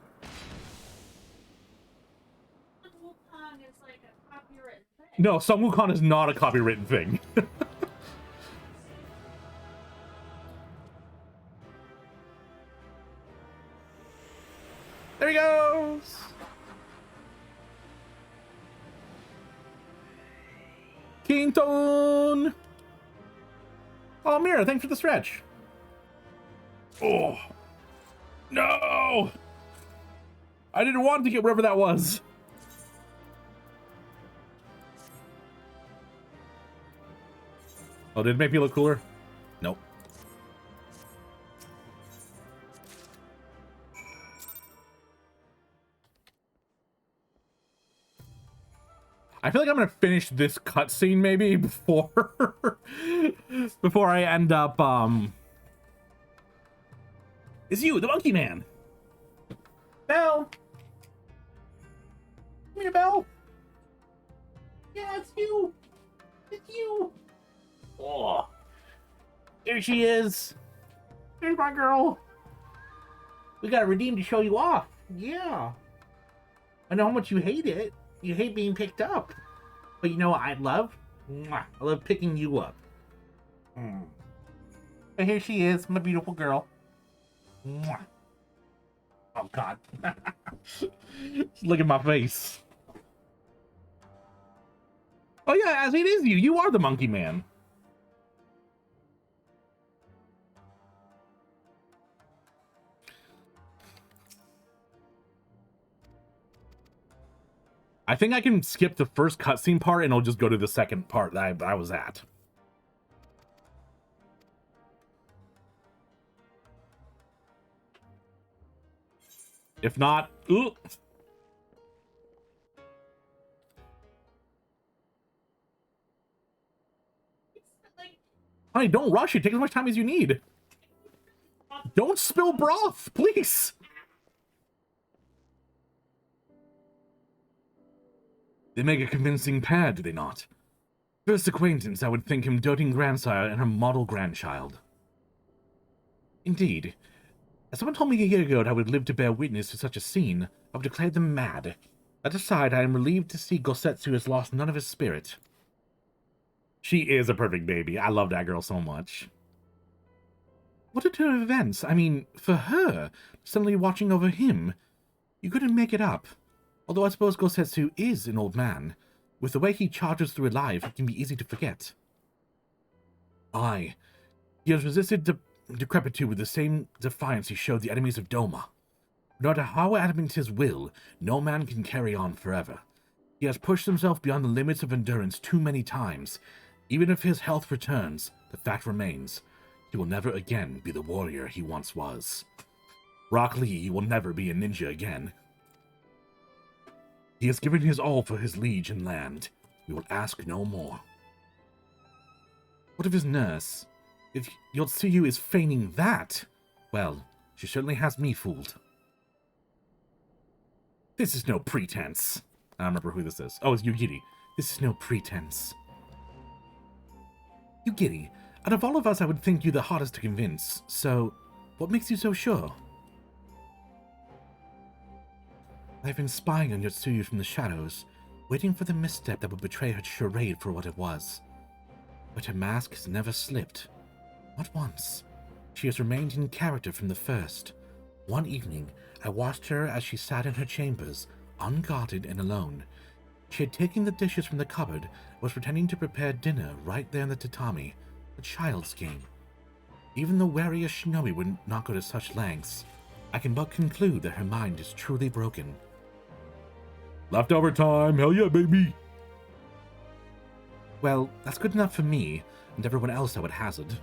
Wukong is like a copyright thing. No, Sun Wukong is not a copywritten thing. There he goes! Kington! Oh, Mira, thanks for the stretch. Oh. No! I didn't want to get wherever that was. Oh, did it make me look cooler? Nope. I feel like I'm gonna finish this cutscene maybe before before I end up It's you, the monkey man. Belle. Come here, Belle. Yeah, it's you. It's you. Oh. There she is. There's my girl. We got a redeem to show you off. Yeah. I know how much you hate it. You hate being picked up. But you know what I love? Mwah. I love picking you up. And here she is, my beautiful girl. Mwah. Oh, God. Look at my face. Oh, yeah, as it is you. You are the monkey man. I think I can skip the first cutscene part and I'll just go to the second part that I was at. If not, ooh. Honey, don't rush it. Take as much time as you need. Don't spill broth, please. They make a convincing pair, do they not? First acquaintance, I would think him doting grandsire and her model grandchild. Indeed. As someone told me a year ago that I would live to bear witness to such a scene, I would declare them mad. That aside, I am relieved to see Gosetsu has lost none of his spirit. She is a perfect baby. I love that girl so much. What a turn of events. I mean, for her, suddenly watching over him, you couldn't make it up. Although I suppose Gosetsu is an old man. With the way he charges through life, it can be easy to forget. Aye, he has resisted decrepitude with the same defiance he showed the enemies of Doma. No matter how adamant his will, no man can carry on forever. He has pushed himself beyond the limits of endurance too many times. Even if his health returns, the fact remains, he will never again be the warrior he once was. Rock Lee will never be a ninja again. He has given his all for his liege and land. We will ask no more. What of his nurse? If Yotsuyu is feigning that, well, she certainly has me fooled. This is no pretense. I don't remember who this is. Oh, it's Yugiri. This is no pretense. Yugiri, out of all of us, I would think you the hardest to convince. So, what makes you so sure? I've been spying on Yotsuyu from the shadows, waiting for the misstep that would betray her charade for what it was. But her mask has never slipped. Not once. She has remained in character from the first. One evening, I watched her as she sat in her chambers, unguarded and alone. She had taken the dishes from the cupboard and was pretending to prepare dinner right there in the tatami, a child's game. Even the wariest shinobi would not go to such lengths. I can but conclude that her mind is truly broken. Leftover time, hell yeah, baby! Well, that's good enough for me, and everyone else I would hazard.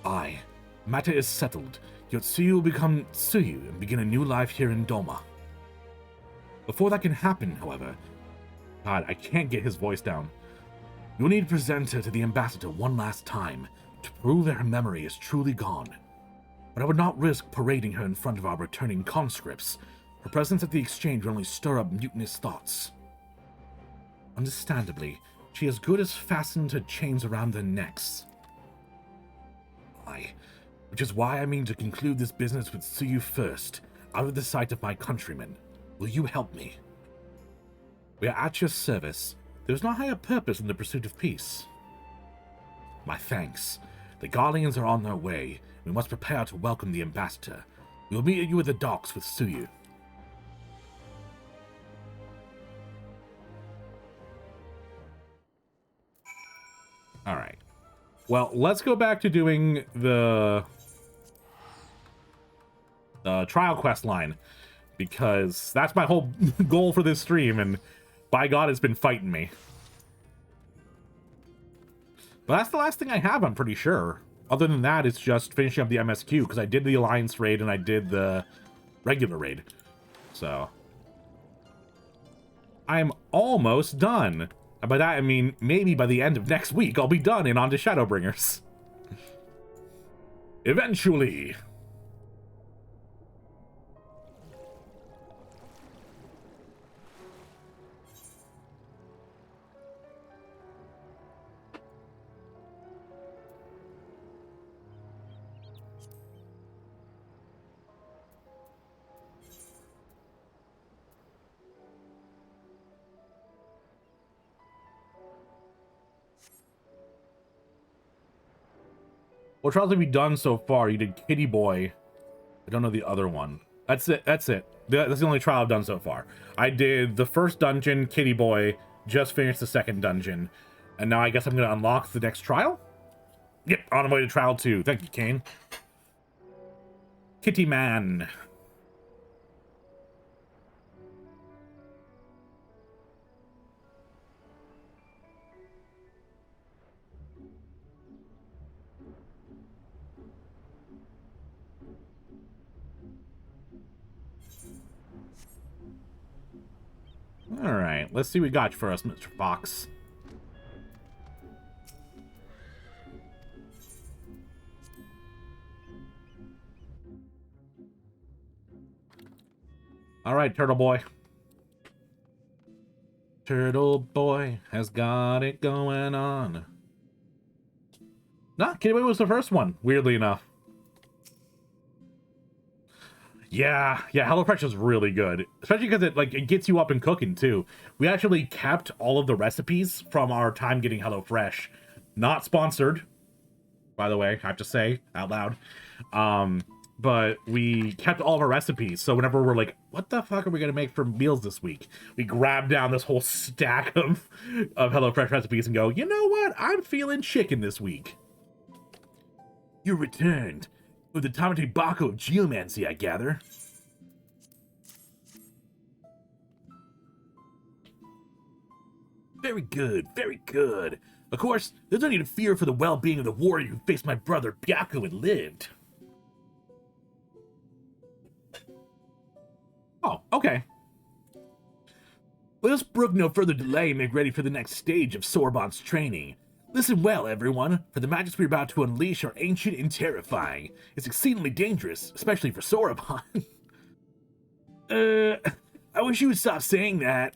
Aye, matter is settled. Yotsuyu will become Tsuyu and begin a new life here in Doma. Before that can happen, however... God, I can't get his voice down. You'll need to present her to the ambassador one last time, to prove that her memory is truly gone. But I would not risk parading her in front of our returning conscripts. Her presence at the exchange will only stir up mutinous thoughts. Understandably, she as good as fastened her chains around their necks. Aye, which is why I mean to conclude this business with Tsuyu first, out of the sight of my countrymen. Will you help me? We are at your service. There is no higher purpose in the pursuit of peace. My thanks. The Guardians are on their way. We must prepare to welcome the ambassador. We'll meet you at the docks with Suyu. Alright. Well, let's go back to doing the trial quest line, because that's my whole goal for this stream, and by God, it's been fighting me. But that's the last thing I have, I'm pretty sure. Other than that, it's just finishing up the MSQ, because I did the Alliance raid and I did the regular raid. So I'm almost done. And by that, I mean, maybe by the end of next week, I'll be done and on to Shadowbringers. Eventually. What trials have you done so far? You did Kitty Boy. I don't know the other one. That's it. That's it. That's the only trial I've done so far. I did the first dungeon, Kitty Boy, just finished the second dungeon, and now I guess I'm going to unlock the next trial? Yep, on my way to trial 2. Thank you, Kane. Kitty Man. Alright, let's see what we got for us, Mr. Fox. Alright, Turtle Boy. Turtle Boy has got it going on. Nah, Kitty Boy was the first one, weirdly enough. Yeah, HelloFresh is really good, especially because it gets you up and cooking too. We actually kept all of the recipes from our time getting HelloFresh. Not sponsored, by the way, I have to say out loud. But we kept all of our recipes, so whenever we're like, what the fuck are we gonna make for meals this week? We grab down this whole stack of HelloFresh recipes and go, you know what? I'm feeling chicken this week. You returned. With the Tamate Byakko of Geomancy, I gather. Very good, very good. Of course, there's no need to fear for the well-being of the warrior who faced my brother Byakko and lived. Oh, okay. Let us brook no further delay and make ready for the next stage of Sorbon's training. Listen well, everyone, for the magics we're about to unleash are ancient and terrifying. It's exceedingly dangerous, especially for Sorbon. I wish you would stop saying that.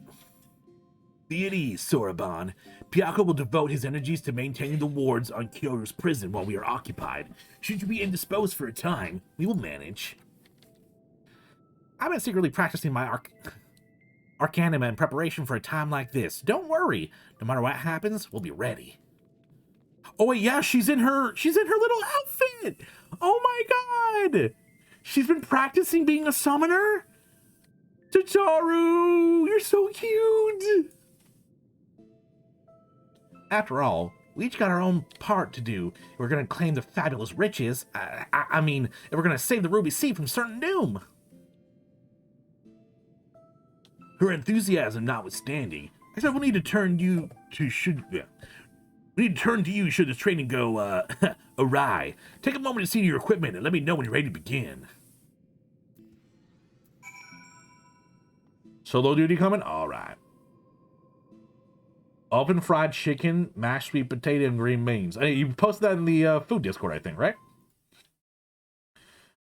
Be at ease, Sorbon. Byakko will devote his energies to maintaining the wards on Kyoru's prison while we are occupied. Should you be indisposed for a time, we will manage. I've been secretly practicing my Arcanima in preparation for a time like this. Don't worry. No matter what happens, we'll be ready. Oh wait, yeah, she's in her little outfit. Oh my god. She's been practicing being a summoner? Tataru, you're so cute. After all, we each got our own part to do. If we're gonna claim the fabulous riches. I mean, if we're gonna save the Ruby Sea from certain doom. Her enthusiasm notwithstanding, I said we'll need to turn you to We need to turn to you should this training go, awry. Take a moment to see your equipment and let me know when you're ready to begin. Solo duty coming? Alright. Oven fried chicken, mashed sweet potato, and green beans. You posted that in the food Discord, I think, right?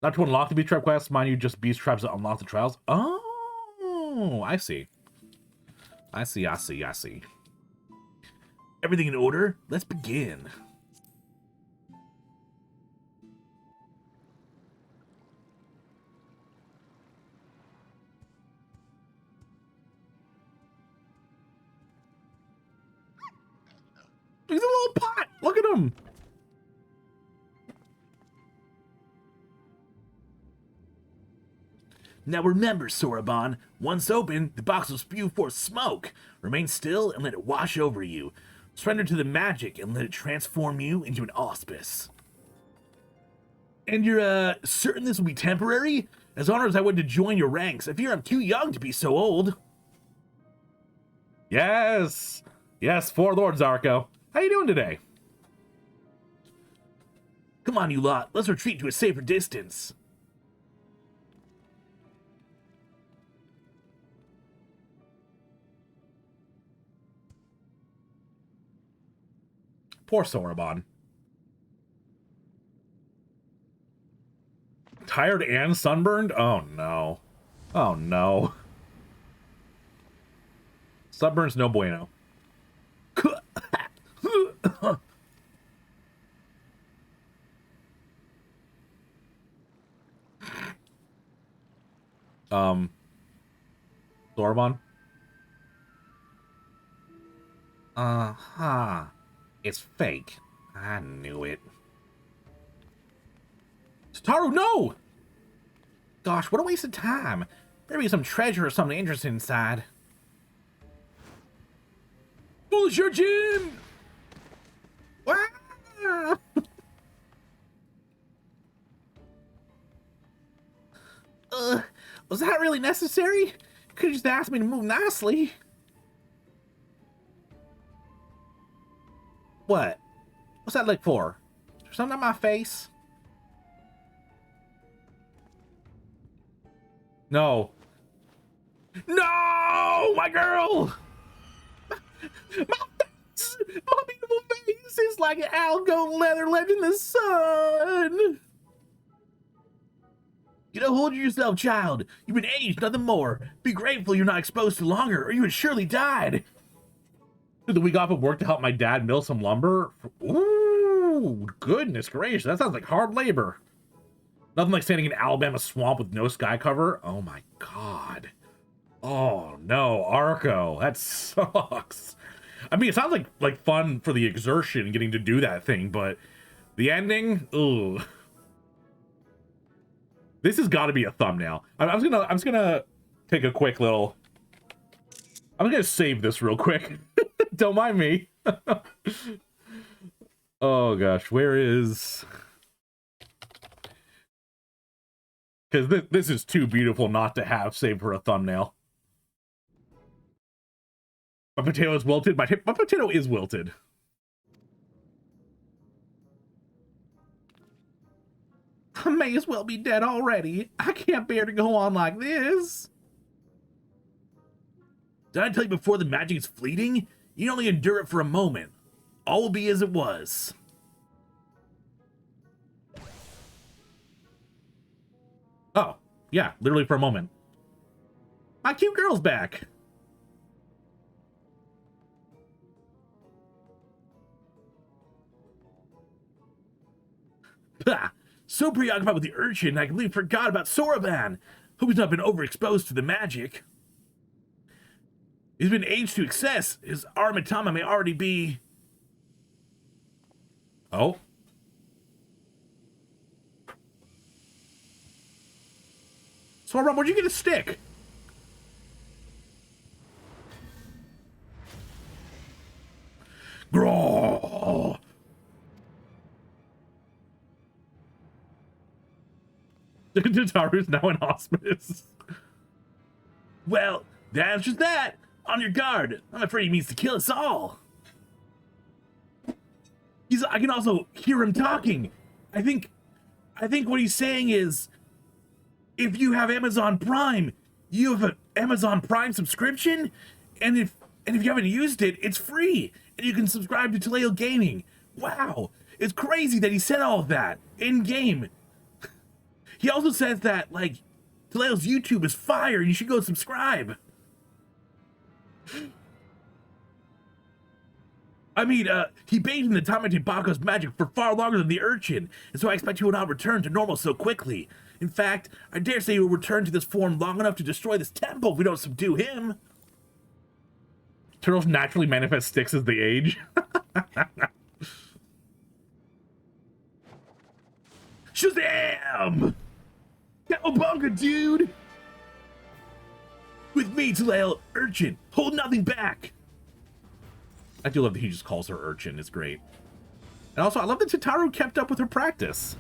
Not to unlock the beast trap quest, mind you, just beast traps that unlock the trials. Oh, I see. I see. Everything in order? Let's begin. He's a little pot! Look at him! Now remember, Soraban, once open, the box will spew forth smoke. Remain still and let it wash over you. Surrender to the magic and let it transform you into an auspice. And you're, certain this will be temporary? As honored as I would to join your ranks, I fear I'm too young to be so old. Yes! Yes, for Lord Zarko. How you doing today? Come on, you lot. Let's retreat to a safer distance. Poor Soraban. Tired and sunburned? Oh no. Oh no. Sunburn's no bueno. Soraban? Uh-huh. It's fake. I knew it. Tataru, no! Gosh, what a waste of time. Better be some treasure or something interesting inside. Foolish your gin! Ah! Was that really necessary? You could have just asked me to move nicely. What? What's that look for? Is there something on my face? No. No! My girl! My face! My beautiful face is like an algo leather left in the sun! You know, hold yourself, child. You've been aged, nothing more. Be grateful you're not exposed to longer, or you would surely died. Took the week off of work to help my dad mill some lumber. Ooh, goodness gracious. That sounds like hard labor. Nothing like standing in Alabama swamp with no sky cover. Oh my god. Oh no, Arco. That sucks. I mean, it sounds like fun for the exertion getting to do that thing, but the ending, ooh. This has got to be a thumbnail. I'm just gonna take a quick little. I'm gonna save this real quick. Don't mind me. Oh gosh, where is? Because this is too beautiful not to have saved for a thumbnail. My potato is wilted. My potato is wilted. I may as well be dead already. I can't bear to go on like this. Did I tell you before the magic is fleeting? You only endure it for a moment. All will be as it was. Oh, yeah, literally for a moment. My cute girl's back. Pah! So preoccupied with the urchin, I completely forgot about Soraban. Hope he's not been overexposed to the magic. He's been aged to excess. His Aramitama may already be... Oh. Soraban, where'd you get a stick? Graw! Tataru's now in hospice. Well, the answer's that. On your guard. I'm afraid he means to kill us all. I can also hear him talking. I think what he's saying is, if you have Amazon Prime, you have an Amazon Prime subscription, and if you haven't used it, it's free, and you can subscribe to Taleo Gaming. Wow, it's crazy that he said all of that in game. He also says that, like, Taleo's YouTube is fire and you should go subscribe. I mean, he bathed in the Tamete Bakko's magic for far longer than the urchin, and so I expect he will not return to normal so quickly. In fact, I dare say he will return to this form long enough to destroy this temple if we don't subdue him. Turtles naturally manifest sticks as they age. Shazam! Cowabunga, dude! With me, Talael, urchin. Hold nothing back. I do love that he just calls her urchin. It's great. And also, I love that Tataru kept up with her practice.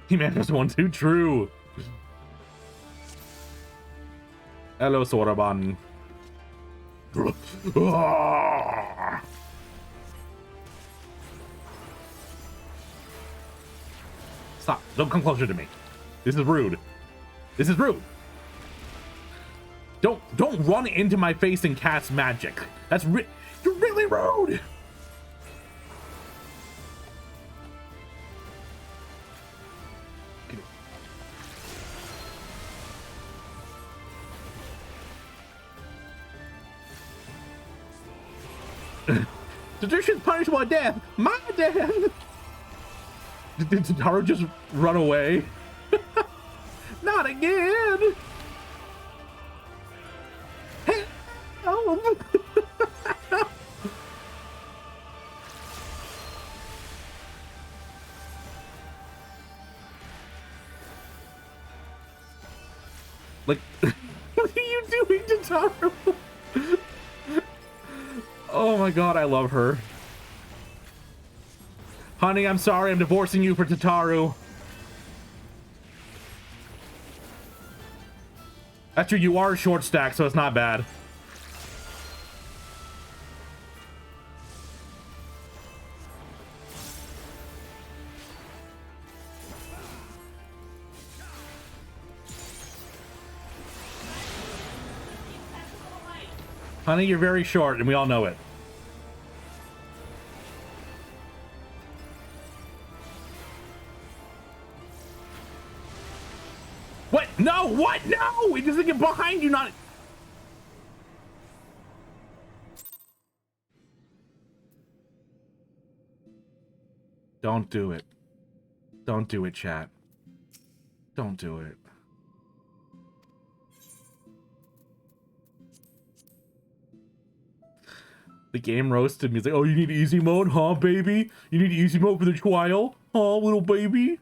He managed one too true. Hello, Soraban. Stop. Don't come closer to me. This is rude. This is rude. Don't run into my face and cast magic. That's you're really rude. Tradition's punishable by death. My death. Did Tataru just run away? Not again. Help. Like, what are you doing, Tataru? Oh my god, I love her. Honey, I'm sorry, I'm divorcing you for Tataru. That's true, you are a short stack, so it's not bad. Honey, you're very short, and we all know it. What? No! What? No! It doesn't get behind you, not... Don't do it. Don't do it, chat. Don't do it. The game roasted me. He's like, oh, you need easy mode? Huh, baby? You need easy mode for the trial? Huh, little baby?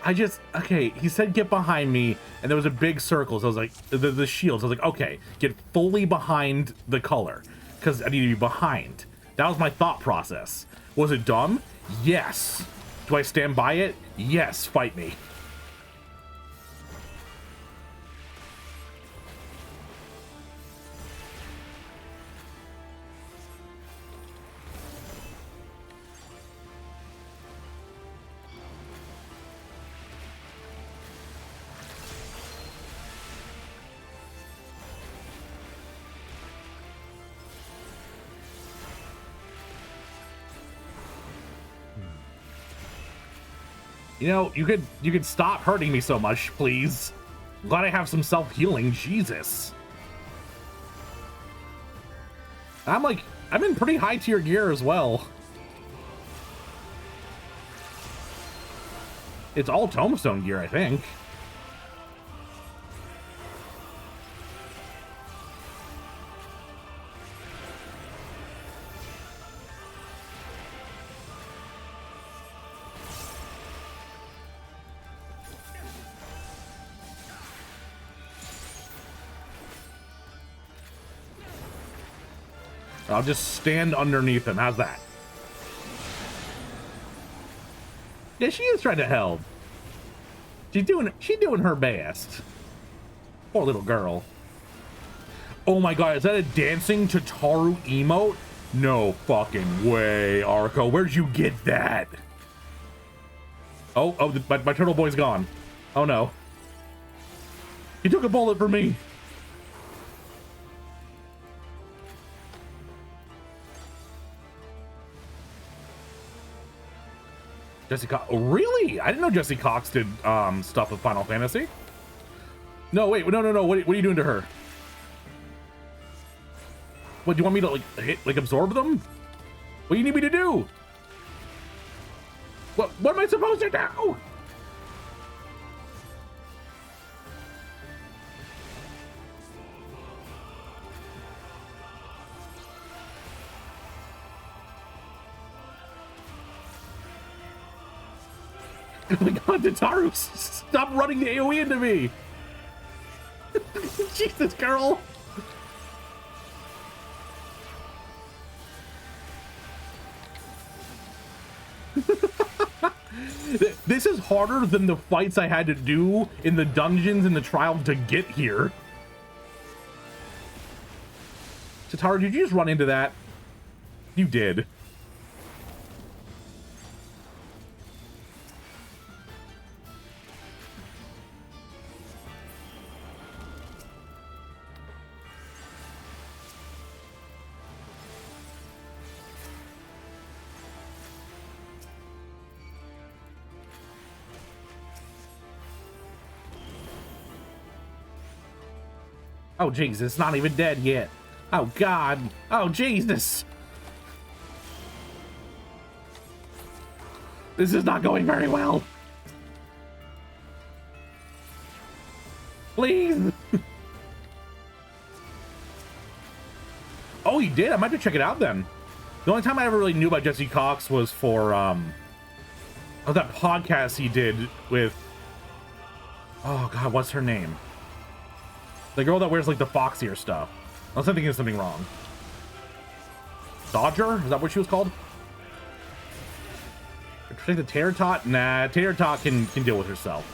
Okay, he said get behind me, and there was a big circle, so I was like, the shields. I was like, okay, get fully behind the color, because I need to be behind. That was my thought process. Was it dumb? Yes. Do I stand by it? Yes, fight me. You know, you could stop hurting me so much, please. I'm glad I have some self-healing. Jesus. I'm in pretty high tier gear as well. It's all tombstone gear, I think. I'll just stand underneath him. How's that? Yeah, she is trying to help. She's doing her best. Poor little girl. Oh my god, is that a dancing Tataru emote? No fucking way, Arco. Where'd you get that? Oh, my turtle boy's gone. Oh no. He took a bullet for me. Jesse Cox. Oh, really? I didn't know Jesse Cox did stuff with Final Fantasy. No, wait, no. What are you doing to her? What, do you want me to like absorb them? What do you need me to do? What am I supposed to do? Oh my god, Tataru, stop running the AoE into me! Jesus, girl! This is harder than the fights I had to do in the dungeons in the trial to get here. Tataru, did you just run into that? You did. Oh, Jesus, it's not even dead yet. Oh, God. Oh, Jesus. This is not going very well. Please. Oh, he did? I might have to check it out then. The only time I ever really knew about Jesse Cox was for, that podcast he did with... Oh, God, what's her name? The girl that wears, like, the foxier stuff. Unless I'm thinking of something wrong. Dodger? Is that what she was called? Take the Tater Tot? Nah, Tater Tot can deal with herself.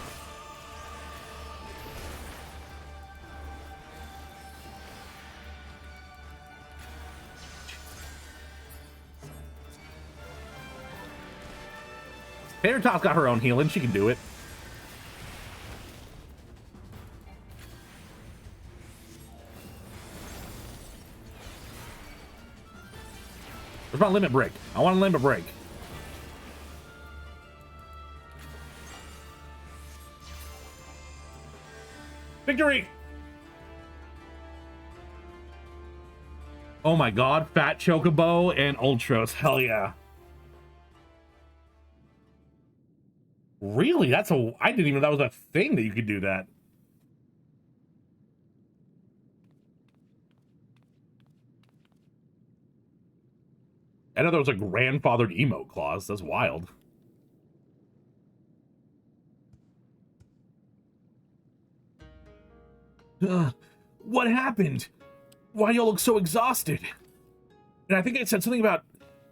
Tater Tot's got her own healing. She can do it. Where's my limit break? I want a limit break. Victory! Oh my god, Fat Chocobo and Ultros. Hell yeah. Really? I didn't even know that was a thing that you could do that. I know there was a grandfathered emote clause. That's wild. What happened? Why y'all look so exhausted? And I think I said something about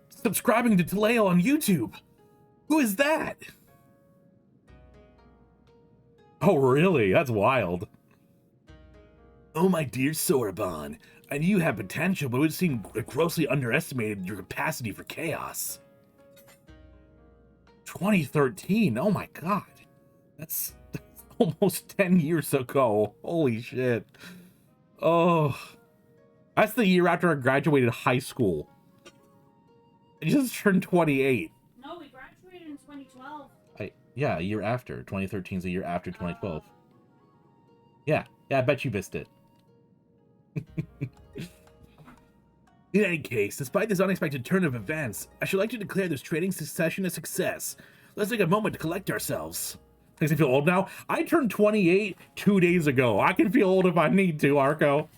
subscribing to Taleo on YouTube. Who is that? Oh, really? That's wild. Oh, my dear Soraban. I knew you had potential, but it would seem grossly underestimated your capacity for chaos. 2013? Oh my god. That's almost 10 years ago. Holy shit. Oh. That's the year after I graduated high school. I just turned 28. No, we graduated in 2012. Yeah, a year after. 2013 is a year after 2012. Yeah, I bet you missed it. In any case, despite this unexpected turn of events, I should like to declare this training session a success. Let's take a moment to collect ourselves. Makes me feel old now. I turned 28 2 days ago. I can feel old if I need to, Arco.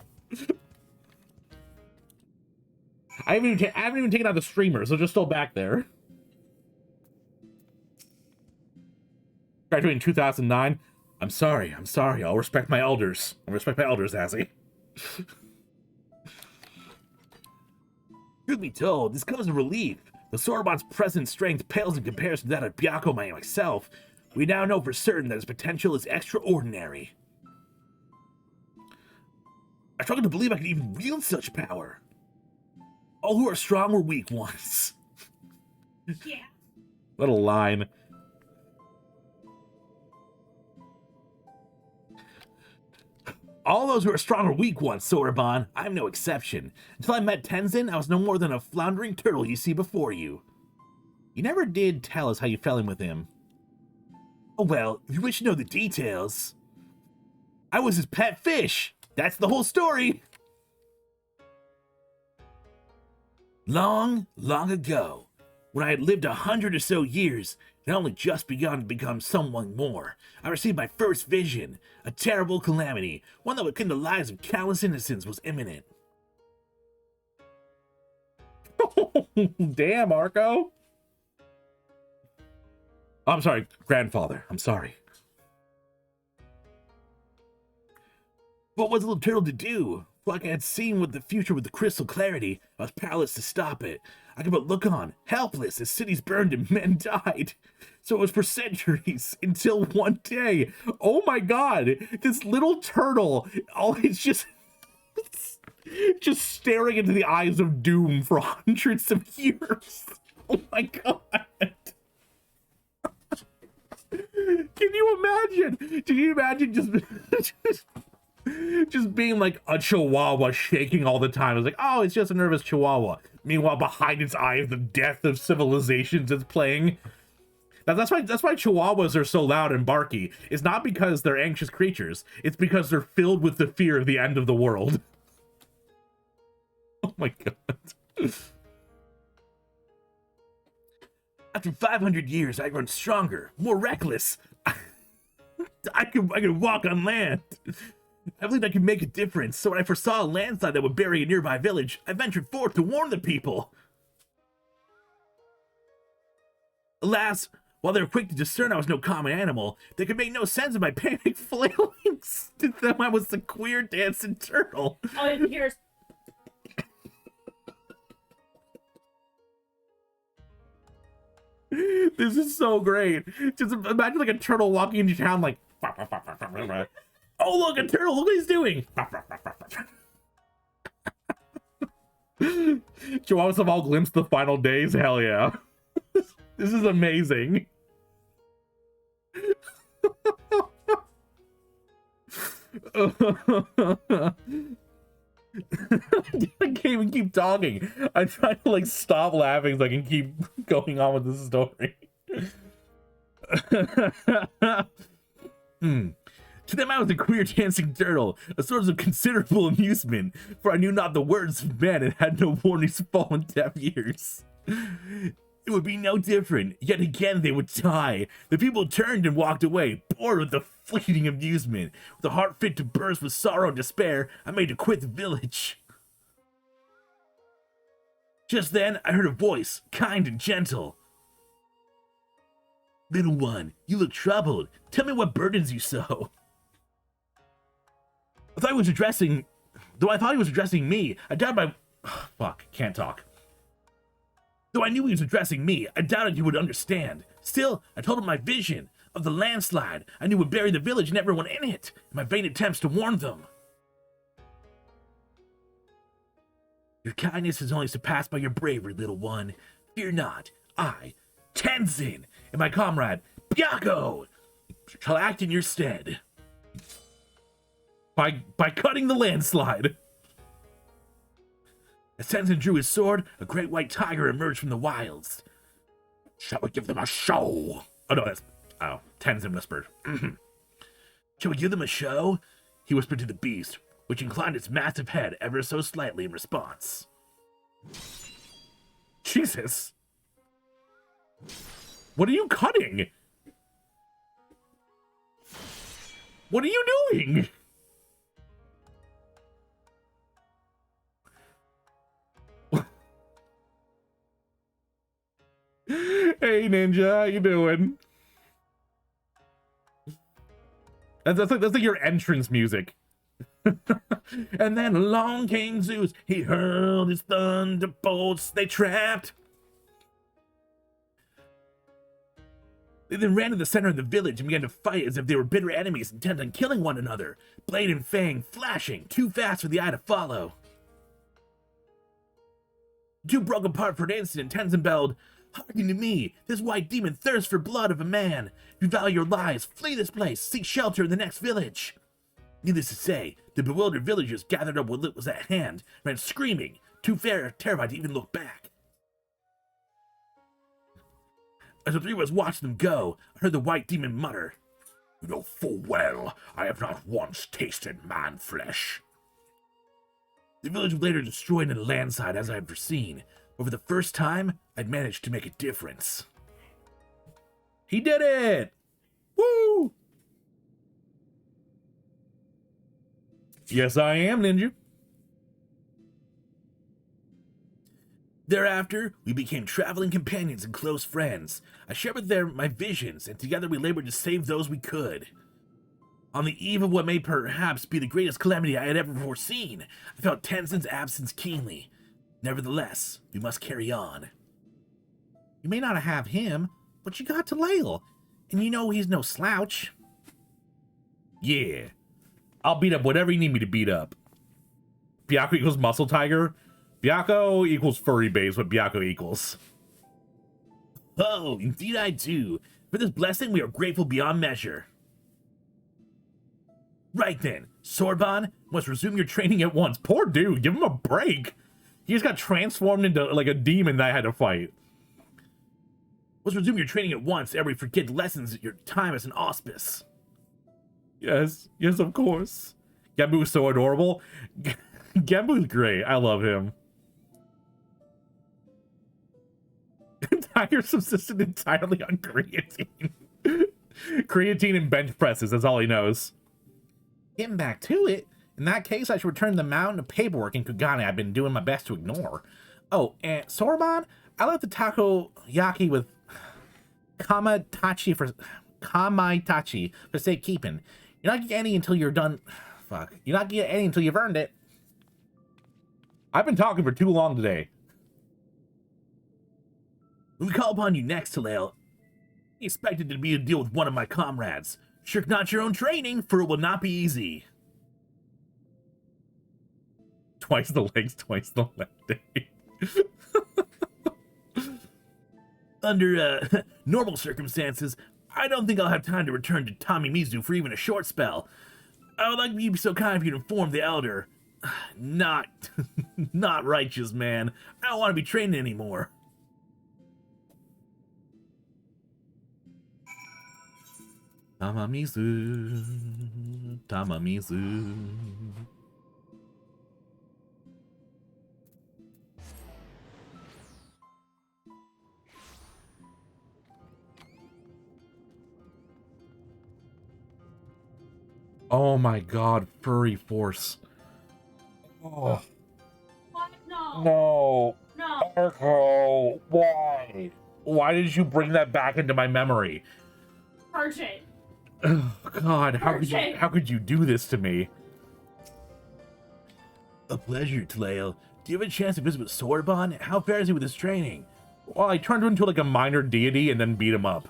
I haven't even taken out the streamers. They're just still back there. Graduated in 2009. I'm sorry. I'll respect my elders. Azzy. Truth be told, this comes as a relief. The Soraban's present strength pales in comparison to that of Byakko and myself. We now know for certain that his potential is extraordinary. I struggle to believe I could even wield such power. All who are strong were weak once. Yeah. Little line. All those who are strong are weak once, Soraban. I'm no exception. Until I met Tenzin, I was no more than a floundering turtle you see before you. You never did tell us how you fell in with him. Oh well, if you wish to know the details... I was his pet fish! That's the whole story! Long, long ago, when I had lived 100 or so years, and only just begun to become someone more, I received my first vision. A terrible calamity, one that would claim the lives of countless innocents, was imminent. Damn, Arco. I'm sorry, grandfather. I'm sorry. What was the little turtle to do? Like I had seen with the future with the crystal clarity, I was powerless to stop it. I could but look on, helpless, as cities burned and men died. So it was for centuries, until one day, oh my god, this little turtle, it's just staring into the eyes of doom for hundreds of years. Oh my god. Can you imagine? Can you imagine just being like a chihuahua shaking all the time? It's like, oh, it's just a nervous chihuahua. Meanwhile, behind its eyes, the death of civilizations is playing. That's why chihuahuas are so loud and barky. It's not because they're anxious creatures. It's because they're filled with the fear of the end of the world. Oh my god. After 500 years, I've grown stronger, more reckless. I can walk on land. I believed I could make a difference, so when I foresaw a landslide that would bury a nearby village, I ventured forth to warn the people. Alas, while they were quick to discern I was no common animal, they could make no sense of my panic flailings. To them, I was the queer dancing turtle. All you can hear is... This is so great. Just imagine like a turtle walking into town like, oh look, a turtle, look what he's doing. Chihuahuas have all glimpsed the final days, hell yeah. This is amazing. I can't even keep talking. I'm trying to like stop laughing so I can keep going on with this story. To them I was a queer dancing turtle, a source of considerable amusement, for I knew not the words of men and had no warnings to fall on deaf ears. It would be no different. Yet again they would die. The people turned and walked away, bored with the fleeting amusement. With a heart fit to burst with sorrow and despair, I made to quit the village. Just then, I heard a voice, kind and gentle. Little one, you look troubled. Tell me what burdens you so. Though I thought he was addressing me, I doubted my... Fuck, can't talk. Though I knew he was addressing me, I doubted he would understand. Still, I told him my vision of the landslide I knew would bury the village and everyone in it, in my vain attempts to warn them. Your kindness is only surpassed by your bravery, little one. Fear not, I, Tenzin, and my comrade, Byakko, shall act in your stead. By cutting the landslide. As Tenzin drew his sword, a great white tiger emerged from the wilds. Shall we give them a show? Oh no, Tenzin whispered. Shall we give them a show? He whispered to the beast, which inclined its massive head ever so slightly in response. Jesus. What are you cutting? What are you doing? Hey Ninja, how you doing? That's like your entrance music. And then along came Zeus. He hurled his thunderbolts. They trapped. They then ran to the center of the village and began to fight as if they were bitter enemies intent on killing one another. Blade and fang flashing, too fast for the eye to follow. The two broke apart for an instant and Tenzin bellowed, "Hearken to me, this white demon thirsts for blood of a man. If you value your lives, flee this place, seek shelter in the next village." Needless to say, the bewildered villagers gathered up what was at hand, ran screaming, too terrified to even look back. As the three of us watched them go, I heard the white demon mutter, "You know full well I have not once tasted man flesh." The village was later destroyed in a landslide as I had foreseen, but for the first time, I'd managed to make a difference. He did it! Woo! Yes, I am, Ninja. Thereafter, we became traveling companions and close friends. I shared with them my visions, and together we labored to save those we could. On the eve of what may perhaps be the greatest calamity I had ever foreseen, I felt Tenzin's absence keenly. Nevertheless, we must carry on. You may not have him, but you got Talayl, and you know he's no slouch. Yeah. I'll beat up whatever you need me to beat up. Byakko equals muscle tiger. Byakko equals furry base, what Byakko equals. Oh, indeed I do. For this blessing, we are grateful beyond measure. Right then, Sorban must resume your training at once. Poor dude, give him a break. He just got transformed into like a demon that I had to fight. Must resume your training at once, ere we forget lessons at your time as an auspice. Yes, of course. Genbu's so adorable. Genbu's great. I love him. Tiger subsisted entirely on creatine. Creatine and bench presses, that's all he knows. Getting back to it, in that case, I should return the mountain of paperwork in Kugane I've been doing my best to ignore. Oh, and Sorban, I left the takoyaki with Kamaitachi for safekeeping. You're not getting any until you're done. Fuck. You're not getting any until you've earned it. I've been talking for too long today. When we call upon you next, Talayl, you expected it to be a deal with one of my comrades. Shirk not your own training, for it will not be easy. Twice the legs, twice the leg day. Under normal circumstances, I don't think I'll have time to return to Tamimizu for even a short spell. I would like you to be so kind if you'd inform the elder. Not righteous, man. I don't want to be trained anymore. Tamamizu. Oh my god, furry force. Oh. What? No. No. No. Byakko, why? Why did you bring that back into my memory? Purge it. Oh god, how could you do this to me? A pleasure, Talayl. Do you have a chance to visit with Sorban? How fares he with his training? Well, I turned him into like a minor deity and then beat him up.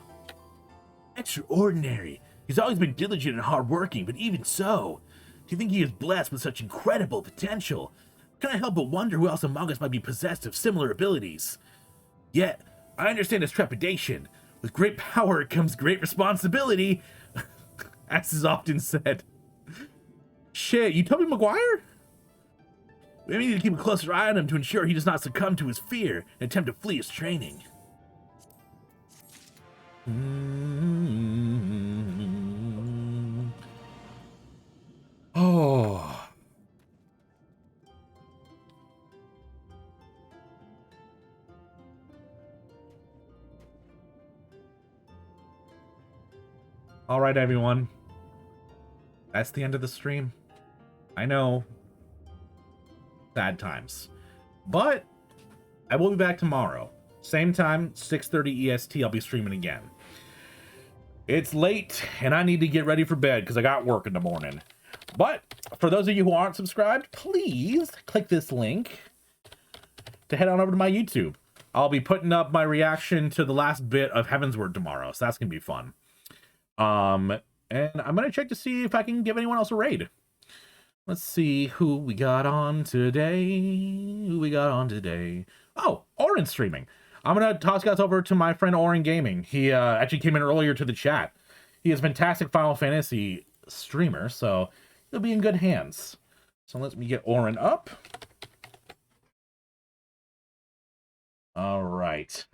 Extraordinary. He's always been diligent and hardworking, but even so, do you think he is blessed with such incredible potential? Can I help but wonder who else among us might be possessed of similar abilities? Yet, I understand his trepidation. With great power comes great responsibility, as is often said. Shit, you Tobey Maguire? We need to keep a closer eye on him to ensure he does not succumb to his fear and attempt to flee his training. Oh. All right, everyone. That's the end of the stream. I know. Sad times. But I will be back tomorrow. Same time, 6:30 EST, I'll be streaming again. It's late, and I need to get ready for bed because I got work in the morning. But for those of you who aren't subscribed, please click this link to head on over to my YouTube. I'll be putting up my reaction to the last bit of Heavensward tomorrow, so that's going to be fun. And I'm going to check to see if I can give anyone else a raid. Let's see who we got on today. Oh, Oren's streaming. I'm going to toss guys over to my friend Oren Gaming. He actually came in earlier to the chat. He is a fantastic Final Fantasy streamer, so he'll be in good hands. So let me get Oren up. All right.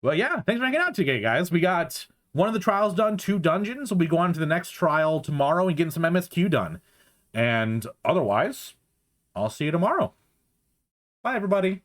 Well, yeah, thanks for hanging out today, guys. We got one of the trials done, 2 dungeons. We'll be going on to the next trial tomorrow and getting some MSQ done. And otherwise, I'll see you tomorrow. Bye, everybody.